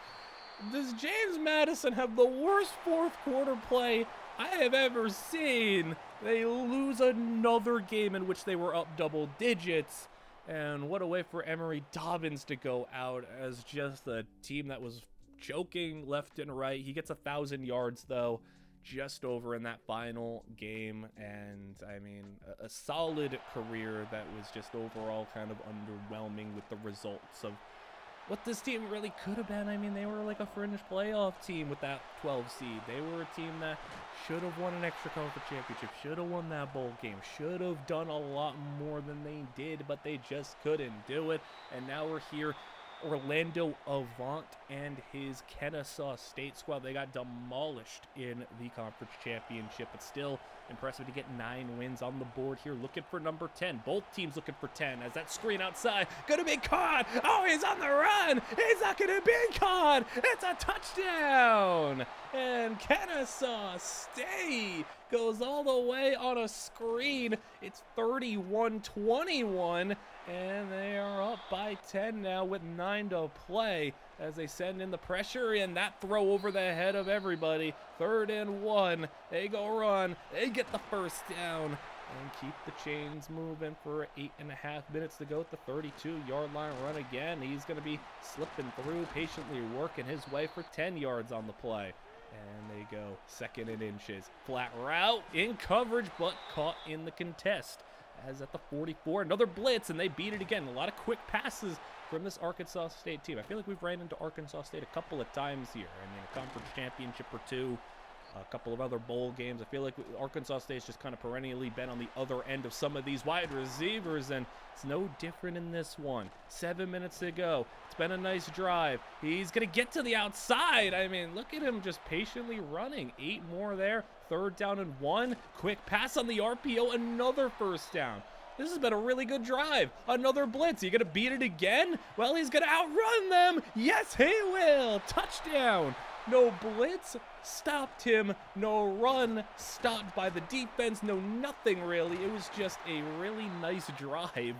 Does James Madison have the worst 4th quarter play I have ever seen? They lose another game in which they were up double digits. And what a way for Emory Dobbins to go out as just a team that was choking left and right. He gets 1,000 yards, though, just over in that final game. And, I mean, a solid career that was just overall kind of underwhelming with the results of what this team really could have been. I mean, they were like a fringe playoff team with that 12 seed. They were a team that should have won an extra conference championship, should have won that bowl game, should have done a lot more than they did, but they just couldn't do it. And now we're here, Orlando Avant and his Kennesaw State squad. They got demolished in the conference championship, but still impressive to get 9 wins on the board here. Looking for number 10. Both teams looking for 10 as that screen outside. Gonna be caught. Oh, he's on the run. He's not gonna be caught. It's a touchdown. And Kennesaw State goes all the way on a screen. It's 31-21. And they are up by 10 now with 9 to play as they send in the pressure and that throw over the head of everybody. 3rd and 1. They go run. They get the first down and keep the chains moving for 8.5 minutes to go at the 32-yard line. Run again. He's going to be slipping through, patiently working his way for 10 yards on the play. And they go 2nd and inches. Flat route in coverage, but caught in the contest. As at the 44, another blitz, and they beat it again. A lot of quick passes from this Arkansas State team. I feel like we've ran into Arkansas State a couple of times here. I mean, a conference championship or 2, a couple of other bowl games. I feel like Arkansas State's just kind of perennially been on the other end of some of these wide receivers, and it's no different in this one. 7 minutes to go. It's been a nice drive. He's going to get to the outside. I mean, look at him just patiently running. 8 more there. 3rd down and 1. Quick pass on the RPO. Another first down. This has been a really good drive. Another blitz. You going to beat it again? Well, he's going to outrun them. Yes, he will. Touchdown. No blitz stopped him. No run stopped by the defense. No nothing really. It was just a really nice drive.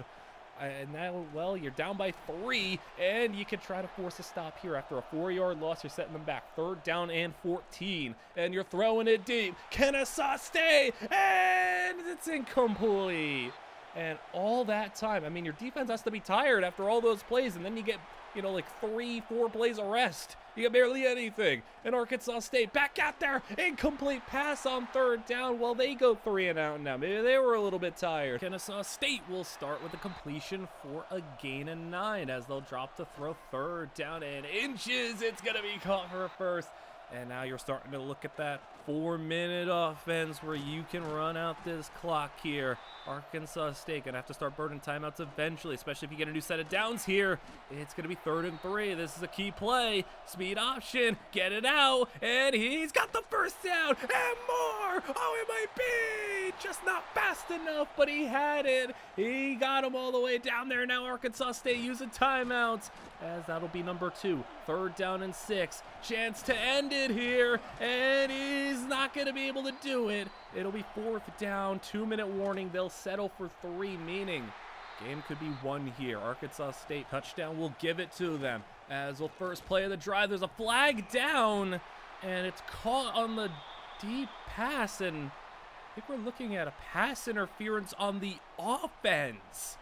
And now, well, you're down by 3, and you can try to force a stop here. After a 4-yard loss, you're setting them back. 3rd down and 14, and you're throwing it deep. Kennesaw State, and it's incomplete. And all that time, I mean, your defense has to be tired after all those plays, and then you get, like 3-4 plays of rest. You get barely anything. And Arkansas State back out there. Incomplete pass on 3rd down. Well, they go 3 and out now. Maybe they were a little bit tired. Kennesaw State will start with a completion for a gain of 9 as they'll drop to throw 3rd down and inches. It's going to be caught for a first. And now you're starting to look at that 4-minute offense where you can run out this clock here. Arkansas State gonna have to start burning timeouts eventually, especially if you get a new set of downs here. It's gonna be 3rd and 3. This is a key play. Speed option, get it out, and he's got the first down and more. Oh, it might be just not fast enough, but he had it. He got him all the way down there. Now Arkansas State using timeouts, as that'll be number 2. 3rd down and 6. Chance to end it here, and he's not gonna be able to do it. It'll be 4th down, 2-minute warning. They'll settle for 3, meaning game could be won here. Arkansas State touchdown will give it to them. As the first play of the drive, there's a flag down, and it's caught on the deep pass, and I think we're looking at a pass interference on the offense.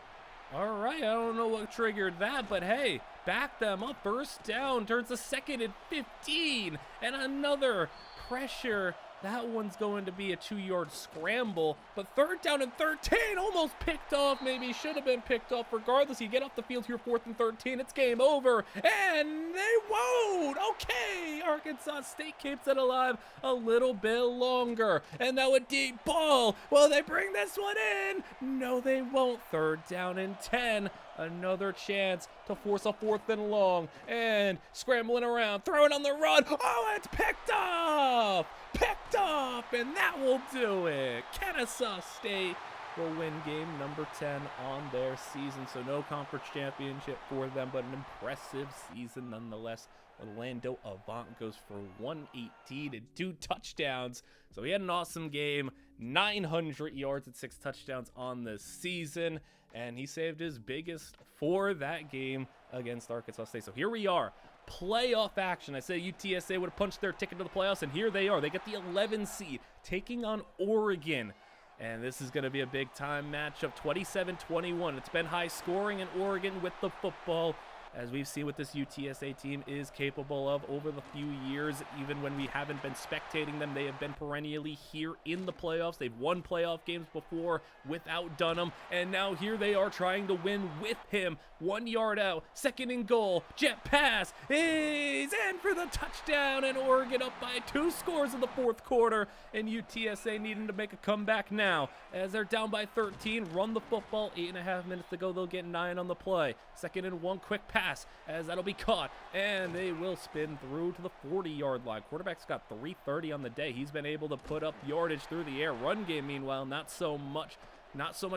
All right, I don't know what triggered that, but hey, back them up. First down, turns to second and 15, and another pressure. That one's going to be a 2-yard scramble, but third down and 13, almost picked off. Maybe should have been picked off. Regardless, you get off the field here, 4th and 13. It's game over, and they won't. Okay, Arkansas State keeps it alive a little bit longer, and now a deep ball. Will they bring this one in? No, they won't. Third down and 10. Another chance to force a 4th and long, and scrambling around, throwing on the run. Oh, it's picked off! Picked off, and that will do it. Kennesaw State will win game number 10 on their season, so no conference championship for them, but an impressive season nonetheless. Orlando Avant goes for 118 and 2 touchdowns, so he had an awesome game. 900 yards and 6 touchdowns on the season, and he saved his biggest for that game against Arkansas State. So here we are, playoff action. I said UTSA would have punched their ticket to the playoffs, and here they are. They get the 11 seed taking on Oregon, and this is going to be a big time matchup. 27-21. It's been high scoring in Oregon with the football, as we've seen what this UTSA team is capable of over the few years. Even when we haven't been spectating them, they have been perennially here in the playoffs. They've won playoff games before without Dunham, and now here they are trying to win with him. 1 yard out, 2nd and goal, jet pass, he's in for the touchdown, and Oregon up by 2 scores in the 4th quarter, and UTSA needing to make a comeback now as they're down by 13. Run the football, 8.5 minutes to go. They'll get 9 on the play. 2nd and 1, quick pass as that'll be caught, and they will spin through to the 40-yard line. Quarterback's got 330 on the day. He's been able to put up yardage through the air. Run game, meanwhile, not so much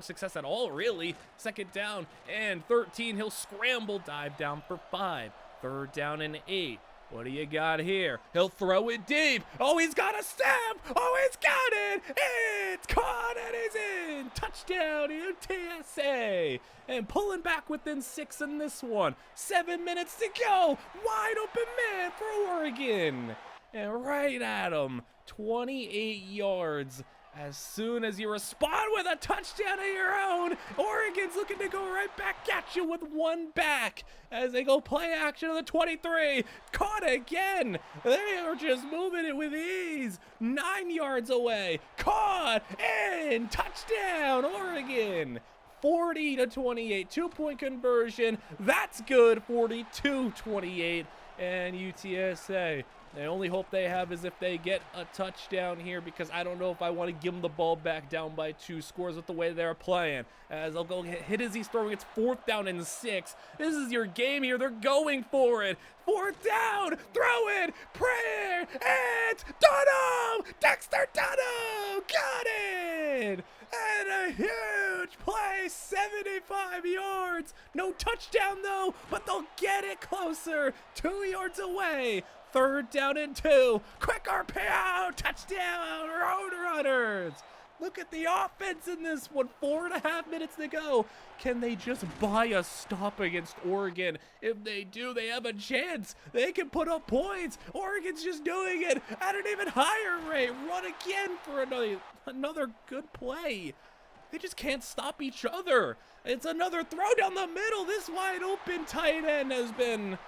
success at all, really. 2nd down and 13. He'll scramble, dive down for 5. 3rd down and 8. What do you got here? He'll throw it deep. Oh, he's got a step. Oh, he's got it. It's caught and he's in. Touchdown, UTSA. And pulling back within 6 in this one. 7 minutes to go. Wide open man for Oregon. And right at him. 28 yards. As soon as you respond with a touchdown of your own, Oregon's looking to go right back at you with one back as they go play action of the 23. Caught again. They are just moving it with ease. 9 yards away. Caught in. Touchdown, Oregon. 40-28. 2-point conversion. That's good. 42-28. And UTSA, the only hope they have is if they get a touchdown here, because I don't know if I want to give them the ball back down by 2 scores with the way they're playing. As they'll go hit as he's throwing. It's 4th down and 6. This is your game here. They're going for it. 4th down. Throw it. Prayer. It's Dunham. Dexter Dunham. Got it. And a huge play. 75 yards. No touchdown, though, but they'll get it closer. 2 yards away. 3rd down and 2. Quick RPO. Touchdown, Roadrunners. Look at the offense in this one. 4.5 minutes to go. Can they just buy a stop against Oregon? If they do, they have a chance. They can put up points. Oregon's just doing it at an even higher rate. Run again for another good play. They just can't stop each other. It's another throw down the middle. This wide open tight end has been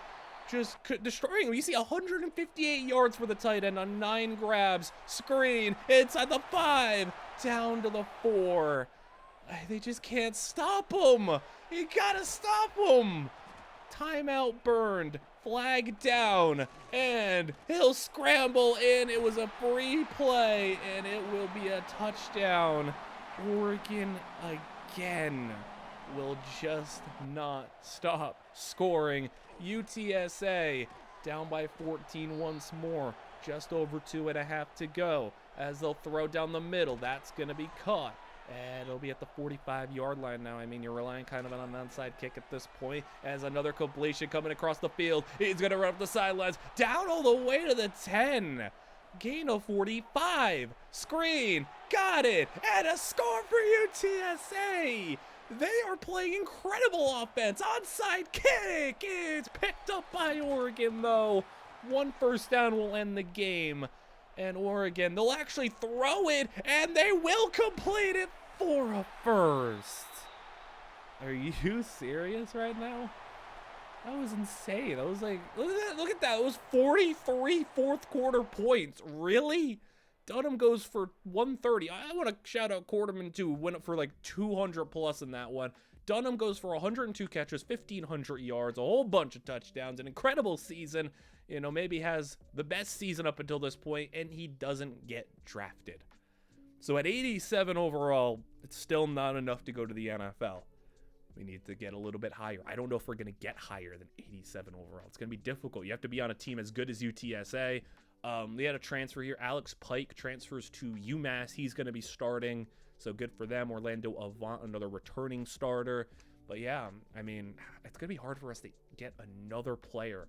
just destroying him. You see 158 yards for the tight end on 9 grabs. Screen inside the 5, down to the 4. They just can't stop him. You gotta stop him. Timeout burned. Flag down. And he'll scramble in. It was a free play, and it will be a touchdown. Oregon again will just not stop scoring. UTSA down by 14 once more. Just over 2.5 to go as they'll throw down the middle. That's going to be caught. And it'll be at the 45-yard line now. I mean, you're relying kind of on an onside kick at this point. As another completion coming across the field. He's going to run up the sidelines. Down all the way to the 10. Gain of 45. Screen. Got it. And a score for UTSA. They are playing incredible offense. Onside kick. It's picked up by Oregon, though. 1 first down will end the game. And Oregon, they'll actually throw it, and they will complete it for a first. Are you serious right now? That was insane. I was like, look at that. Look at that. It was 43 fourth quarter points. Really? Dunham goes for 130. I want to shout out Quarterman too. Went up for like 200 plus in that one. Dunham goes for 102 catches, 1,500 yards, a whole bunch of touchdowns, an incredible season. You know, maybe has the best season up until this point, and he doesn't get drafted. So at 87 overall, it's still not enough to go to the NFL. We need to get a little bit higher. I don't know if we're going to get higher than 87 overall. It's going to be difficult. You have to be on a team as good as UTSA. They had a transfer here. Alex Pike transfers to UMass. He's going to be starting, so good for them. Orlando Avant, another returning starter. But yeah, I mean, it's going to be hard for us to get another player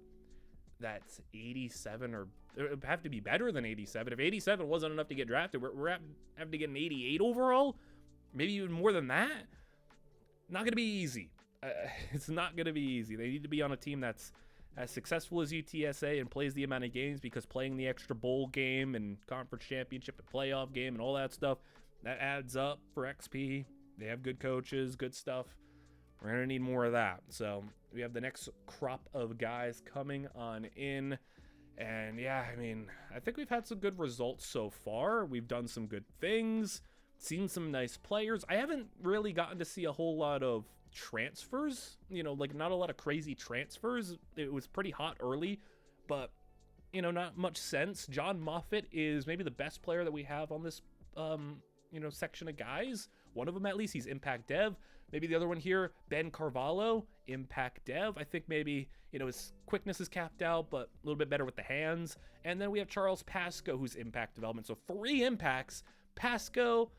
that's 87, or it would have to be better than 87. If 87 wasn't enough to get drafted, we're having to get an 88 overall, maybe even more than that. Not going to be easy. It's not going to be easy. They need to be on a team that's as successful as UTSA and plays the amount of games, because playing the extra bowl game and conference championship and playoff game and all that stuff, that adds up for XP. They have good coaches, good stuff. We're going to need more of that. So we have the next crop of guys coming on in. And yeah, I mean, I think we've had some good results so far. We've done some good things, seen some nice players. I haven't really gotten to see a whole lot of transfers, you know, like not a lot of crazy transfers. It was pretty hot early, but you know, not much sense. John Moffitt is maybe the best player that we have on this you know, section of guys. One of them, at least, he's impact dev. Maybe the other one here, Ben Carvalho, impact dev. I think maybe, you know, his quickness is capped out, but a little bit better with the hands. And then we have Charles Pasco, who's impact development. So 3 impacts. Pasco,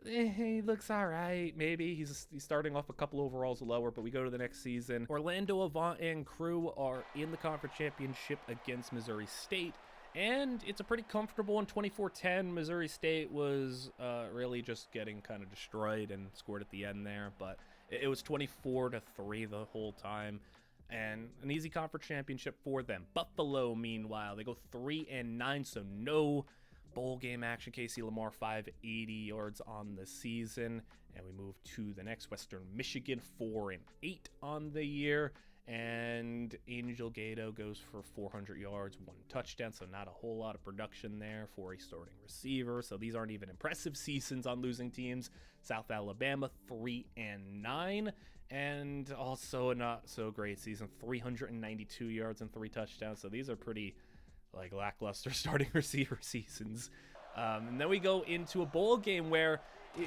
he looks all right. Maybe he's starting off a couple overalls lower, but we go to the next season. Orlando Avant and crew are in the conference championship against Missouri State, and it's a pretty comfortable one. 24-10. Missouri State was really just getting kind of destroyed and scored at the end there, but it was 24-3 the whole time, and an easy conference championship for them. Buffalo, meanwhile, they go 3-9, so no bowl game action. Casey Lamar 580 yards on the season, and we move to the next. Western Michigan 4-8 on the year, and Angel Gato goes for 400 yards, 1 touchdown, so not a whole lot of production there for a starting receiver. So these aren't even impressive seasons on losing teams. South Alabama 3-9, and also a not so great season, 392 yards and 3 touchdowns. So these are pretty like lackluster starting receiver seasons. And then we go into a bowl game where,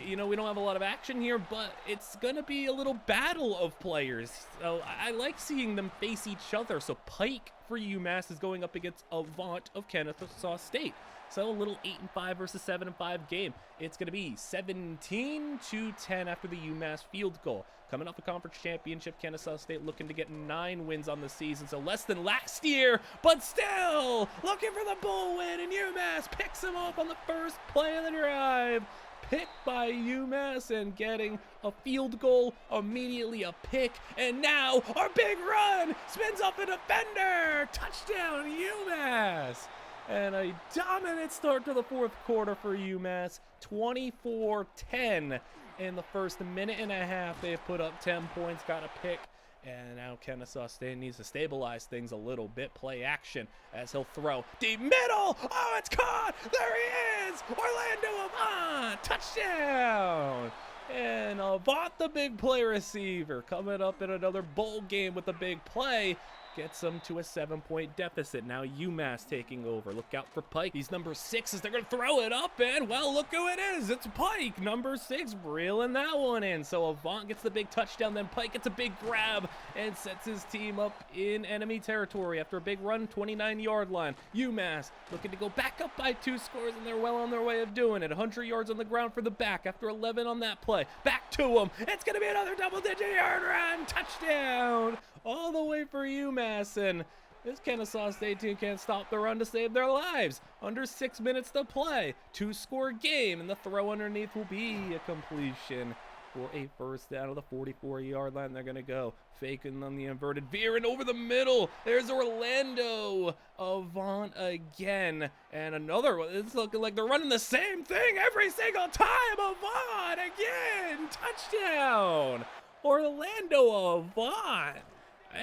you know, we don't have a lot of action here, but it's gonna be a little battle of players. So I like seeing them face each other. So Pike for UMass is going up against Avant of Kennesaw State. So a little 8-5 versus 7-5 game. It's gonna be 17-10 after the UMass field goal. Coming off a conference championship, Kennesaw State looking to get 9 wins on the season, so less than last year, but still looking for the bowl win, and UMass picks him off on the first play of the drive. Picked by UMass and getting a field goal, immediately a pick, and now our big run spins up a defender. Touchdown, UMass. And a dominant start to the fourth quarter for UMass, 24-10. In the first minute and a half, they've put up 10 points, got a pick, and now Kennesaw State needs to stabilize things a little bit. Play action as he'll throw deep middle. Oh, it's caught. There he is. Orlando Avant. Touchdown. And Avant, the big play receiver, coming up in another bowl game with a big play. Gets them to a 7-point deficit. Now UMass taking over. Look out for Pike. He's number 6 as they're going to throw it up, and well, look who it is. It's Pike, number 6, reeling that one in. So Avant gets the big touchdown, then Pike gets a big grab and sets his team up in enemy territory after a big run, 29-yard line. UMass looking to go back up by 2 scores, and they're well on their way of doing it. 100 yards on the ground for the back after 11 on that play. Back to him. It's going to be another double-digit yard run. Touchdown. All the way for UMass, and this Kennesaw State team can't stop the run to save their lives. Under 6 minutes to play, 2-score game, and the throw underneath will be a completion for a first down of the 44-yard line. They're gonna go faking on the inverted veer and over the middle. There's Orlando Avant again, and another one. It's looking like they're running the same thing every single time. Avant again, touchdown. Orlando Avant.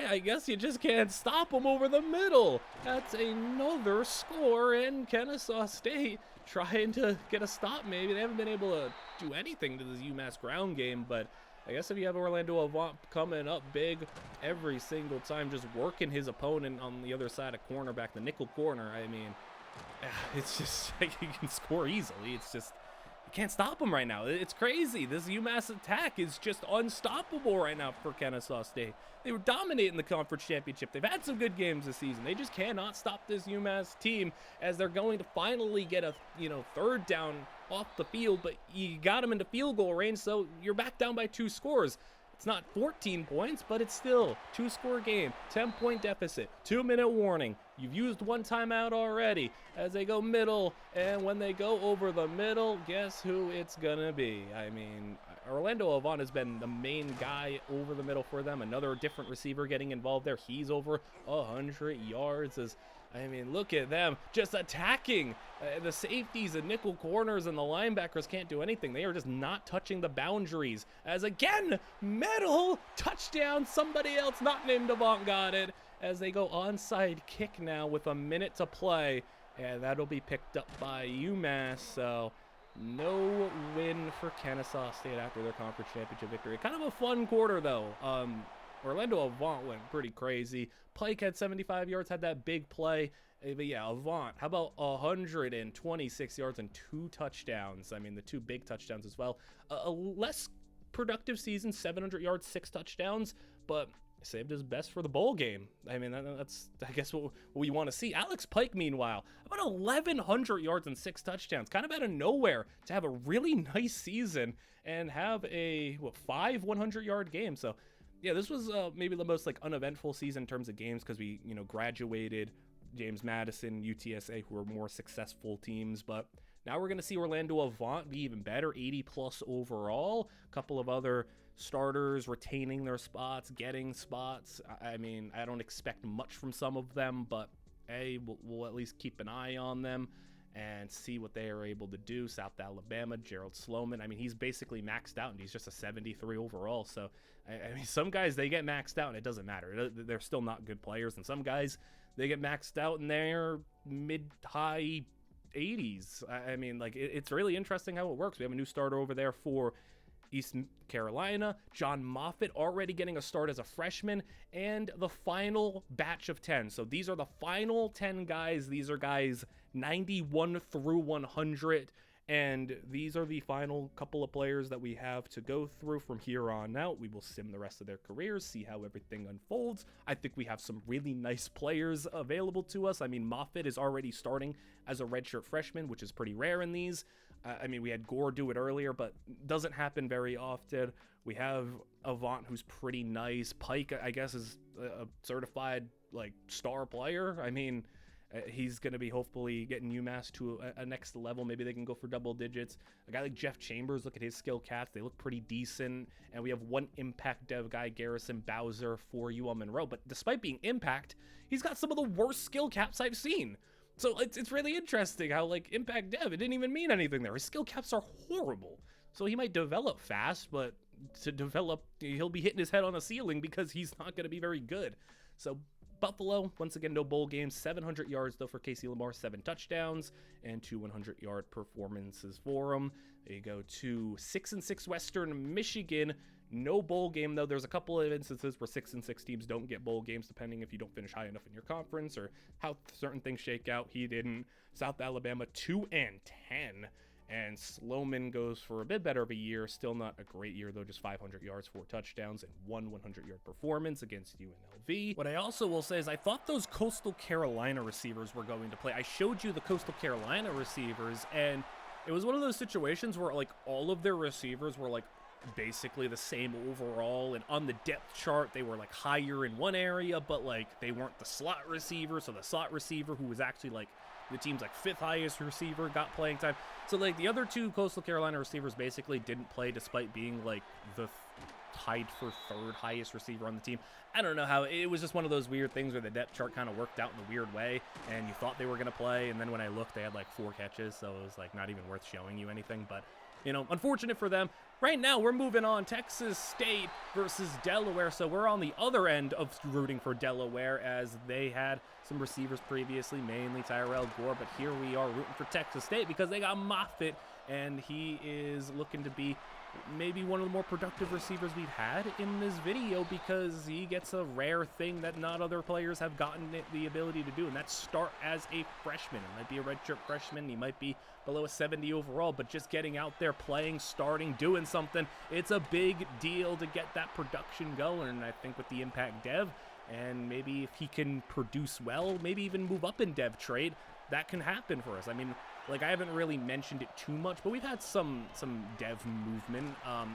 I guess you just can't stop them over the middle. That's another score, in Kennesaw State trying to get a stop maybe. They haven't been able to do anything to this UMass ground game, but I guess if you have Orlando Avant coming up big every single time, just working his opponent on the other side of cornerback, the nickel corner, I mean, it's just like he can score easily. It's just, you can't stop him right now. It's crazy. This UMass attack is just unstoppable right now for Kennesaw State. They were dominating the conference championship. They've had some good games this season. They just cannot stop this UMass team as they're going to finally get a, third down off the field, but you got them into field goal range, so you're back down by 2 scores. It's not 14 points, but it's still 2-score game, 10-point deficit, 2-minute warning. You've used 1 timeout already as they go middle, and when they go over the middle, guess who it's gonna be? I mean, Orlando Avant has been the main guy over the middle for them. Another different receiver getting involved there. He's over 100 yards. Look at them just attacking. The safeties and nickel corners and the linebackers can't do anything. They are just not touching the boundaries. As again, middle touchdown. Somebody else not named Avant got it. As they go onside kick now with a minute to play. And that'll be picked up by UMass. So no win for Kennesaw State after their conference championship victory. Kind of a fun quarter though. Orlando Avant went pretty crazy. Pike had 75 yards, had that big play. But yeah, Avant, how about 126 yards and 2 touchdowns? I mean, the 2 big touchdowns as well. A less productive season, 700 yards, 6 touchdowns, but saved his best for the bowl game. I mean, that's, I guess, what we want to see. Alex Pike, meanwhile, about 1,100 yards and 6 touchdowns, kind of out of nowhere to have a really nice season and have a, 5 100-yard games. So, yeah, this was maybe the most uneventful season in terms of games because we, graduated James Madison, UTSA, who are more successful teams. But now we're going to see Orlando Avant be even better, 80+ overall. A couple of other starters retaining their spots, getting spots. I mean, I don't expect much from some of them, but we'll at least keep an eye on them and see what they are able to do. South Alabama, Gerald Sloman. I mean, he's basically maxed out, and he's just a 73 overall. So, I mean, some guys, they get maxed out, and it doesn't matter. They're still not good players. And some guys, they get maxed out, and they're mid-high 80s. I mean, it's really interesting how it works. We have a new starter over there for East Carolina, John Moffitt, already getting a start as a freshman, and the final batch of 10. So these are the final 10 guys. These are guys 91 through 100, and these are the final couple of players that we have to go through from here on out. We will sim the rest of their careers, see how everything unfolds. I think we have some really nice players available to us. I mean, Moffitt is already starting as a redshirt freshman, which is pretty rare in these. I mean, we had Gore do it earlier, but doesn't happen very often. We have Avant, who's pretty nice. Pike, I guess, is a certified, star player. I mean, he's going to be hopefully getting UMass to a next level. Maybe they can go for double digits. A guy like Jeff Chambers, look at his skill caps. They look pretty decent. And we have one impact dev guy, Garrison Bowser, for UL Monroe. But despite being impact, he's got some of the worst skill caps I've seen. So it's really interesting how, impact dev, it didn't even mean anything there. His skill caps are horrible. So he might develop fast, but to develop, he'll be hitting his head on the ceiling because he's not going to be very good. So Buffalo, once again, no bowl games. 700 yards, though, for Casey Lamar. 7 touchdowns and 2 100-yard performances for him. There you go to 6-6 Western Michigan. No bowl game, though. There's a couple of instances where 6-6 teams don't get bowl games, depending if you don't finish high enough in your conference or how certain things shake out. He didn't. South Alabama, 2-10. And Sloman goes for a bit better of a year. Still not a great year, though. Just 500 yards, 4 touchdowns, and 1 100-yard performance against UNLV. What I also will say is I thought those Coastal Carolina receivers were going to play. I showed you the Coastal Carolina receivers, and it was one of those situations where, all of their receivers were, basically the same overall, and on the depth chart they were higher in one area, but they weren't the slot receiver. So the slot receiver, who was actually the team's 5th highest receiver, got playing time. So the other 2 Coastal Carolina receivers basically didn't play, despite being the tied for 3rd highest receiver on the team. I don't know how, it was just one of those weird things where the depth chart kind of worked out in a weird way, and you thought they were going to play, and then when I looked, they had 4 catches, so it was not even worth showing you anything. But unfortunate for them. Right now, we're moving on. Texas State versus Delaware. So we're on the other end of rooting for Delaware, as they had some receivers previously, mainly Tyrell Gore. But here we are rooting for Texas State because they got Moffitt, and he is looking to be maybe one of the more productive receivers we've had in this video, because he gets a rare thing that not other players have gotten the ability to do, and that's start as a freshman. It might be a redshirt freshman, he might be below a 70 overall, but just getting out there, playing, starting, doing something, it's a big deal to get that production going. And I think with the impact dev, and maybe if he can produce well, maybe even move up in dev trade, that can happen for us. I mean, like, I haven't really mentioned it too much, but we've had some dev movement.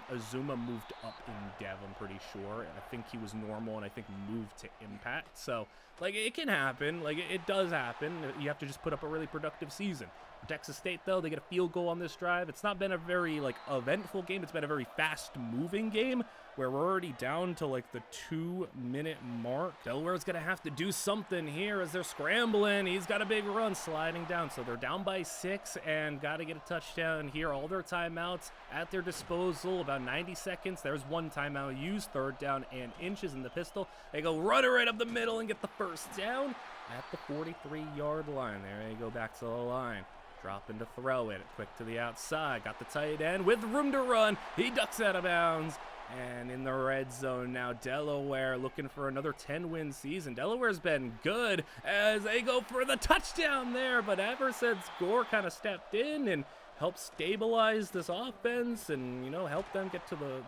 Azuma moved up in dev, I'm pretty sure. I think he was normal, and I think moved to impact. So, like, it can happen. Like, it does happen. You have to just put up a really productive season. For Texas State, though, they get a field goal on this drive. It's not been a very, like, eventful game. It's been a very fast-moving game, where we're already down to, like, the 2-minute mark. Delaware's going to have to do something here as they're scrambling. He's got a big run sliding down. So they're down by 6 and got to get a touchdown here. All their timeouts at their disposal, about 90 seconds. There's one timeout used, 3rd down and inches in the pistol. They go running right up the middle and get the first down at the 43-yard line. There they go back to the line. Dropping to throw it. Quick to the outside. Got the tight end with room to run. He ducks out of bounds. And in the red zone now, Delaware looking for another 10-win season. Delaware's been good as they go for the touchdown there, but ever since Gore kind of stepped in and helped stabilize this offense and, help them get to the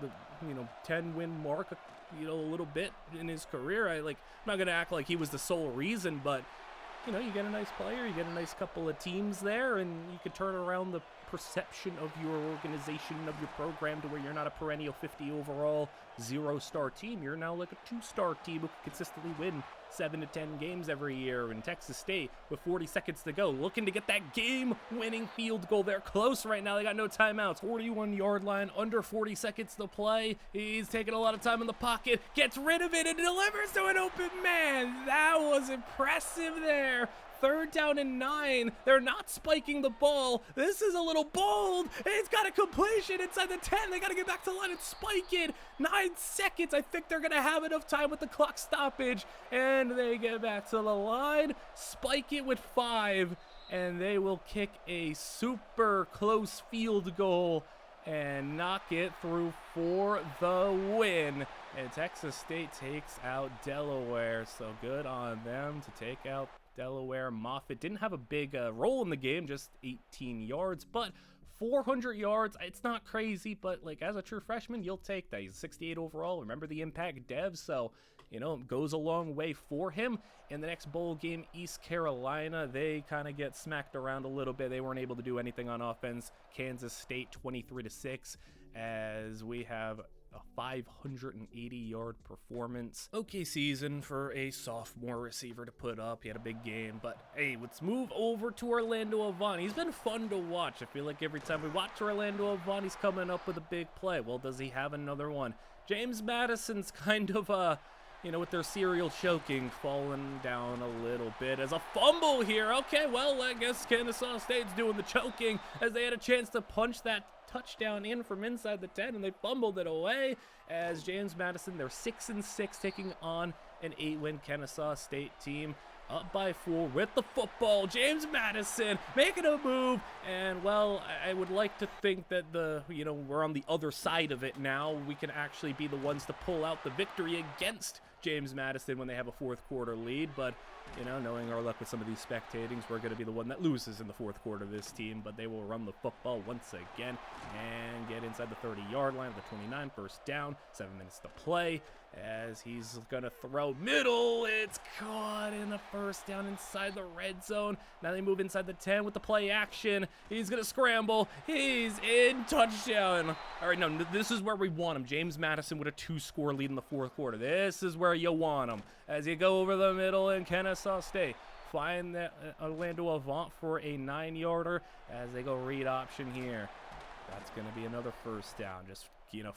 10-win mark, a little bit in his career. I'm not going to act like he was the sole reason, but, you get a nice player, you get a nice couple of teams there, and you could turn around the perception of your organization, of your program, to where you're not a perennial 50 overall 0-star team. You're now like a 2-star team who can consistently win 7 to 10 games every year. And Texas State, with 40 seconds to go, looking to get that game-winning field goal. They're close right now. They got no timeouts. 41-yard line, under 40 seconds to play. He's taking a lot of time in the pocket, gets rid of it, and delivers to an open man. That was impressive there. 3rd down and 9. They're not spiking the ball. This is a little bold. It's got a completion inside the 10. They got to get back to the line and spike it. 9 seconds. I think they're going to have enough time with the clock stoppage. And they get back to the line. Spike it with 5. And they will kick a super close field goal and knock it through for the win. And Texas State takes out Delaware. So good on them to take out Delaware. Moffitt didn't have a big role in the game, just 18 yards, but 400 yards, it's not crazy, but as a true freshman, you'll take that. He's 68 overall. Remember the impact dev, so it goes a long way for him. In the next bowl game, East Carolina, they kind of get smacked around a little bit. They weren't able to do anything on offense. Kansas State 23-6, as we have a 580-yard performance. Okay season for a sophomore receiver to put up. He had a big game, but hey, let's move over to Orlando Avant. He's been fun to watch. I feel like every time we watch Orlando Avant, he's coming up with a big play. Well, does he have another one? James Madison's kind of, with their serial choking, falling down a little bit as a fumble here. Okay, well, I guess Kennesaw State's doing the choking, as they had a chance to punch that touchdown in from inside the 10, and they fumbled it away. As James Madison, they're 6-6, taking on an 8-win Kennesaw State team. Up by 4 with the football. James Madison making a move, and well, I would like to think that we're on the other side of it now. We can actually be the ones to pull out the victory against James Madison when they have a 4th quarter lead, but knowing our luck with some of these spectatings, we're going to be the one that loses in the 4th quarter of this team, but they will run the football once again and get inside the 30-yard line of the 29, 1st down, 7 minutes to play, as he's going to throw middle. It's caught in a 1st down inside the red zone. Now they move inside the 10 with the play action. He's going to scramble. He's in, touchdown. All right, no, this is where we want him. James Madison with a 2-score lead in the 4th quarter. This is where you want him. As you go over the middle in Kennesaw State, find that Orlando Avant for a 9-yarder as they go read option here. That's going to be another first down. Just,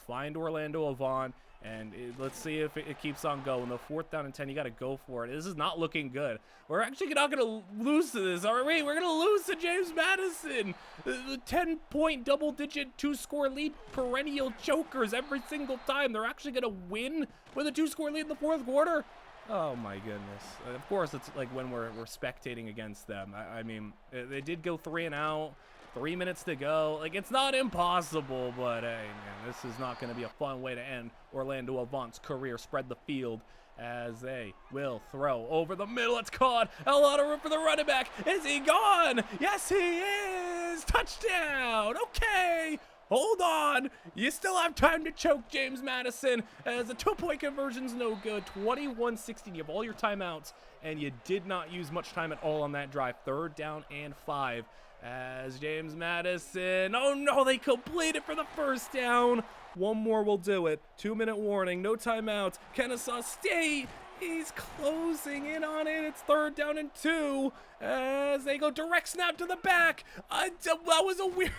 find Orlando Avant, and let's see if it keeps on going. The 4th down and 10, you got to go for it. This is not looking good. We're actually not going to lose to this, are we? We're going to lose to James Madison. The 10-point double-digit 2-score lead, perennial chokers every single time. They're actually going to win with a 2-score lead in the 4th quarter. Oh my goodness. Of course, it's like when we're spectating against them. I mean, they did go 3 and out. 3 minutes to go. Like, it's not impossible, but hey, man, this is not going to be a fun way to end Orlando Avant's career. Spread the field as they will throw over the middle. It's caught. A lot of room for the running back. Is he gone? Yes, he is. Touchdown. Okay. Hold on. You still have time to choke James Madison, as the 2-point conversion's no good. 21-16. You have all your timeouts, and you did not use much time at all on that drive. 3rd down and 5. As James Madison, oh no, they complete it for the first down. One more will do it. 2-minute warning, no timeouts. Kennesaw State, he's closing in on it. It's 3rd down and 2 as they go direct snap to the back. That was a weird...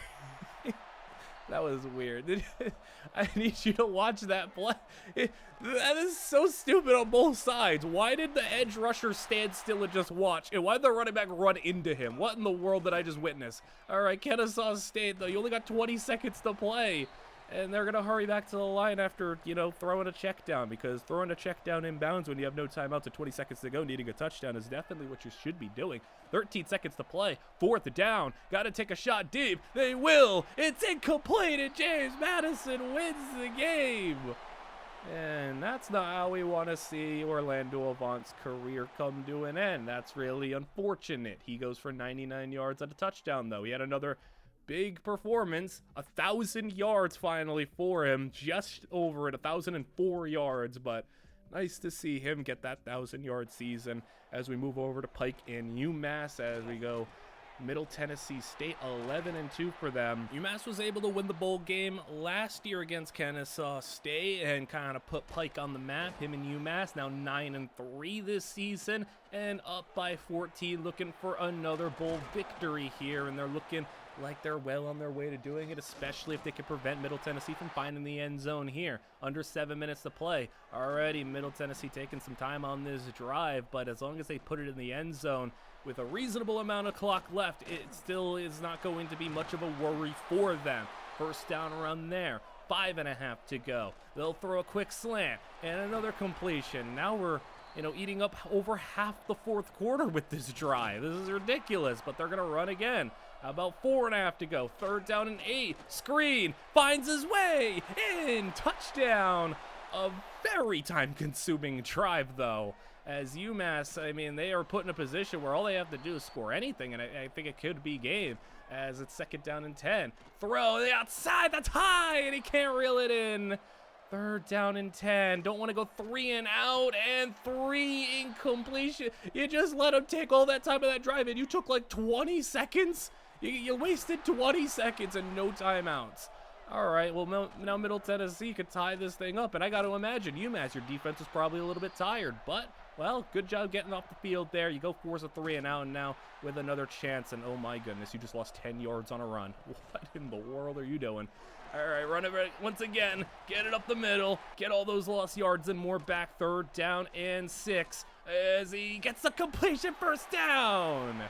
That was weird. I need you to watch that play. That is so stupid on both sides. Why did the edge rusher stand still and just watch? And why did the running back run into him? What in the world did I just witness? All right, Kennesaw State, though, you only got 20 seconds to play. And they're going to hurry back to the line after, throwing a check down, because throwing a check down inbounds when you have no timeouts and 20 seconds to go, needing a touchdown is definitely what you should be doing. 13 seconds to play. 4th down. Got to take a shot deep. They will. It's incomplete, and James Madison wins the game. And that's not how we want to see Orlando Avant's career come to an end. That's really unfortunate. He goes for 99 yards at a touchdown, though. He had another big performance, 1,000 yards finally for him, just over it, 1,004 yards, but nice to see him get that 1,000-yard season. As we move over to Pike and UMass, as we go Middle Tennessee State, 11-2 for them. UMass was able to win the bowl game last year against Kennesaw State and kind of put Pike on the map. Him and UMass now 9-3 this season and up by 14, looking for another bowl victory here, and they're looking like they're well on their way to doing it, especially if they can prevent Middle Tennessee from finding the end zone here. Under 7 minutes to play. Already Middle Tennessee taking some time on this drive, but as long as they put it in the end zone with a reasonable amount of clock left, it still is not going to be much of a worry for them. First down around there. 5.5 to go. They'll throw a quick slant and another completion. Now we're eating up over half the 4th quarter with this drive. This is ridiculous, but they're going to run again. About 4.5 to go. 3rd down and 8. Screen finds his way in. Touchdown. A very time-consuming drive, though. As UMass, I mean, they are put in a position where all they have to do is score anything, and I think it could be game. As it's 2nd down and 10. Throw the outside. That's high, and he can't reel it in. 3rd down and 10. Don't want to go 3 and out, and 3 incompletion. You just let him take all that time of that drive, and you took like 20 seconds. You wasted 20 seconds and no timeouts. All right, well, now Middle Tennessee could tie this thing up, and I got to imagine UMass, your defense is probably a little bit tired, but, well, good job getting off the field there. You go force a 3 and out, and now with another chance, and oh my goodness, you just lost 10 yards on a run. What in the world are you doing? All right, run it once again. Get it up the middle. Get all those lost yards and more back. 3rd down and 6 as he gets the completion. First down.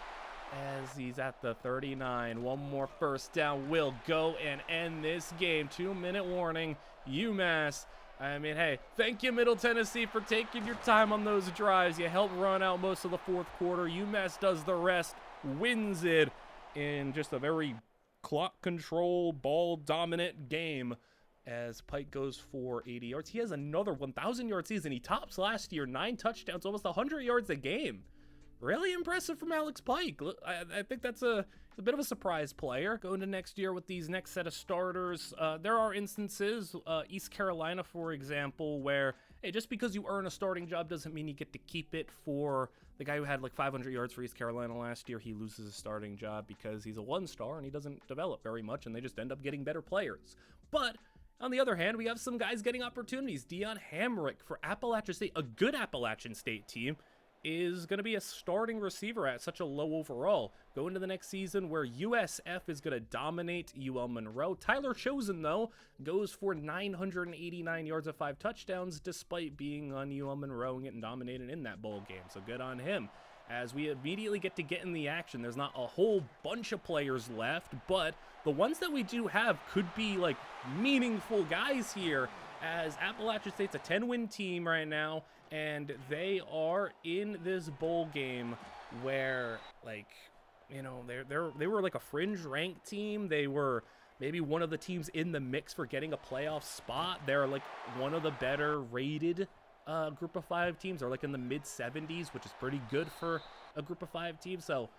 As he's at the 39. One more first down will go and end this game. 2-minute warning. UMass. I mean, hey, thank you, Middle Tennessee, for taking your time on those drives. You helped run out most of the 4th quarter. UMass does the rest, wins it in just a very clock control, ball dominant game as Pike goes for 80 yards. He has another 1,000-yard season. He tops last year, 9 touchdowns, almost 100 yards a game. Really impressive from Alex Pike. I think that's a bit of a surprise player going to next year with these next set of starters. There are instances, East Carolina, for example, where, hey, just because you earn a starting job doesn't mean you get to keep it. For the guy who had like 500 yards for East Carolina last year, he loses his starting job because he's a 1-star and he doesn't develop very much, and they just end up getting better players. But on the other hand, we have some guys getting opportunities. Deion Hamrick for Appalachian State, a good Appalachian State team. is going to be a starting receiver at such a low overall. Go into the next season where USF is going to dominate UL Monroe. Tyler Chosen, though, goes for 989 yards and 5 touchdowns despite being on UL Monroe and getting dominated in that bowl game. So good on him. As we immediately get in the action, there's not a whole bunch of players left, but the ones that we do have could be like meaningful guys here, as Appalachian State's a 10-win team right now, and they are in this bowl game where, like, you know, they were like a fringe ranked team. They were maybe one of the teams in the mix for getting a playoff spot. They're like one of the better rated group of 5 teams. Are like in the mid 70s, which is pretty good for a group of 5 team. So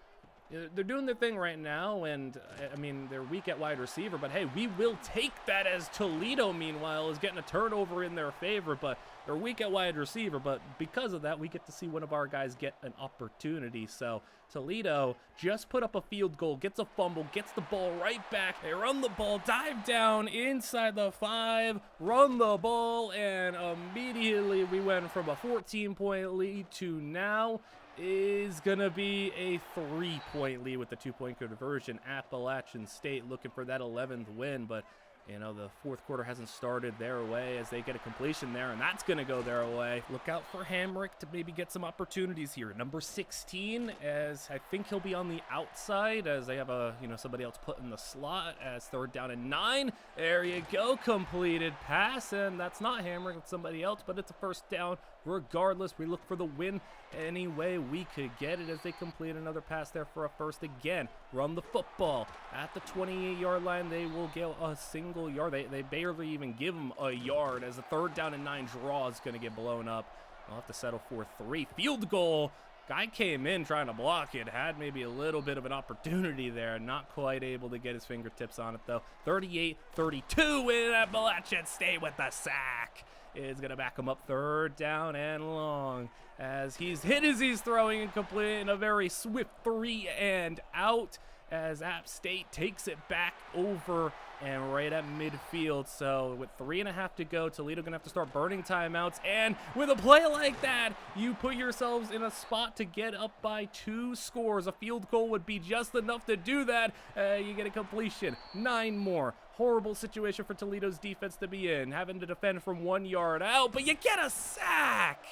they're doing their thing right now, and I mean, they're weak at wide receiver, but hey, we will take that, as Toledo, meanwhile, is getting a turnover in their favor. But they're weak at wide receiver, but because of that, we get to see one of our guys get an opportunity. So Toledo just put up a field goal, gets a fumble, gets the ball right back. They run the ball, dive down inside the 5, run the ball, and immediately we went from a 14-point lead to now is going to be a 3-point lead with the 2-point conversion. Appalachian State looking for that 11th win, but you know, the fourth quarter hasn't started their way as they get a completion there, and that's going to go their way. Look out for Hamrick to maybe get some opportunities here. Number 16, as I think he'll be on the outside, as they have a, you know, somebody else put in the slot, as 3rd down and 9. There you go, completed pass, and that's not Hamrick, it's somebody else, but it's a 1st down. Regardless, we look for the win any way we could get it, as they complete another pass there for a 1st again. Run the football at the 28-yard line. They will get a single yard. They barely even give them a yard, as a 3rd down and 9 draw is going to get blown up. I'll have to settle for 3. Field goal. Guy came in trying to block it, had maybe a little bit of an opportunity there, not quite able to get his fingertips on it though. 38-32 with Appalachian State with the sack. Is going to back him up 3rd down and long, as he's hit as he's throwing and completing a very swift 3 and out, as App State takes it back over and right at midfield. So with 3.5 to go, Toledo gonna have to start burning timeouts, and with a play like that, you put yourselves in a spot to get up by 2 scores. A field goal would be just enough to do that. You get a completion, 9 more. Horrible situation for Toledo's defense to be in, having to defend from 1 yard out, but you get a sack.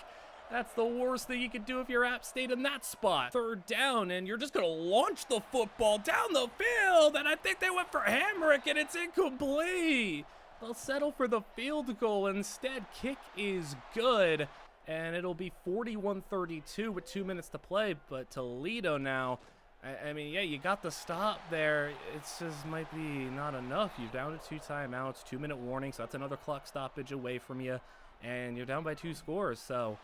That's the worst thing you could do if you're App State in that spot. 3rd down, and you're just going to launch the football down the field, and I think they went for Hamrick, and it's incomplete. They'll settle for the field goal instead. Kick is good, and it'll be 41-32 with 2 minutes to play, but Toledo now, I mean, yeah, you got the stop there. It just might be not enough. You're down to 2 timeouts, 2-minute warning, so that's another clock stoppage away from you, and you're down by 2 scores. So,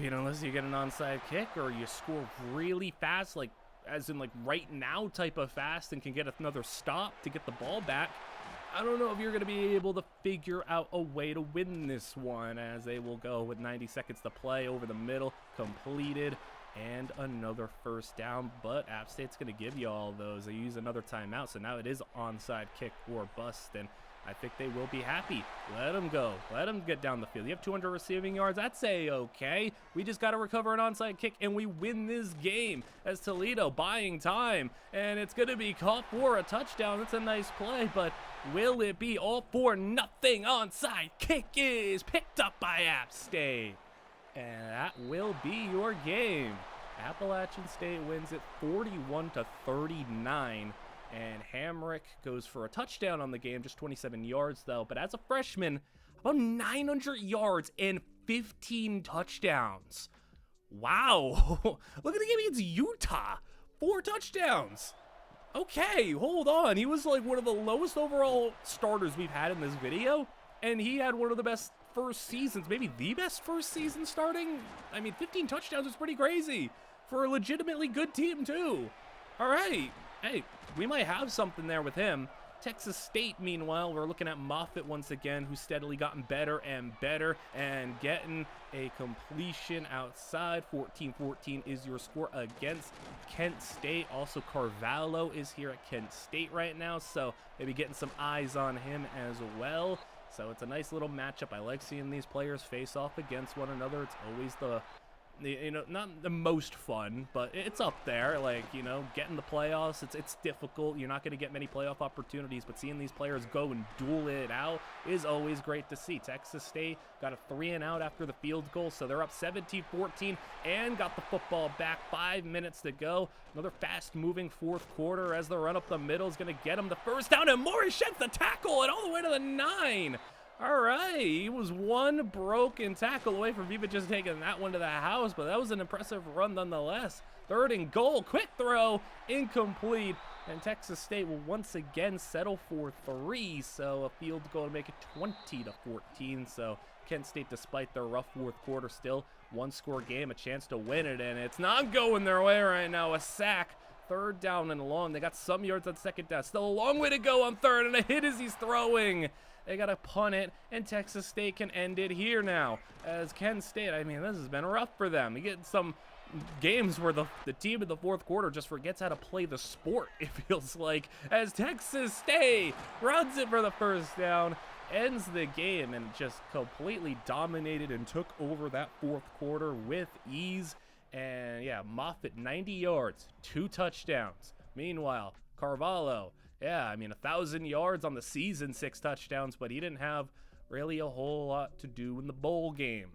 you know, unless you get an onside kick or you score really fast, like as in like right now type of fast, and can get another stop to get the ball back, I don't know if you're going to be able to figure out a way to win this one, as they will go with 90 seconds to play over the middle, completed, and another 1st down. But App State's going to give you all those. They use another timeout, so now it is onside kick or bust, and I think they will be happy. Let them go. Let them get down the field. You have 200 receiving yards. That's a-okay. We just got to recover an onside kick, and we win this game, as Toledo buying time. And it's going to be caught for a touchdown. That's a nice play, but will it be all for nothing? Onside kick is picked up by App State. And that will be your game. Appalachian State wins it 41-39. And Hamrick goes for a touchdown on the game, just 27 yards though. But as a freshman, about 900 yards and 15 touchdowns. Wow. Look at the game against Utah. 4 touchdowns. Okay, hold on. He was like one of the lowest overall starters we've had in this video. And he had one of the best first seasons, maybe the best first season starting. I mean, 15 touchdowns is pretty crazy for a legitimately good team too. All right. Hey, we might have something there with him. Texas State, meanwhile, we're looking at Moffitt once again, who's steadily gotten better and better and getting a completion outside. 14-14 is your score against Kent State. Also, Carvalho is here at Kent State right now, so maybe getting some eyes on him as well. So it's a nice little matchup. I like seeing these players face off against one another. It's always the not the most fun, but it's up there. Like, getting the playoffs, it's difficult. You're not going to get many playoff opportunities, but seeing these players go and duel it out is always great to see. Texas State got a 3-and-out after the field goal, so they're up 17-14 and got the football back. 5 minutes to go. Another fast-moving fourth quarter as the run up the middle is going to get him the first down, and Morris sheds the tackle and all the way to the 9. All right, he was one broken tackle away from Viva just taking that one to the house, but that was an impressive run nonetheless. 3rd and goal, quick throw, incomplete, and Texas State will once again settle for 3, so a field goal to make it 20-14. So Kent State, despite their rough fourth quarter, still one-score game, a chance to win it, and it's not going their way right now. A sack. 3rd down and long. They got some yards on 2nd down. Still a long way to go on 3rd, and a hit as he's throwing. They got to punt it, and Texas State can end it here now. As Kent State, I mean, this has been rough for them. You get some games where the team in the fourth quarter just forgets how to play the sport, it feels like, as Texas State runs it for the first down, ends the game, and just completely dominated and took over that fourth quarter with ease. And yeah, Moffitt, 90 yards, 2 touchdowns. Meanwhile, Carvalho, yeah, I mean, 1,000 yards on the season, 6 touchdowns, but he didn't have really a whole lot to do in the bowl game.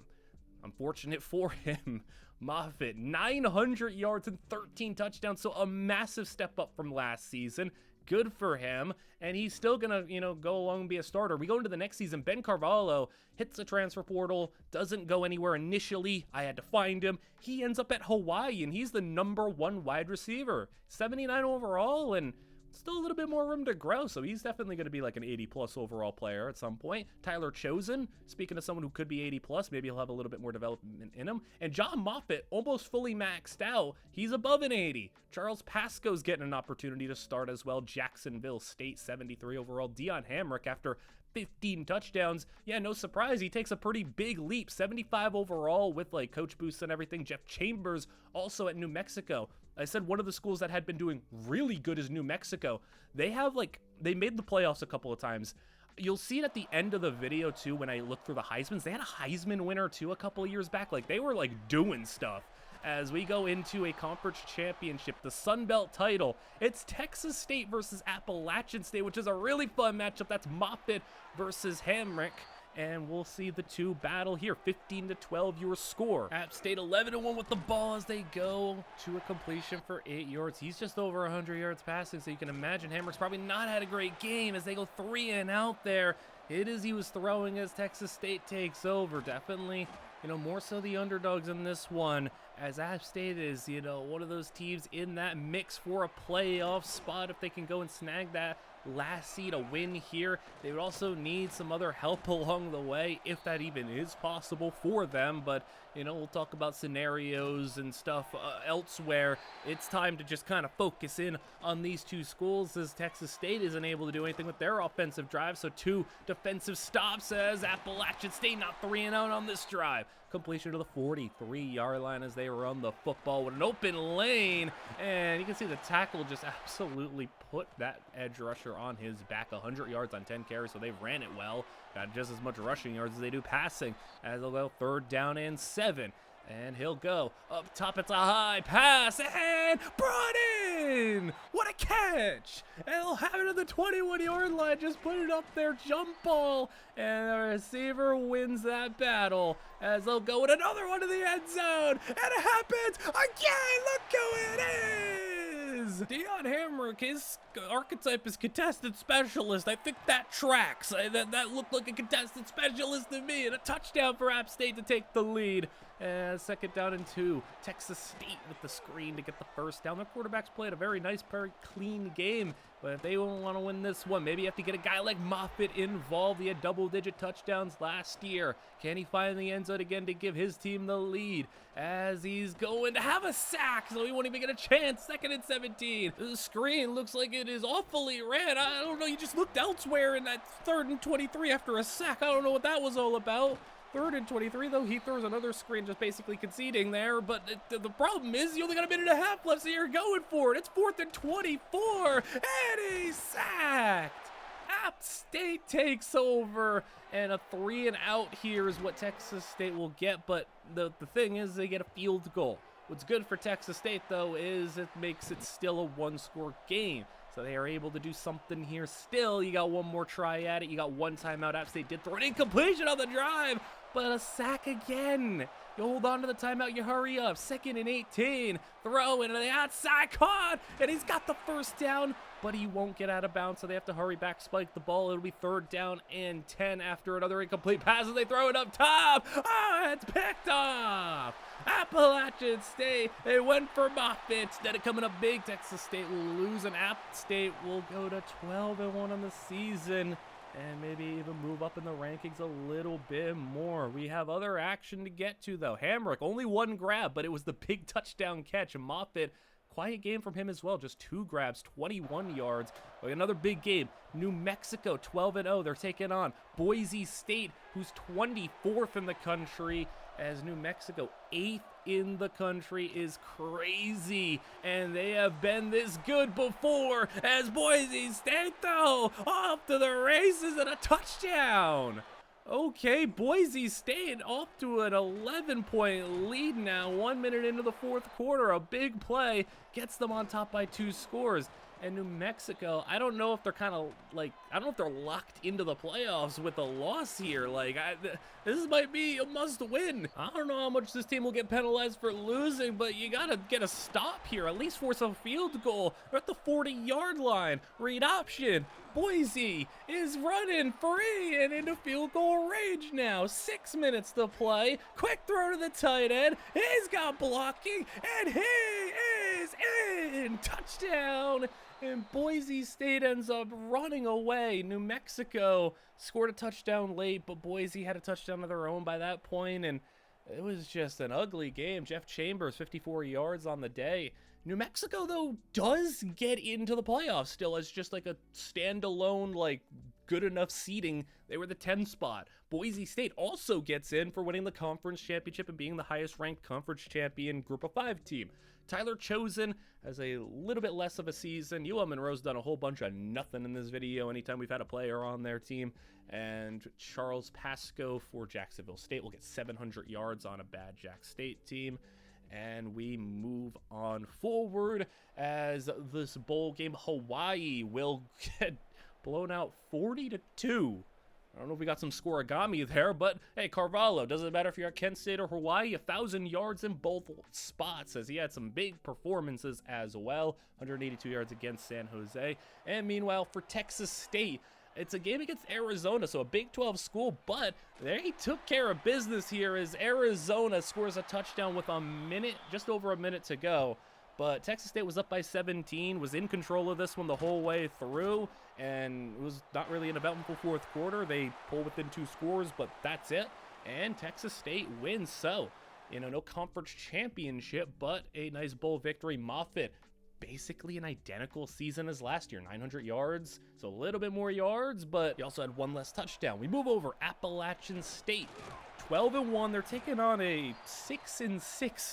Unfortunate for him. Moffitt, 900 yards and 13 touchdowns, so a massive step up from last season. Good for him, and he's still gonna, go along and be a starter. We go into the next season. Ben Carvalho hits the transfer portal, doesn't go anywhere initially. I had to find him. He ends up at Hawaii, and he's the #1 wide receiver. 79 overall, and still a little bit more room to grow, so he's definitely going to be like an 80-plus overall player at some point. Tyler Chosen, speaking of someone who could be 80-plus, maybe he'll have a little bit more development in him. And John Moffitt, almost fully maxed out. He's above an 80. Charles Pascoe's getting an opportunity to start as well. Jacksonville State, 73 overall. Deion Hamrick, after 15 touchdowns, yeah, no surprise, he takes a pretty big leap. 75 overall with like coach boosts and everything. Jeff Chambers also at New Mexico. I said one of the schools that had been doing really good is New Mexico. They made the playoffs a couple of times. You'll see it at the end of the video too when I look through the Heismans. They had a Heisman winner too a couple of years back. Like, they were like doing stuff. As we go into a conference championship, the Sun Belt title, it's Texas State versus Appalachian State, which is a really fun matchup. That's Moffitt versus Hamrick. And we'll see the two battle here. 15-12 your score. App State 11-1 with the ball as they go to a completion for 8 yards. He's just over 100 yards passing, so you can imagine Hamrick's probably not had a great game as they go 3-and-out there. It is he was throwing as Texas State takes over. Definitely, more so the underdogs in this one, as App State is, one of those teams in that mix for a playoff spot. If they can go and snag that last seed, a win here, they would also need some other help along the way, if that even is possible for them. But we'll talk about scenarios and stuff elsewhere. It's time to just kind of focus in on these two schools, as Texas State isn't able to do anything with their offensive drive. So 2 defensive stops as Appalachian State not 3-and-out on this drive. Completion to the 43-yard line as they run the football with an open lane, and you can see the tackle just absolutely put that edge rusher on his back. 100 yards on 10 carries, so they ran it well. Got just as much rushing yards as they do passing, as they'll go 3rd down and 7. And he'll go up top. It's a high pass and brought in. What a catch. And they'll have it at the 21-yard line. Just put it up there. Jump ball. And the receiver wins that battle as they'll go with another one to the end zone. And it happens again. Look who it is. Deion Hamrick, his archetype is contested specialist. I think that tracks. That looked like a contested specialist to me. And a touchdown for App State to take the lead. And 2nd down and 2. Texas State with the screen to get the first down. Their quarterbacks played a very nice, very clean game. But if they don't want to win this one, maybe you have to get a guy like Moffitt involved. He had double-digit touchdowns last year. Can he find the end zone again to give his team the lead? As he's going to have a sack, so he won't even get a chance. 2nd and 17. The screen looks like it is awfully red. I don't know. You just looked elsewhere in that 3rd and 23 after a sack. I don't know what that was all about. 3rd and 23, though, he throws another screen, just basically conceding there. But the problem is, you only got a minute and a half left, so you're going for it. It's 4th and 24, and he's sacked. App State takes over, and a 3-and-out here is what Texas State will get, but the thing is they get a field goal. What's good for Texas State, though, is it makes it still a one-score game. So they are able to do something here still. You got one more try at it. You got one timeout. App State did throw an incompletion on the drive, but a sack again. You hold on to the timeout, you hurry up. 2nd and 18, throw into the outside, caught, and he's got the first down, but he won't get out of bounds, so they have to hurry back, spike the ball. It'll be 3rd down and 10 after another incomplete pass as they throw it up top. It's picked off. Appalachian State, they went for Moffitt. Instead of coming up big, Texas State will lose, and App State will go to 12-1 on the season, and maybe even move up in the rankings a little bit more. We have other action to get to, though. Hamrick, only 1 grab, but it was the big touchdown catch. And Moffitt, quiet game from him as well. Just 2 grabs, 21 yards. But another big game. New Mexico, 12-0. They're taking on Boise State, who's 24th in the country, as New Mexico, 8th in the country, is crazy, and they have been this good before, as Boise State, though, off to the races and a touchdown. Okay, Boise State off to an 11-point lead now, 1 minute into the 4th quarter. A big play gets them on top by 2 scores. And New Mexico, I don't know if they're kind of like, I don't know if they're locked into the playoffs with a loss here. Like, this might be a must win. I don't know how much this team will get penalized for losing, but you got to get a stop here, at least force a field goal. They're at the 40-yard line. Read option. Boise is running free and into field goal range now. 6 minutes to play. Quick throw to the tight end. He's got blocking, and he is in. Touchdown. And Boise State ends up running away. New Mexico scored a touchdown late, but Boise had a touchdown of their own by that point, and it was just an ugly game. Jeff Chambers, 54 yards on the day. New Mexico, though, does get into the playoffs still as just like a standalone, like, good enough seeding. They were the 10 spot. Boise State also gets in for winning the conference championship and being the highest ranked conference champion group of 5 team. Tyler Chosen has a little bit less of a season. UL Monroe's done a whole bunch of nothing in this video anytime we've had a player on their team. And Charles Pasco for Jacksonville State will get 700 yards on a bad Jack State team. And we move on forward as this bowl game, Hawaii will get blown out 40-2. I don't know if we got some scoregami there, but hey, Carvalho, doesn't matter if you're at Kent State or Hawaii, 1,000 yards in both spots, as he had some big performances as well. 182 yards against San Jose. And meanwhile, for Texas State, it's a game against Arizona, so a Big 12 school, but they took care of business here as Arizona scores a touchdown with just over a minute to go. But Texas State was up by 17, was in control of this one the whole way through, and it was not really an eventful 4th quarter. They pull within 2 scores, but that's it. And Texas State wins, so, no conference championship, but a nice bowl victory. Moffitt, basically an identical season as last year, 900 yards, so a little bit more yards, but he also had 1 less touchdown. We move over, Appalachian State, 12-1. They're taking on a 6-6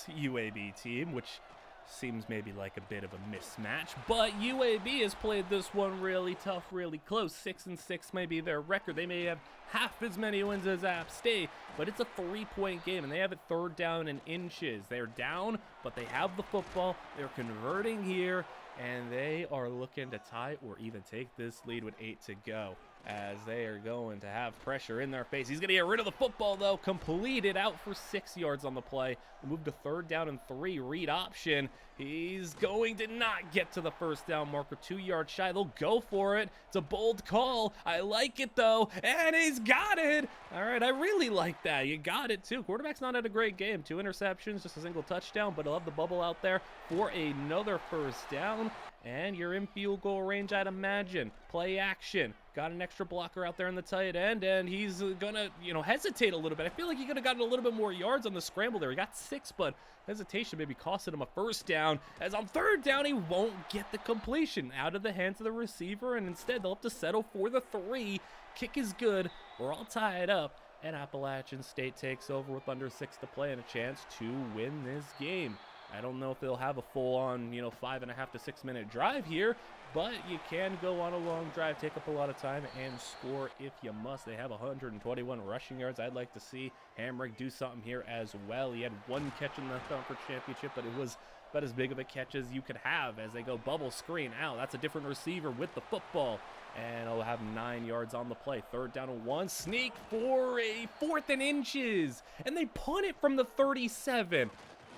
UAB team, which seems maybe like a bit of a mismatch, but UAB has played this one really tough, really close. 6-6 may be their record. They may have half as many wins as App State, but it's a 3-point game, and they have it 3rd down and inches. They're down, but they have the football. They're converting here, and they are looking to tie or even take this lead with 8 to go, as they are going to have pressure in their face. He's going to get rid of the football, though. Completed out for 6 yards on the play. Move to 3rd down and 3. Read option. He's going to not get to the 1st down marker. 2 yards shy. They'll go for it. It's a bold call. I like it, though. And he's got it. All right, I really like that. You got it, too. Quarterback's not had a great game. 2 interceptions, just a single touchdown, but he'll have the bubble out there for another 1st down. And you're in field goal range, I'd imagine. Play action. Got an extra blocker out there in the tight end, and he's gonna, hesitate a little bit. I feel like he could have gotten a little bit more yards on the scramble there. He got 6, but hesitation maybe costed him a 1st down. As on 3rd down, he won't get the completion out of the hands of the receiver, and instead they'll have to settle for the 3. Kick is good. We're all tied up, and Appalachian State takes over with under 6 to play and a chance to win this game. I don't know if they'll have a full-on, 5.5 to 6 minute drive here, but you can go on a long drive, take up a lot of time, and score if you must. They have 121 rushing yards. I'd like to see Hamrick do something here as well. He had one catch in the conference championship, but it was about as big of a catch as you could have as they go bubble screen. Ow, that's a different receiver with the football. And it'll have 9 yards on the play. 3rd down and 1. Sneak for a 4th and inches. And they punt it from the 37.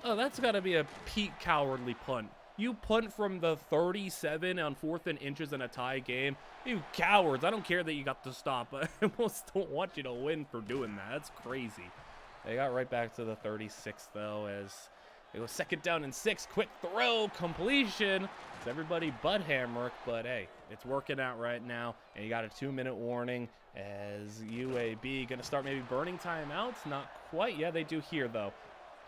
Oh, that's got to be a peak cowardly punt. You punt from the 37 on 4th and inches in a tie game. You cowards. I don't care that you got to stop. I almost don't want you to win for doing that. That's crazy. They got right back to the 36, though, as it was 2nd down and 6. Quick throw, completion. It's everybody but Hamrick, but hey, it's working out right now. And you got a 2-minute warning as UAB going to start maybe burning timeouts. Not quite. Yeah, they do here, though.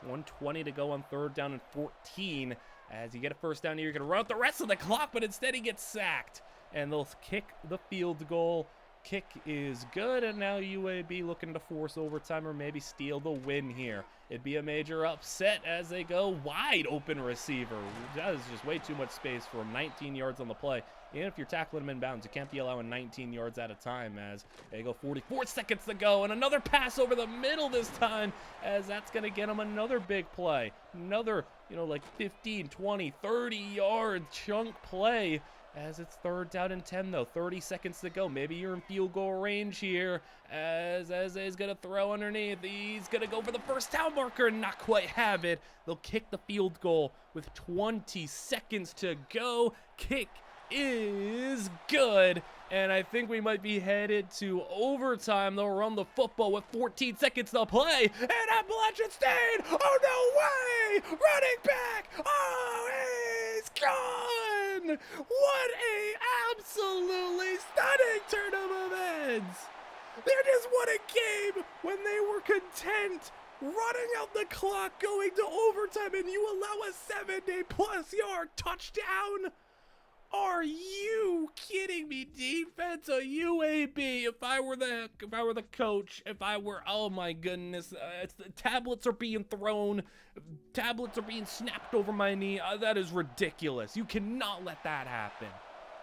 1:20 to go on 3rd down and 14. As you get a 1st down here, you're going to run out the rest of the clock, but instead he gets sacked. And they'll kick the field goal. Kick is good, and now UAB looking to force overtime or maybe steal the win here. It'd be a major upset as they go wide open receiver. That is just way too much space for him. 19 yards on the play. Even if you're tackling him in bounds, you can't be allowing 19 yards at a time as they go 44 seconds to go. And another pass over the middle this time as that's going to get him another big play. Another, like 15, 20, 30-yard chunk play. As it's 3rd down and 10, though. 30 seconds to go. Maybe you're in field goal range here. As is going to throw underneath. He's going to go for the 1st down marker and not quite have it. They'll kick the field goal with 20 seconds to go. Kick is good. And I think we might be headed to overtime. They'll run the football with 14 seconds to play. And Appalachian State, oh no way! Running back! Oh, he's gone! What a absolutely stunning turn of events! They just won a game when they were content running out the clock, going to overtime, and you allow a 70-plus yard touchdown? Are you kidding me? Defense of UAB. If I were the coach, oh my goodness, the tablets are being thrown, tablets are being snapped over my knee. That is ridiculous. You cannot let that happen.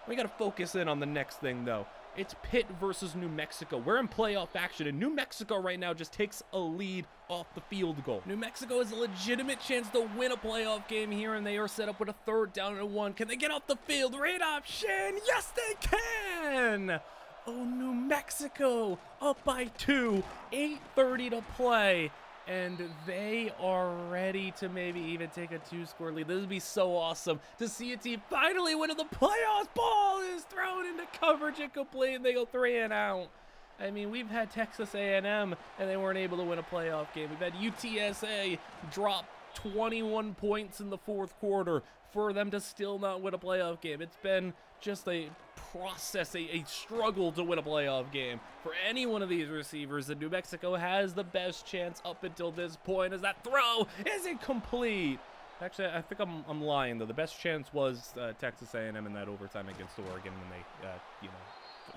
We got to focus in on the next thing, though. It's Pitt versus New Mexico. We're in playoff action, and New Mexico right now just takes a lead off the field goal. New Mexico has a legitimate chance to win a playoff game here, and they are set up with a 3rd down and 1. Can they get off the field? Read option. Yes, they can. Oh, New Mexico up by 2. 8:30 to play. And they are ready to maybe even take a 2-score lead. This would be so awesome to see a team finally win in the playoffs. Ball is thrown into coverage incomplete, and they go 3 and out. I mean, we've had Texas A&M, and they weren't able to win a playoff game. We've had UTSA drop 21 points in the 4th quarter for them to still not win a playoff game. It's been just a process, a struggle to win a playoff game for any one of these receivers, and New Mexico has the best chance up until this point as that throw isn't complete. Actually, I think I'm lying, though. The best chance was Texas A&M in that overtime against Oregon when they,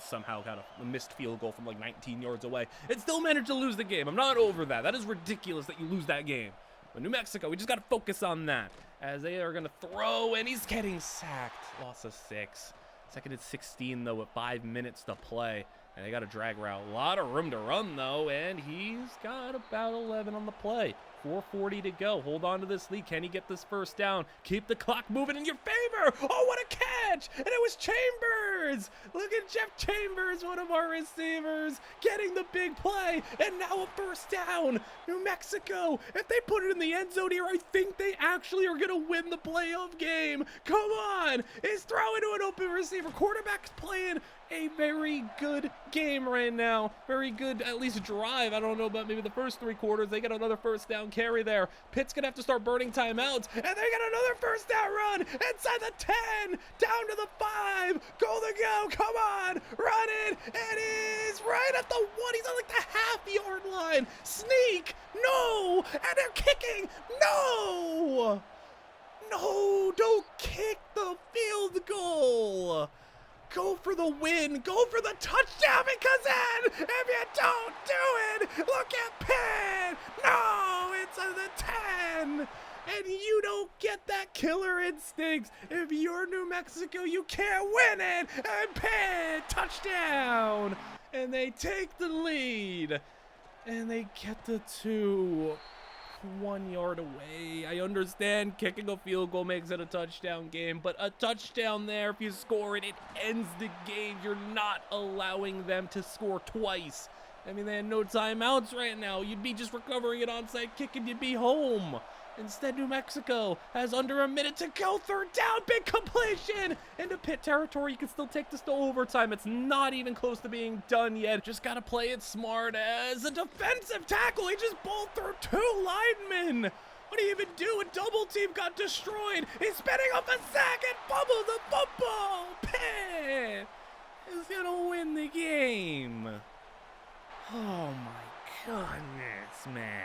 somehow got a missed field goal from like 19 yards away and still managed to lose the game. I'm not over that. That is ridiculous that you lose that game. But New Mexico, we just got to focus on that as they are going to throw, and he's getting sacked. Loss of 6. 2nd and 16, though, with 5 minutes to play. And they got a drag route. A lot of room to run, though, and he's got about 11 on the play. 4:40 to go. Hold on to this lead. Can he get this 1st down? Keep the clock moving in your favor. Oh, what a catch! And it was Chambers. Look at Jeff Chambers, one of our receivers, getting the big play. And now a 1st down. New Mexico, if they put it in the end zone here, I think they actually are going to win the playoff game. Come on. He's throwing to an open receiver. Quarterback's playing a very good game right now. Very good, at least drive. I don't know about maybe the first 3 quarters. They got another 1st down carry there. Pitt's gonna have to start burning timeouts, and they got another 1st down run inside the 10, down to the 5. Go the go. Come on, run it. It is right at the 1. He's on like the half-yard line. Sneak. No, and they're kicking. No, don't kick the field goal. Go for the win. Go for the touchdown, because then if you don't do it, look at Pitt. No, it's on the 10. and you don't get that killer instincts. If you're New Mexico, you can't win it. And pin, touchdown. And they take the lead. And they get the 2 1 yard away. I understand kicking a field goal makes it a touchdown game, but a touchdown there, if you score it, it ends the game. You're not allowing them to score twice. I mean, they had no timeouts right now. You'd be just recovering an onside kick and you'd be home. Instead, New Mexico has under a minute to go. Third down, big completion into pit territory. You can still take this to overtime. It's not even close to being done yet. Just got to play it smart as a defensive tackle. He just bowled through 2 linemen. What do you even do? A double team got destroyed. He's spinning off a sack and fumbles the football. Pitt is going to win the game. Oh my goodness, man.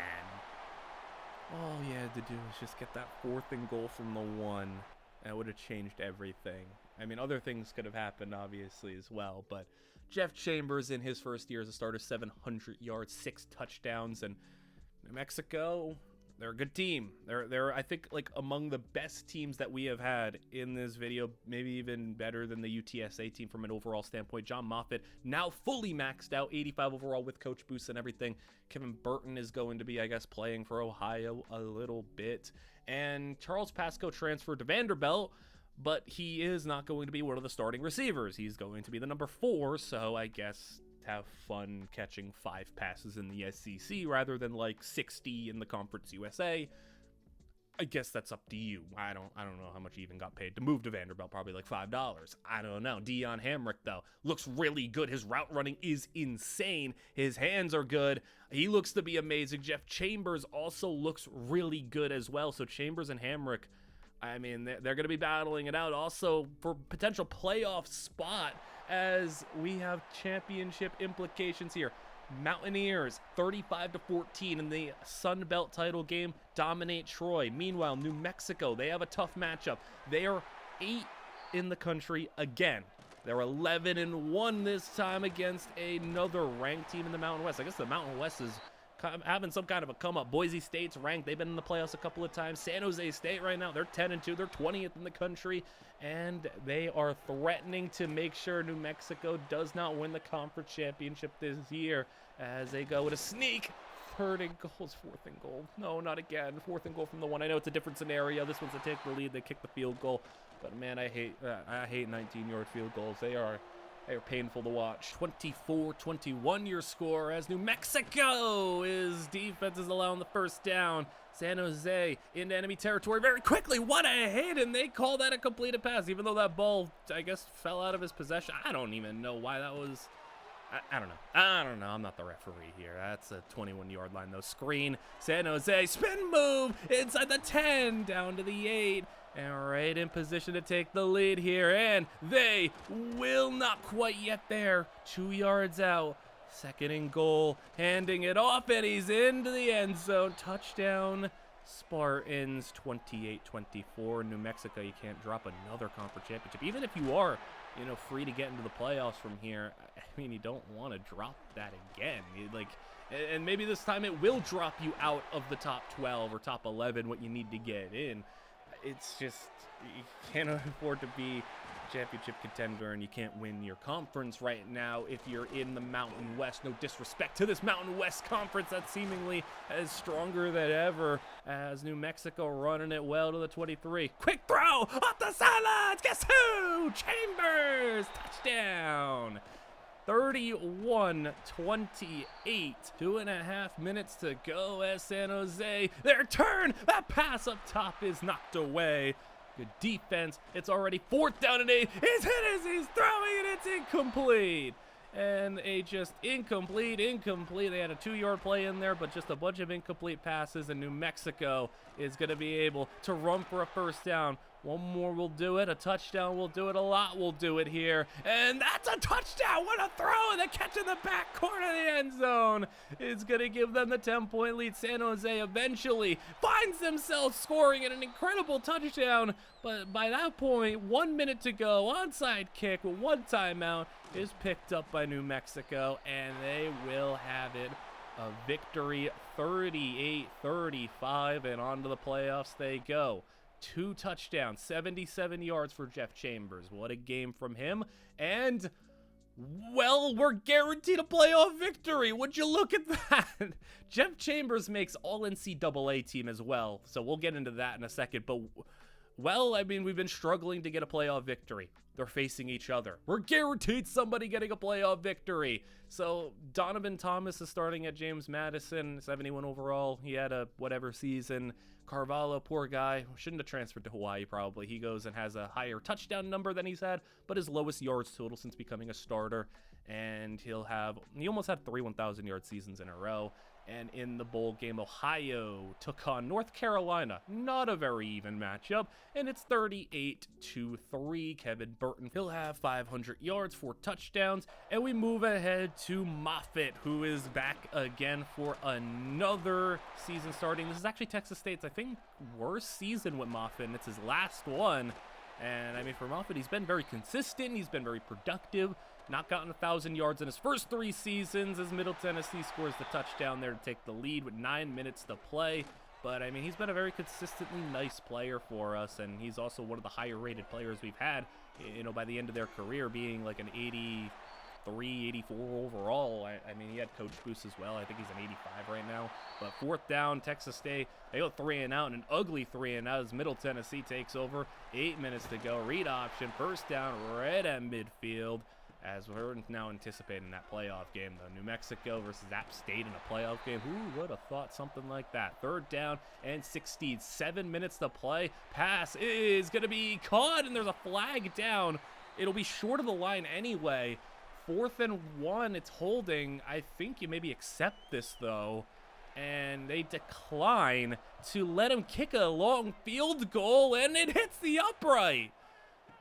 All you had to do was just get that 4th and goal from the 1. That would have changed everything. I mean, other things could have happened, obviously, as well. But Jeff Chambers, in his first year as a starter, 700 yards, 6 touchdowns. And New Mexico, they're a good team. They're I think, like, among the best teams that we have had in this video. Maybe even better than the UTSA team from an overall standpoint. John Moffitt, now fully maxed out, 85 overall with coach boosts and everything. Kevin Burton is going to be, I guess, playing for Ohio a little bit. And Charles Pasco transferred to Vanderbilt, but he is not going to be one of the starting receivers. He's going to be the number 4, so I guess have fun catching 5 passes in the SEC rather than like 60 in the Conference USA. I guess that's up to you. I don't know how much he even got paid to move to Vanderbilt. Probably like $5. I don't know. Dion Hamrick, though, looks really good. His route running is insane. His hands are good. He looks to be amazing. Jeff Chambers also looks really good as well. So Chambers and Hamrick, I mean, they're going to be battling it out also for potential playoff spot as we have championship implications here. Mountaineers 35-14 in the Sun Belt title game dominate Troy. Meanwhile, New Mexico, they have a tough matchup. They are 8 in the country again. They're 11-1 this time against another ranked team in the Mountain West. I guess the Mountain West is having some kind of a come up. Boise State's ranked. They've been in the playoffs a couple of times. San Jose State right now, they're 10-2. They're 20th in the country, and they are threatening to make sure New Mexico does not win the conference championship this year as they go with a sneak. 3rd and goals, 4th and goal. No, not again. 4th and goal from the 1. I know it's a different scenario. This one's to take the lead. They kick the field goal, but man, I hate 19-yard field goals. They are painful to watch. 24-21 your score as New Mexico's defense is allowing the first down. San Jose into enemy territory very quickly. What a hit, and they call that a completed pass, even though that ball, I guess, fell out of his possession. I don't even know why that was. I don't know. I'm not the referee here. That's a 21-yard line, though. Screen. San Jose. Spin move inside the 10. Down to the 8. And right in position to take the lead here. And they will not quite yet there. 2 yards out. 2nd and goal. Handing it off, and he's into the end zone. Touchdown. Spartans 28-24. New Mexico, you can't drop another conference championship. Even if you are, free to get into the playoffs from here, I mean, you don't want to drop that again. And maybe this time it will drop you out of the top 12 or top 11, what you need to get in. It's just, you can't afford to be championship contender and you can't win your conference right now if you're in the Mountain West. No disrespect to this Mountain West conference that's seemingly as stronger than ever as New Mexico running it well to the 23. Quick throw off the sidelines. Guess who? Chambers. Touchdown. 31-28. 2.5 minutes to go as San Jose. Their turn. That pass up top is knocked away. Good defense. It's already 4th down and 8. He's hit as he's throwing it. It's incomplete. And a just incomplete. They had a 2-yard play in there, but just a bunch of incomplete passes. And New Mexico is going to be able to run for a first down. One more will do it. A touchdown will do it. A lot will do it here. And that's a touchdown. What a throw. And the catch in the back corner of the end zone is going to give them the 10-point lead. San Jose eventually finds themselves scoring an incredible touchdown. But by that point, 1 minute to go. Onside kick with 1 timeout is picked up by New Mexico. And they will have it a victory, 38-35, and on to the playoffs they go. 2 touchdowns, 77 yards for Jeff Chambers. What a game from him. And, well, we're guaranteed a playoff victory. Would you look at that? Jeff Chambers makes all-NCAA team as well, so we'll get into that in a second. But, well, I mean, we've been struggling to get a playoff victory. They're facing each other. We're guaranteed somebody getting a playoff victory. So Donovan Thomas is starting at James Madison, 71 overall. He had a whatever season. Carvalho, poor guy, shouldn't have transferred to Hawaii probably. He goes and has a higher touchdown number than he's had, but his lowest yards total since becoming a starter. And he almost had 3 1,000-yard seasons in a row. And in the bowl game, Ohio took on North Carolina. Not a very even matchup, and it's 38-3. Kevin Burton, he'll have 500 yards, 4 touchdowns, and we move ahead to Moffitt, who is back again for another season starting. This is actually Texas State's, I think, worst season with Moffitt, and it's his last one. And, I mean, for Moffitt, he's been very consistent. He's been very productive. Not gotten 1,000 yards in his first 3 seasons as Middle Tennessee scores the touchdown there to take the lead with 9 minutes to play. But, I mean, he's been a very consistently nice player for us, and he's also one of the higher-rated players we've had, you know, by the end of their career, being like an 83, 84 overall. I mean, he had coach boost as well. I think he's an 85 right now. But 4th down, Texas State, they go 3 and out, and an ugly 3 and out as Middle Tennessee takes over. 8 minutes to go, read option, 1st down, right at midfield. As we're now anticipating that playoff game, though. New Mexico versus App State in a playoff game. Who would have thought something like that? 3rd down and 16. 7 minutes to play. Pass is going to be caught, and there's a flag down. It'll be short of the line anyway. 4th and 1, it's holding. I think you maybe accept this, though. And they decline to let him kick a long field goal, and it hits the upright.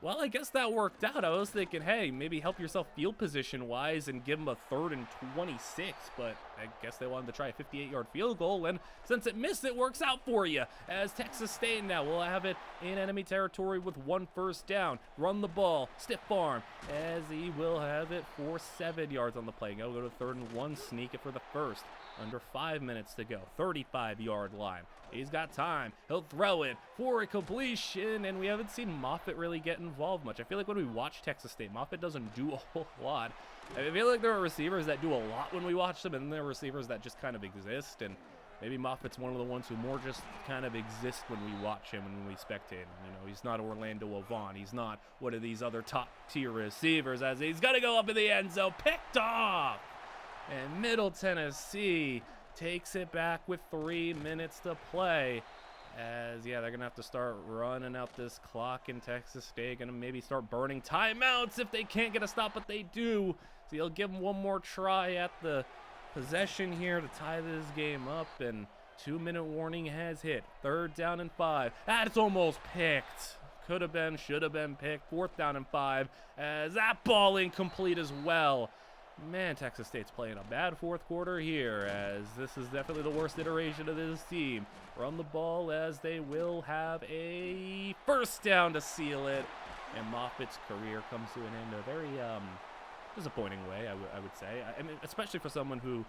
Well, I guess that worked out. I was thinking, hey, maybe help yourself field position-wise and give him a 3rd and 26, but I guess they wanted to try a 58-yard field goal, and since it missed, it works out for you, as Texas State now will have it in enemy territory with 1 1st down. Run the ball, stiff arm, as he will have it for 7 yards on the play. Go to 3rd and 1, sneak it for the 1st. Under 5 minutes to go, 35-yard line. He's got time. He'll throw it for a completion, and we haven't seen Moffitt really get involved much. I feel like when we watch Texas State, Moffitt doesn't do a whole lot. I feel like there are receivers that do a lot when we watch them, and there are receivers that just kind of exist, and maybe Moffitt's one of the ones who more just kind of exist when we watch him and when we spectate him. You know, he's not Orlando Avant. He's not one of these other top-tier receivers, as he's going to go up in the end zone. Picked off! And Middle Tennessee takes it back with 3 minutes to play. As, yeah, they're going to have to start running out this clock in Texas State. Going to maybe start burning timeouts if they can't get a stop, but they do. So you'll give them one more try at the possession here to tie this game up. And 2-minute warning has hit. 3rd down and 5. That's almost picked. Could have been, should have been picked. 4th down and 5. As that ball incomplete as well. Man, Texas State's playing a bad 4th quarter here, as this is definitely the worst iteration of this team. Run the ball as they will have a 1st down to seal it. And Moffitt's career comes to an end in a very disappointing way, I would say. I mean, especially for someone who,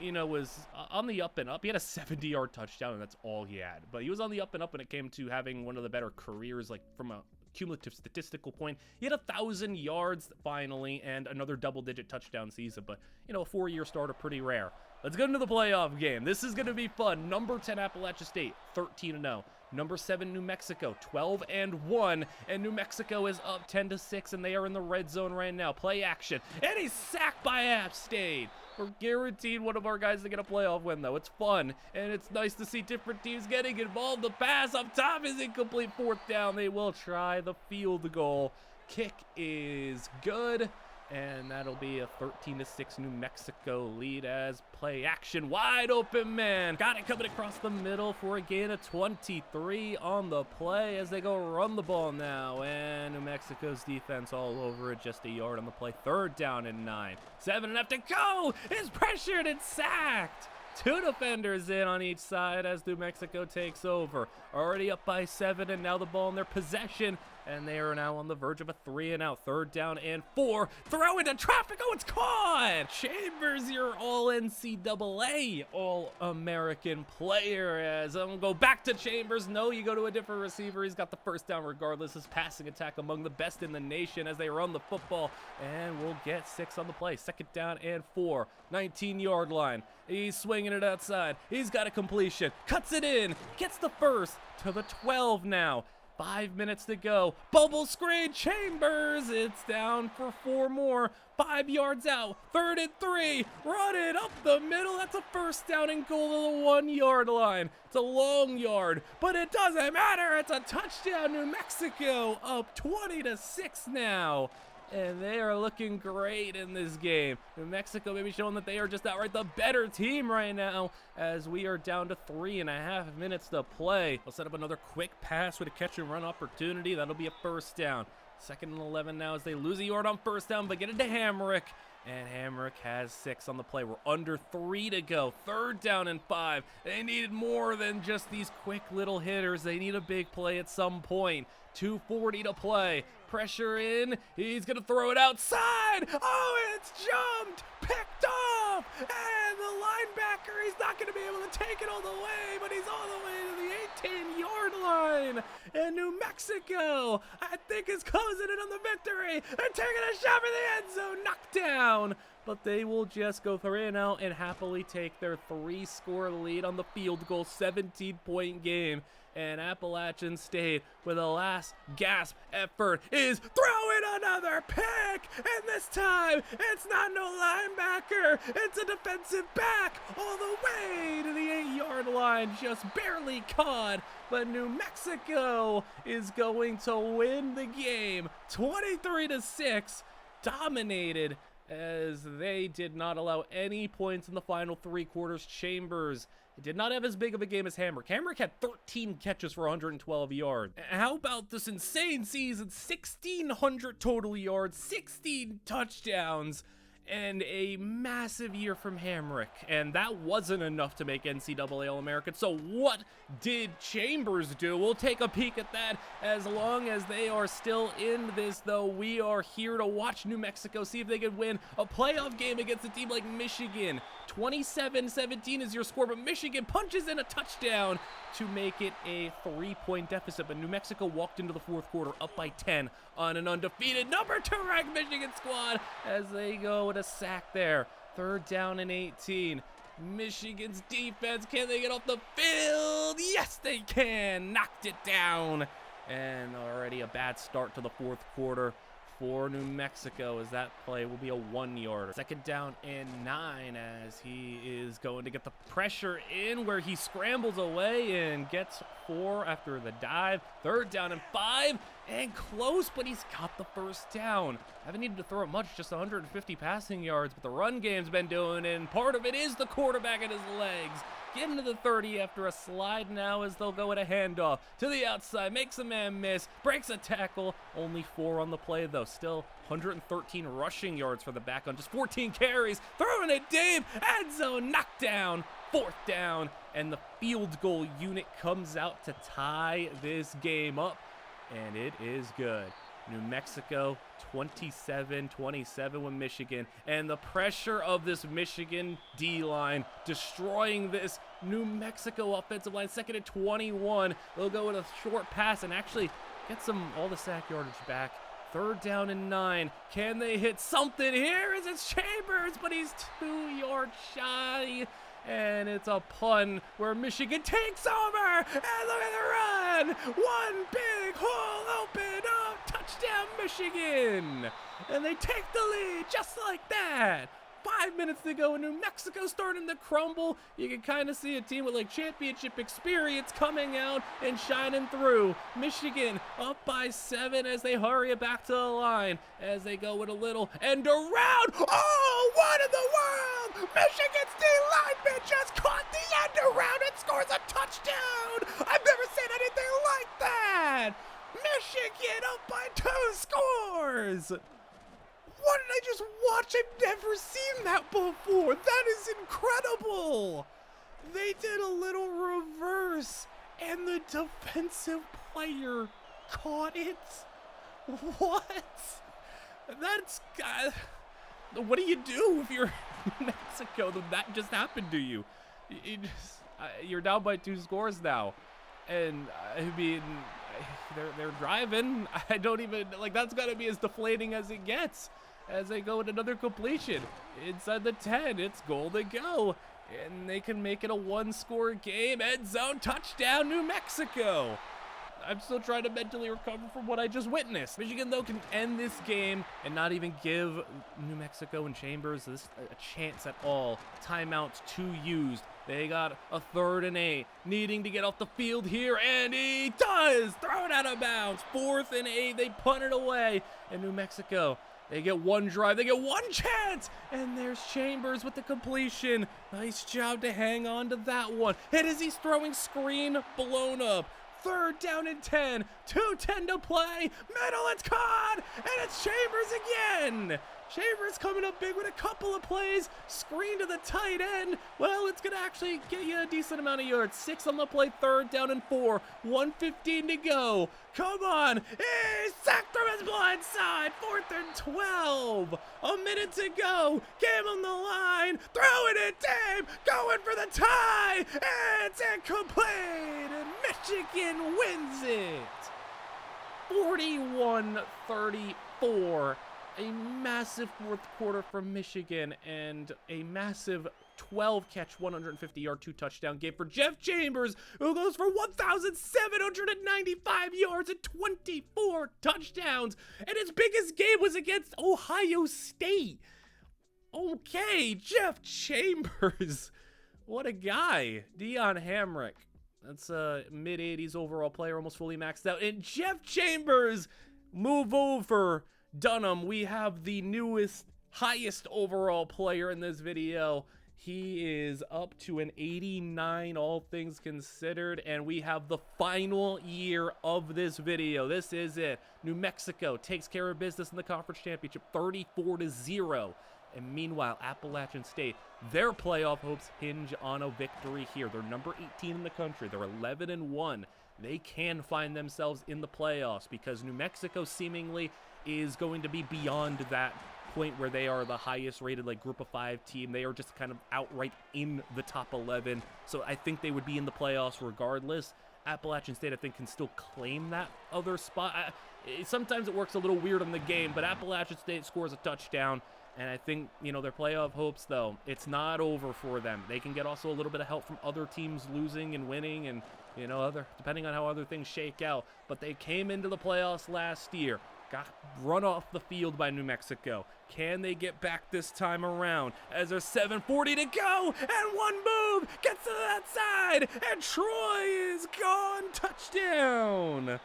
you know, was on the up and up. He had a 70-yard touchdown, and that's all he had. But he was on the up and up when it came to having one of the better careers, like from a cumulative statistical point. He had 1,000 yards finally and another double-digit touchdown season, but, you know, a 4-year starter, pretty rare. Let's get into the playoff game. This is going to be fun. Number 10 Appalachia State, 13-0. Number 7 New Mexico, 12-1, and New Mexico is up 10-6, and they are in the red zone right now. Play action, and he's sacked by App State. We're guaranteed one of our guys to get a playoff win, though. It's fun, and it's nice to see different teams getting involved. The pass up top is incomplete. 4th down. They will try the field goal. Kick is good, and that'll be a 13-6 New Mexico lead as play action. Wide open man. Got it coming across the middle for a gain of 23 on the play as they go run the ball now. And New Mexico's defense all over it. Just a yard on the play. 3rd down and 9. 7.5 to go. Is pressured and sacked. 2 defenders in on each side as New Mexico takes over. Already up by 7, and now the ball in their possession and they are now on the verge of a 3-and-out. 3rd down and 4. Throw into traffic. Oh, it's caught. Chambers, your all-NCAA All-American player. As I'm going to go back to Chambers. No, you go to a different receiver. He's got the 1st down regardless. His passing attack among the best in the nation as they run the football, and we'll get 6 on the play. 2nd down and 4. 19-yard line. He's swinging it outside. He's got a completion. Cuts it in. Gets the 1st to the 12 now. 5 minutes to go. Bubble screen. Chambers. It's down for 4 more. 5 yards out. 3rd and 3. Run it up the middle. That's a 1st down and goal to the 1-yard line. It's a long yard, but it doesn't matter. It's a touchdown. New Mexico up 20-6 now. And they are looking great in this game. New Mexico maybe showing that they are just outright the better team right now as we are down to 3.5 minutes to play. We'll set up another quick pass with a catch and run opportunity. That'll be a 1st down. 2nd and 11 now as they lose a yard on 1st down, but get it to Hamrick. And Hamrick has 6 on the play. We're under 3 to go. 3rd down and 5. They needed more than just these quick little hitters. They need a big play at some point. 2:40 to play. Pressure in. He's going to throw it outside. Oh, it's jumped. Picked off. And the linebacker, he's not going to be able to take it all the way, but he's all the way to the 18-yard line. And New Mexico, I think, is closing in on the victory. They're taking a shot for the end zone. Knocked down. But they will just go 3-and-out and happily take their 3-score lead on the field goal. 17-point game. And Appalachian State, with a last gasp effort, is throwing another pick. And this time, it's not no linebacker. It's a defensive back all the way to the 8-yard line. Just barely caught. But New Mexico is going to win the game 23-6. Dominated as they did not allow any points in the final 3 quarters. Chambers did not have as big of a game as Hamrick. Hamrick had 13 catches for 112 yards. How about this insane season? 1,600 total yards, 16 touchdowns, and a massive year from Hamrick. And that wasn't enough to make NCAA All-American. So what did Chambers do? We'll take a peek at that. As long as they are still in this, though, we are here to watch New Mexico, see if they can win a playoff game against a team like Michigan. 27-17 is your score, but Michigan punches in a touchdown to make it a 3-point deficit. But New Mexico walked into the 4th quarter up by 10 on an undefeated number 2 ranked Michigan squad as they go with a sack there. 3rd down and 18. Michigan's defense, can they get off the field? Yes, they can. Knocked it down. And already a bad start to the 4th quarter for New Mexico, as that play will be a 1-yarder. 2nd down and 9 as he is going to get the pressure in where he scrambles away and gets 4 after the dive. 3rd down and 5 and close, but he's got the 1st down. Haven't needed to throw it much, just 150 passing yards, but the run game's been doing it, and part of it is the quarterback and his legs. Getting to the 30 after a slide now as they'll go with a handoff to the outside, makes a man miss, breaks a tackle. Only 4 on the play though. Still 113 rushing yards for the back on just 14 carries. Throwing it deep, end zone, knockdown, 4th down, and the field goal unit comes out to tie this game up, and it is good. New Mexico 27-27 with Michigan, and the pressure of this Michigan D-line destroying this New Mexico offensive line. 2nd and 21. They'll go with a short pass and actually get all the sack yardage back. 3rd down and 9. Can they hit something here? It's Chambers, but he's 2 yards shy. And it's a pun where Michigan takes over. And look at the run. One big hole open up. Touchdown, Michigan. And they take the lead just like that. 5 minutes to go, and New Mexico starting to crumble. You can kind of see a team with like championship experience coming out and shining through. Michigan up by 7 as they hurry it back to the line as they go with a little end around. Oh, what in the world? Michigan's D-lineman just caught the end around and scores a touchdown. I've never seen anything like that. Michigan up by 2 scores. What did I just watch? I've never seen that before. That is incredible. They did a little reverse, and the defensive player caught it. What? That's... what do you do if you're New Mexico? That just happened to you. You're down by 2 scores now. And, I mean, they're driving. I don't even... Like, that's got to be as deflating as it gets. As they go with another completion. Inside the 10, it's goal to go. And they can make it a 1-score game. End zone touchdown, New Mexico. I'm still trying to mentally recover from what I just witnessed. Michigan, though, can end this game and not even give New Mexico and Chambers a chance at all. Timeouts 2 used. They got a 3rd and 8, needing to get off the field here, and he does! Throw it out of bounds. 4th and 8, they punt it away. And New Mexico, they get 1 drive, they get 1 chance, and there's Chambers with the completion. Nice job to hang on to that one. And as he's throwing, screen blown up. 3rd down and 10, 2:10 to play, middle, it's caught, and it's Chambers again. Chambers coming up big with a couple of plays, screen to the tight end. Well, it's going to actually get you a decent amount of yards. 6 on the play, 3rd down and 4, 1:15 to go. Come on, he's sacked from his blind side, 4th and 12. A minute to go, game on the line, throwing it deep, going for the tie, it's incomplete, and Michigan wins it. 41-34. A massive 4th quarter from Michigan and a massive 12-catch, 150-yard, 2-touchdown game for Jeff Chambers, who goes for 1,795 yards and 24 touchdowns. And his biggest game was against Ohio State. Okay, Jeff Chambers. What a guy. Deion Hamrick. That's a mid-80s overall player, almost fully maxed out. And Jeff Chambers, move over. Dunham, we have the newest, highest overall player in this video. He is up to an 89, all things considered, and we have the final year of this video. This is it. New Mexico takes care of business in the conference championship, 34-0. And meanwhile, Appalachian State, their playoff hopes hinge on a victory here. They're number 18 in the country. They're 11-1. They can find themselves in the playoffs because New Mexico seemingly is going to be beyond that point where they are the highest rated like group of 5 team. They are just kind of outright in the top 11. So I think they would be in the playoffs regardless. Appalachian State, I think, can still claim that other spot. Sometimes it works a little weird on the game, but Appalachian State scores a touchdown. And I think, you know, their playoff hopes, though, it's not over for them. They can get also a little bit of help from other teams losing and winning and, you know, depending on how other things shake out. But they came into the playoffs last year. Got run off the field by New Mexico. Can they get back this time around? As there's 7:40 to go, and one move gets to that side, and Troy is gone. Touchdown.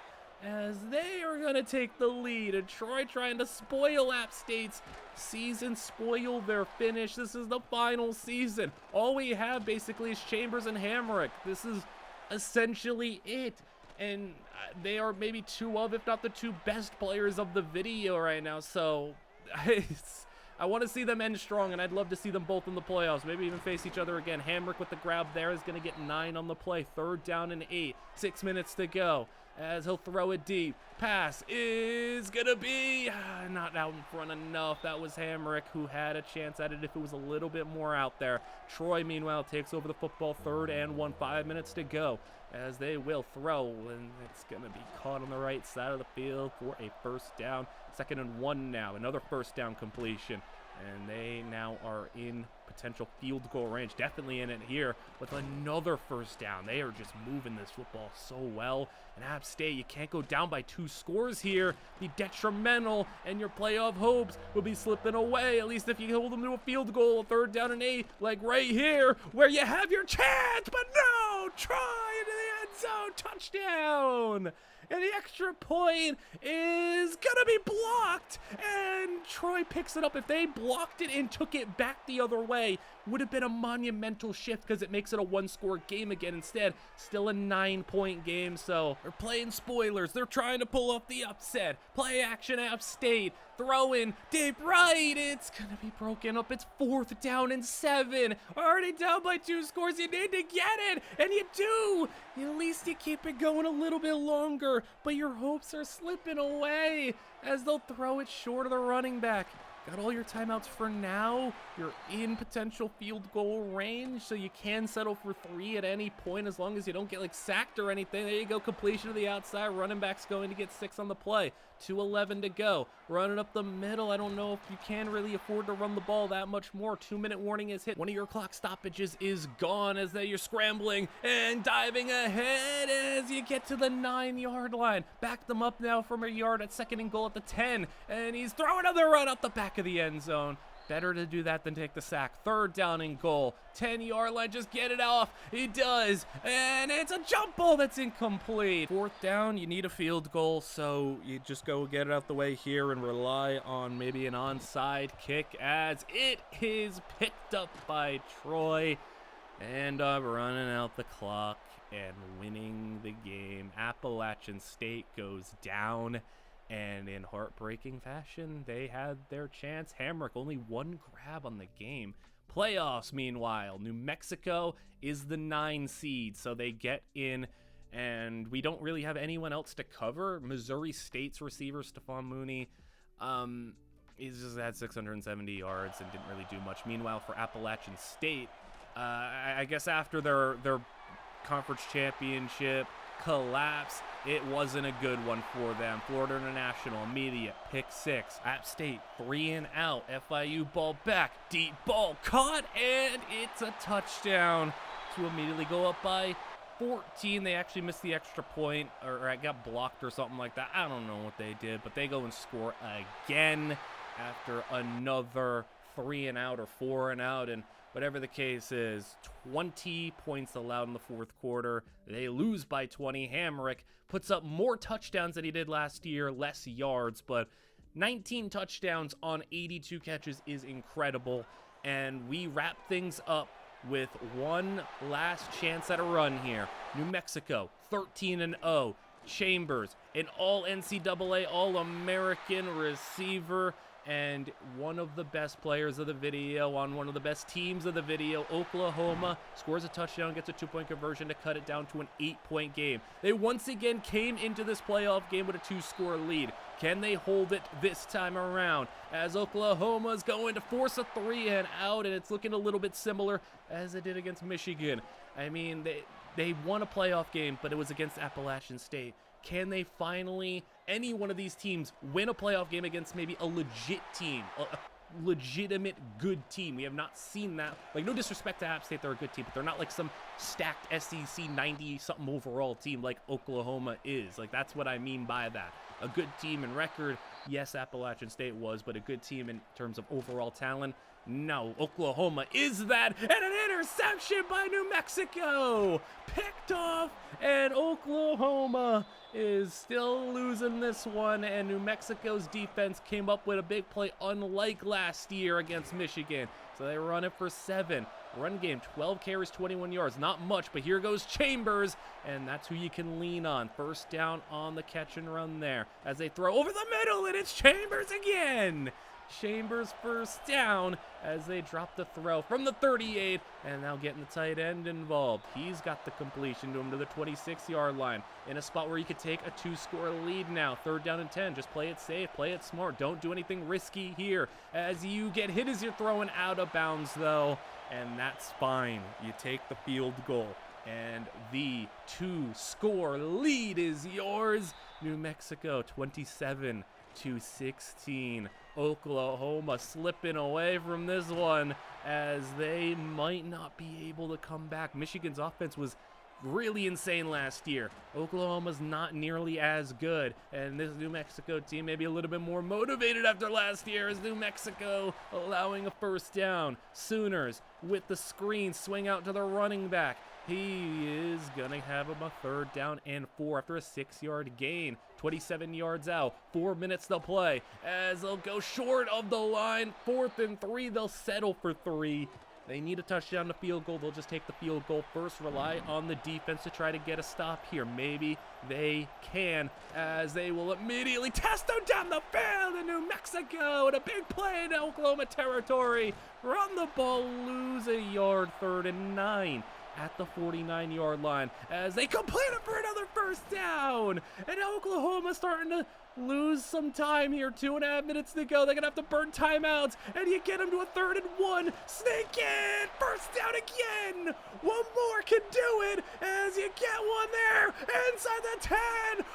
As they are going to take the lead, and Troy trying to spoil App State's season, spoil their finish. This is the final season. All we have basically is Chambers and Hamrick. This is essentially it. And they are maybe 2 of, if not the 2 best players of the video right now. So I want to see them end strong, and I'd love to see them both in the playoffs. Maybe even face each other again. Hamrick with the grab there is going to get 9 on the play. 3rd down and 8. 6 minutes to go. As he'll throw it deep. Pass is going to be not out in front enough. That was Hamrick who had a chance at it if it was a little bit more out there. Troy, meanwhile, takes over the football. 3rd and 1. 5 minutes to go. As they will throw, and it's going to be caught on the right side of the field for a 1st down. 2nd and 1 now. Another 1st down completion. And they now are in potential field goal range. Definitely in it here with another 1st down. They are just moving this football so well. And App State, you can't go down by 2 scores here. Be detrimental, and your playoff hopes will be slipping away. At least if you hold them to a field goal, 3rd down and 8, like right here, where you have your chance. But no, try into the end zone, touchdown. And the extra point is going to be blocked. And Troy picks it up. If they blocked it and took it back the other way, would have been a monumental shift because it makes it a 1-score game again. Instead, still a 9-point game. So they're playing spoilers. They're trying to pull off the upset. Play action App State. Throw in deep right. It's going to be broken up. It's 4th down and 7. Already down by 2 scores. You need to get it. And you do. At least you keep it going a little bit longer. receiver, but your hopes are slipping away as they'll throw it short of the running back. Got all your timeouts for now. You're in potential field goal range, so you can settle for 3 at any point as long as you don't get like sacked or anything. There you go, completion to the outside. Running back's going to get 6 on the play. 2:11 to go. Running up the middle. I don't know if you can really afford to run the ball that much more. 2-minute warning is hit. One of your clock stoppages is gone as you're scrambling and diving ahead as you get to the 9-yard line. Back them up now from a yard at 2nd and goal at the 10. And he's throwing another run out the back of the end zone. Better to do that than take the sack. 3rd down and goal. 10-yard line, just get it off. He does, and it's a jump ball that's incomplete. 4th down, you need a field goal, so you just go get it out the way here and rely on maybe an onside kick as it is picked up by Troy. And running out the clock and winning the game. Appalachian State goes down. And in heartbreaking fashion, they had their chance. Hamrick only 1 grab on the game. Playoffs, meanwhile, New Mexico is the 9 seed, so they get in, and we don't really have anyone else to cover. Missouri State's receiver, Stephon Mooney, he's just had 670 yards and didn't really do much. Meanwhile, for Appalachian State, I guess after their conference championship collapse, it wasn't a good one for them. Florida International, immediate pick 6. App State, 3 and out. FIU ball back, deep ball caught, and it's a touchdown to immediately go up by 14. They actually missed the extra point, or it got blocked or something like that. I don't know what they did, but they go and score again after another 3 and out or 4 and out, and whatever the case is, 20 points allowed in the 4th quarter. They lose by 20. Hamrick puts up more touchdowns than he did last year, less yards, but 19 touchdowns on 82 catches is incredible. And we wrap things up with one last chance at a run here. New Mexico, 13-0. Chambers, an all-NCAA, all-American receiver, and one of the best players of the video on one of the best teams of the video. Oklahoma scores a touchdown, gets a 2-point conversion to cut it down to an 8-point game. They once again came into this playoff game with a 2-score lead. Can they hold it this time around? As Oklahoma's going to force a 3 and out, and it's looking a little bit similar as it did against Michigan. I mean, they won a playoff game, but it was against Appalachian State. Can they finally, any one of these teams, win a playoff game against maybe a legit team, a legitimate good team? We have not seen that. Like, no disrespect to App State, they're a good team, but they're not like some stacked SEC 90-something overall team like Oklahoma is. Like, that's what I mean by that. A good team in record, yes, Appalachian State was, but a good team in terms of overall talent, no. Oklahoma is that, and an interception by New Mexico, picked off, and Oklahoma is still losing this one, and New Mexico's defense came up with a big play unlike last year against Michigan, so they run it for 7. Run game, 12 carries, 21 yards, not much, but here goes Chambers, and that's who you can lean on. 1st down on the catch and run there as they throw over the middle, and it's Chambers again. Chambers 1st down as they drop the throw from the 38, and now getting the tight end involved. He's got the completion to him to the 26-yard line in a spot where you could take a 2-score lead now. 3rd down and 10. Just play it safe, play it smart. Don't do anything risky here as you get hit as you're throwing out of bounds, though, and that's fine. You take the field goal, and the 2-score lead is yours. New Mexico 27-16. Oklahoma slipping away from this one as they might not be able to come back. Michigan's offense was really insane last year. Oklahoma's not nearly as good, and this New Mexico team may be a little bit more motivated after last year as New Mexico allowing a 1st down. Sooners with the screen swing out to the running back. He is going to have him a 3rd down and 4 after a 6-yard gain. 27 yards out, 4 minutes to play as they'll go short of the line. 4th and 3, they'll settle for 3. They need a touchdown to field goal. They'll just take the field goal first, rely on the defense to try to get a stop here. Maybe they can, as they will immediately test them down the field in New Mexico, and a big play in Oklahoma territory. Run the ball, lose a yard, 3rd and 9. at the 49-yard line as they complete it for another first down. And Oklahoma starting to lose some time here. 2.5 minutes to go. They're gonna have to burn timeouts, and you get them to a 3rd and 1. Sneak in, first down again. One more can do it as you get one there inside the 10,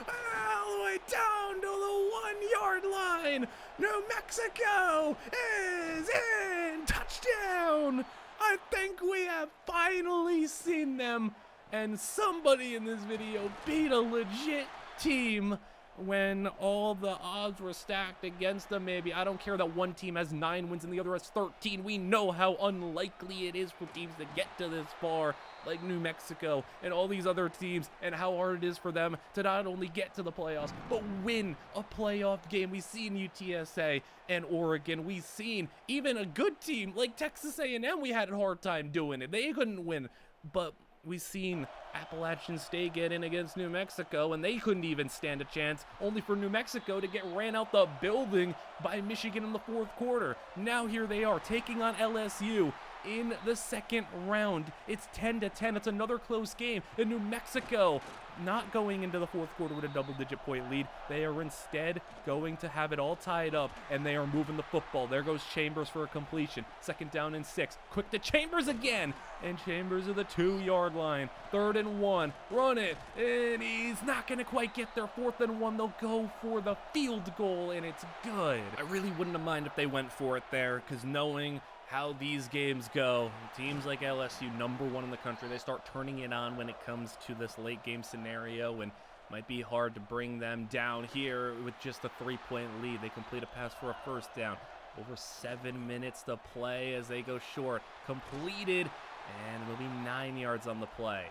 all the way down to the 1-yard line. New Mexico is in. Touchdown. I think we have finally seen them, and somebody in this video beat a legit team when all the odds were stacked against them. Maybe, I don't care that one team has 9 wins and the other has 13. We know how unlikely it is for teams to get to this far, like New Mexico and all these other teams, and how hard it is for them to not only get to the playoffs, but win a playoff game. We've seen UTSA and Oregon. We've seen even a good team like Texas A&M. We had a hard time doing it. They couldn't win, but we've seen Appalachian State get in against New Mexico, and they couldn't even stand a chance, only for New Mexico to get ran out the building by Michigan in the 4th quarter. Now here they are taking on LSU in the 2nd round. It's 10-10. It's another close game. And New Mexico not going into the 4th quarter with a double-digit point lead. They are instead going to have it all tied up, and they are moving the football. There goes Chambers for a completion. 2nd down and 6. Quick to Chambers again, and Chambers at the 2-yard line. 3rd and 1. Run it, and he's not going to quite get there. 4th and 1. They'll go for the field goal, and it's good. I really wouldn't have minded if they went for it there, because knowing how these games go, teams like LSU, #1 in the country, they start turning it on when it comes to this late game scenario, and might be hard to bring them down here with just a 3-point lead. They complete a pass for a first down. Over 7 minutes to play as they go short. Completed, and it'll be 9 yards on the play.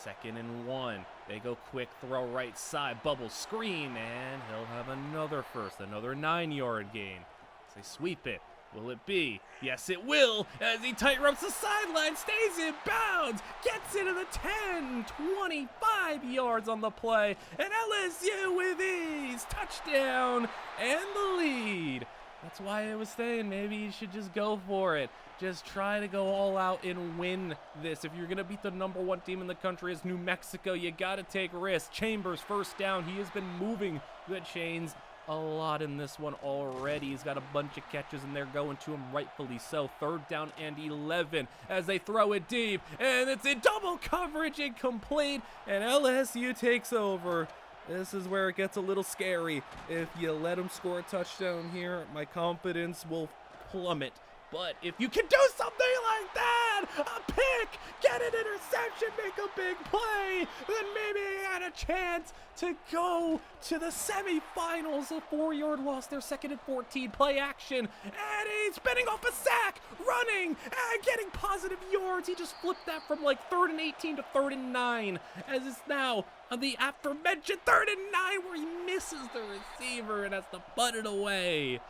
2nd and 1. They go quick throw right side, bubble screen, and he'll have another first, another 9-yard gain. As they sweep it. Will it be? Yes, it will, as he tight ropes the sideline, stays in bounds, gets into the 10, 25 yards on the play, and LSU with ease, touchdown, and the lead. That's why I was saying maybe you should just go for it. Just try to go all out and win this. If you're going to beat the #1 team in the country as New Mexico, you got to take risks. Chambers, first down. He has been moving the chains a lot in this one already. He's got a bunch of catches, and they're going to him rightfully so. 3rd down and 11 as they throw it deep, and it's in double coverage, incomplete, and LSU takes over. This is where it gets a little scary. If you let them score a touchdown here, my confidence will plummet. But if you can do something like that, a pick, get an interception, make a big play, then maybe he had a chance to go to the semifinals. A 4-yard loss, their 2nd and 14, play action, and he's spinning off a sack, running, and getting positive yards. He just flipped that from like 3rd and 18 to 3rd and 9, as it's now on the aforementioned 3rd and 9 where he misses the receiver and has to butt it away.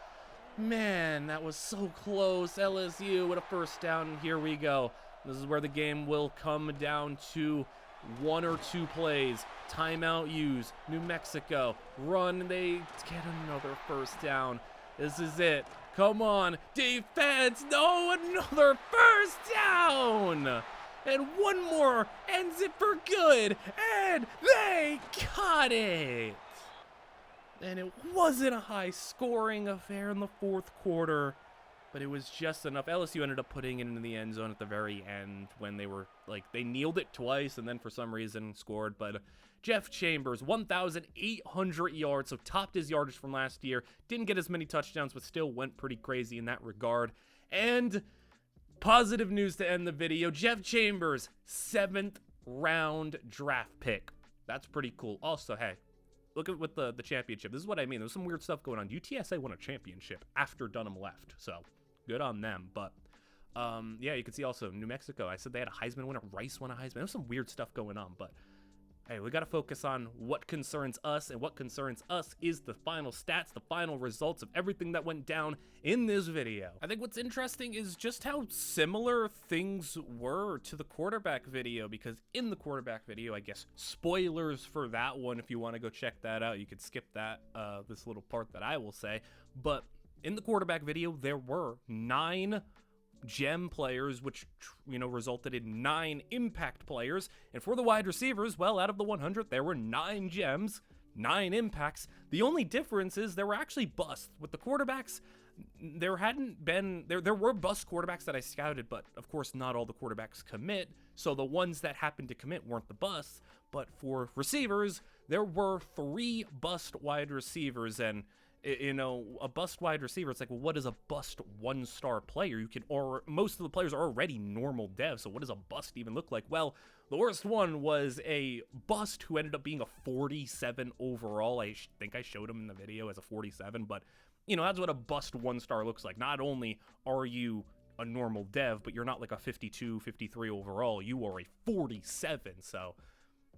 Man, that was so close. LSU with a first down. Here we go. This is where the game will come down to 1 or 2 plays. Timeout use. New Mexico. Run. They get another first down. This is it. Come on. Defense. No, another first down. And one more ends it for good. And they got it. And it wasn't a high-scoring affair in the 4th quarter, but it was just enough. LSU ended up putting it into the end zone at the very end when they were, they kneeled it twice and then for some reason scored. But Jeff Chambers, 1,800 yards, so topped his yardage from last year. Didn't get as many touchdowns, but still went pretty crazy in that regard. And positive news to end the video, Jeff Chambers, 7th round draft pick. That's pretty cool. Also, hey, look at with the championship. This is what I mean. There's some weird stuff going on. UTSA won a championship after Dunham left, so good on them. But yeah, you can see also New Mexico. I said they had a Heisman winner. Rice won a Heisman. There's some weird stuff going on, but hey, we got to focus on what concerns us, and what concerns us is the final stats, the final results of everything that went down in this video. I think what's interesting is just how similar things were to the quarterback video, because in the quarterback video, I guess spoilers for that one, if you want to go check that out, you could skip that, this little part that I will say, but in the quarterback video, there were 9 gem players, which, resulted in 9 impact players. And for the wide receivers, well, out of the 100, there were 9 gems, 9 impacts. The only difference is there were actually busts. With the quarterbacks, there were bust quarterbacks that I scouted, but of course not all the quarterbacks commit. So the ones that happened to commit weren't the busts. But for receivers, there were 3 bust wide receivers, and a bust wide receiver, it's like, well, what is a bust 1-star player? Or most of the players are already normal devs, so what does a bust even look like? Well, the worst one was a bust who ended up being a 47 overall. I think I showed him in the video as a 47, but, that's what a bust 1-star looks like. Not only are you a normal dev, but you're not like a 52, 53 overall. You are a 47, so...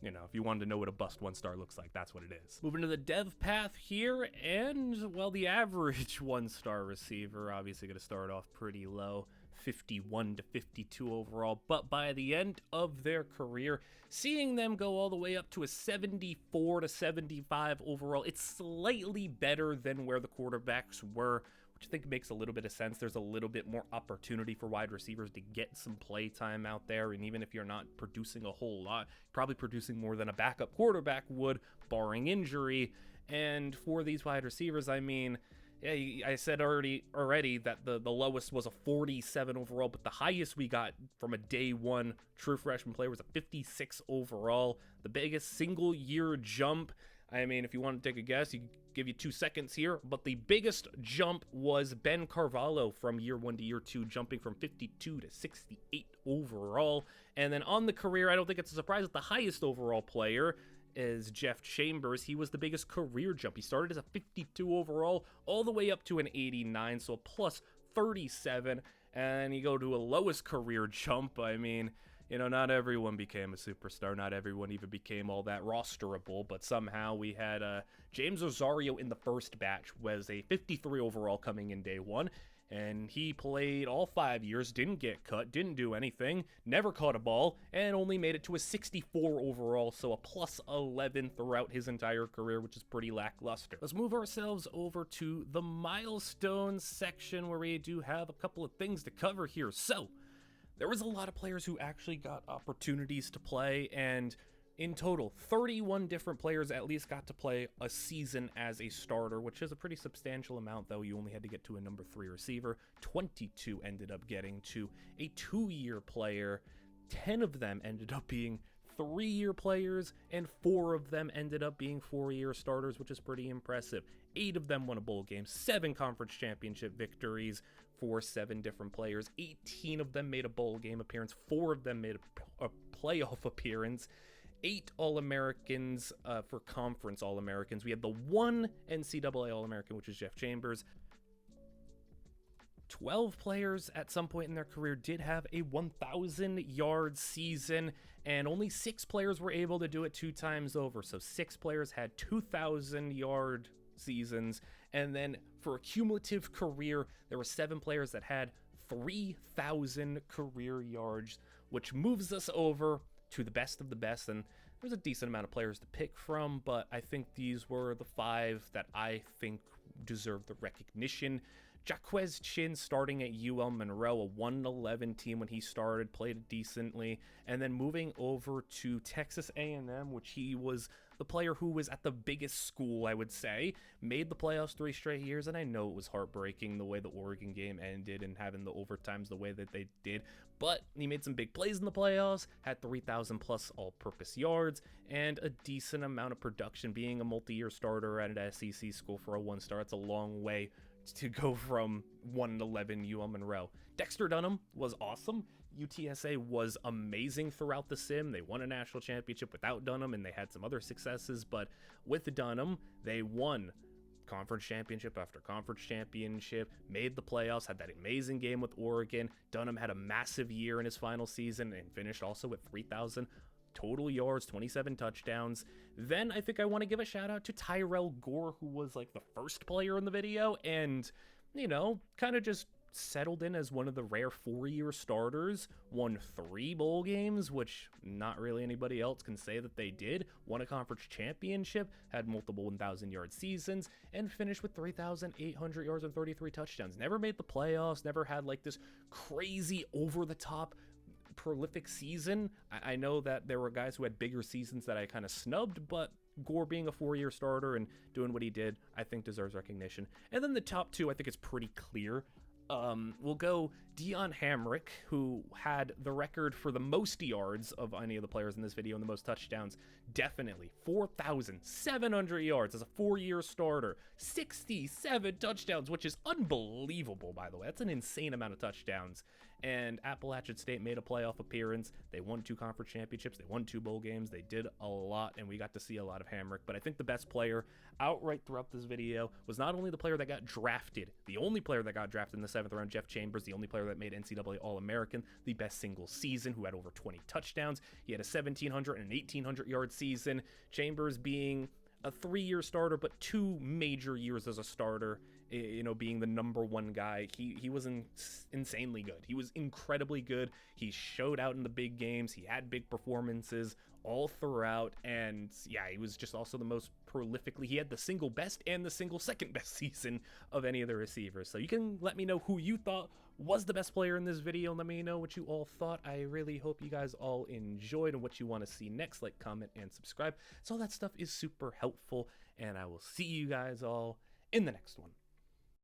if you wanted to know what a bust 1-star looks like, that's what it is. Moving to the dev path here, and, well, the average 1-star receiver, obviously going to start off pretty low, 51 to 52 overall, but by the end of their career, seeing them go all the way up to a 74 to 75 overall, it's slightly better than where the quarterbacks were, which I think makes a little bit of sense. There's a little bit more opportunity for wide receivers to get some play time out there, and even if you're not producing a whole lot, probably producing more than a backup quarterback would, barring injury. And for these wide receivers, I mean, yeah, I said already that the lowest was a 47 overall, but the highest we got from a day one true freshman player was a 56 overall. The biggest single year jump, I mean, if you want to take a guess, give you 2 seconds here, but the biggest jump was Ben Carvalho from year 1 to year 2, jumping from 52 to 68 overall. And then on the career, I don't think it's a surprise that the highest overall player is Jeff Chambers. He was the biggest career jump. He started as a 52 overall all the way up to an 89, so a plus 37. And you go to a lowest career jump, I mean, not everyone became a superstar. Not everyone even became all that rosterable, but somehow we had James Rosario in the first batch, was a 53 overall coming in day 1, and he played all 5 years, didn't get cut, didn't do anything, never caught a ball, and only made it to a 64 overall, so a plus 11 throughout his entire career, which is pretty lackluster. Let's move ourselves over to the milestones section, where we do have a couple of things to cover here. So, there was a lot of players who actually got opportunities to play, and in total, 31 different players at least got to play a season as a starter, which is a pretty substantial amount, though. You only had to get to a number 3 receiver. 22 ended up getting to a 2-year player. 10 of them ended up being 3-year players, and 4 of them ended up being 4-year starters, which is pretty impressive. 8 of them won a bowl game, 7 conference championship victories for 7 different players. 18 of them made a bowl game appearance, 4 of them made a playoff appearance. 8 All-Americans for conference All-Americans. We had the 1 NCAA All-American, which is Jeff Chambers. 12 players at some point in their career did have a 1,000-yard season, and only 6 players were able to do it 2 times over. So 6 players had 2,000-yard seasons, and then for a cumulative career, there were 7 players that had 3,000 career yards, which moves us over to the best of the best. And there's a decent amount of players to pick from, but I think these were the 5 that I think deserve the recognition. Jaquez Chin, starting at UL Monroe, a 1-11 team when he started, played it decently, and then moving over to Texas A&M, which he was the player who was at the biggest school, I would say, made the playoffs 3 straight years, and I know it was heartbreaking the way the Oregon game ended and having the overtimes the way that they did, but he made some big plays in the playoffs, had 3,000 plus all-purpose yards, and a decent amount of production. Being a multi-year starter at an SEC school for a 1-star, it's a long way to go from 1-11 UL Monroe. Dexter Dunham was awesome. UTSA was amazing throughout the sim. They won a national championship without Dunham, and they had some other successes, but with Dunham, they won conference championship after conference championship, made the playoffs, had that amazing game with Oregon. Dunham had a massive year in his final season and finished also with 3,000 total yards, 27 touchdowns. Then I think I want to give a shout out to Tyrell Gore, who was like the first player in the video, and kind of just settled in as one of the rare 4-year starters, won 3 bowl games, which not really anybody else can say that they did, won a conference championship, had multiple 1,000-yard seasons, and finished with 3,800 yards and 33 touchdowns. Never made the playoffs, never had like this crazy over-the-top prolific season. I know that there were guys who had bigger seasons that I kind of snubbed, but Gore being a 4-year starter and doing what he did, I think deserves recognition. And then the top 2, I think it's pretty clear. We'll go Deion Hamrick, who had the record for the most yards of any of the players in this video and the most touchdowns. Definitely 4,700 yards as a 4-year starter, 67 touchdowns, which is unbelievable, by the way. That's an insane amount of touchdowns. And Appalachian State made a playoff appearance. They won 2 conference championships. They won 2 bowl games. They did a lot, and we got to see a lot of Hamrick. But I think the best player outright throughout this video was not only the player that got drafted, the only player that got drafted in the 7th round, Jeff Chambers, the only player that made NCAA All-American, the best single season, who had over 20 touchdowns. He had a 1,700 and 1,800-yard season. Chambers being a 3-year starter, but 2 major years as a starter, you know, being the number 1 guy. He was insanely good. He was incredibly good. He showed out in the big games. He had big performances all throughout, and yeah, he was just also the most prolifically, he had the single best and the single second best season of any of the receivers. So you can let me know who you thought was the best player in this video, and let me know what you all thought. I really hope you guys all enjoyed and what you want to see next. Like, comment, and subscribe. So all that stuff is super helpful, and I will see you guys all in the next one.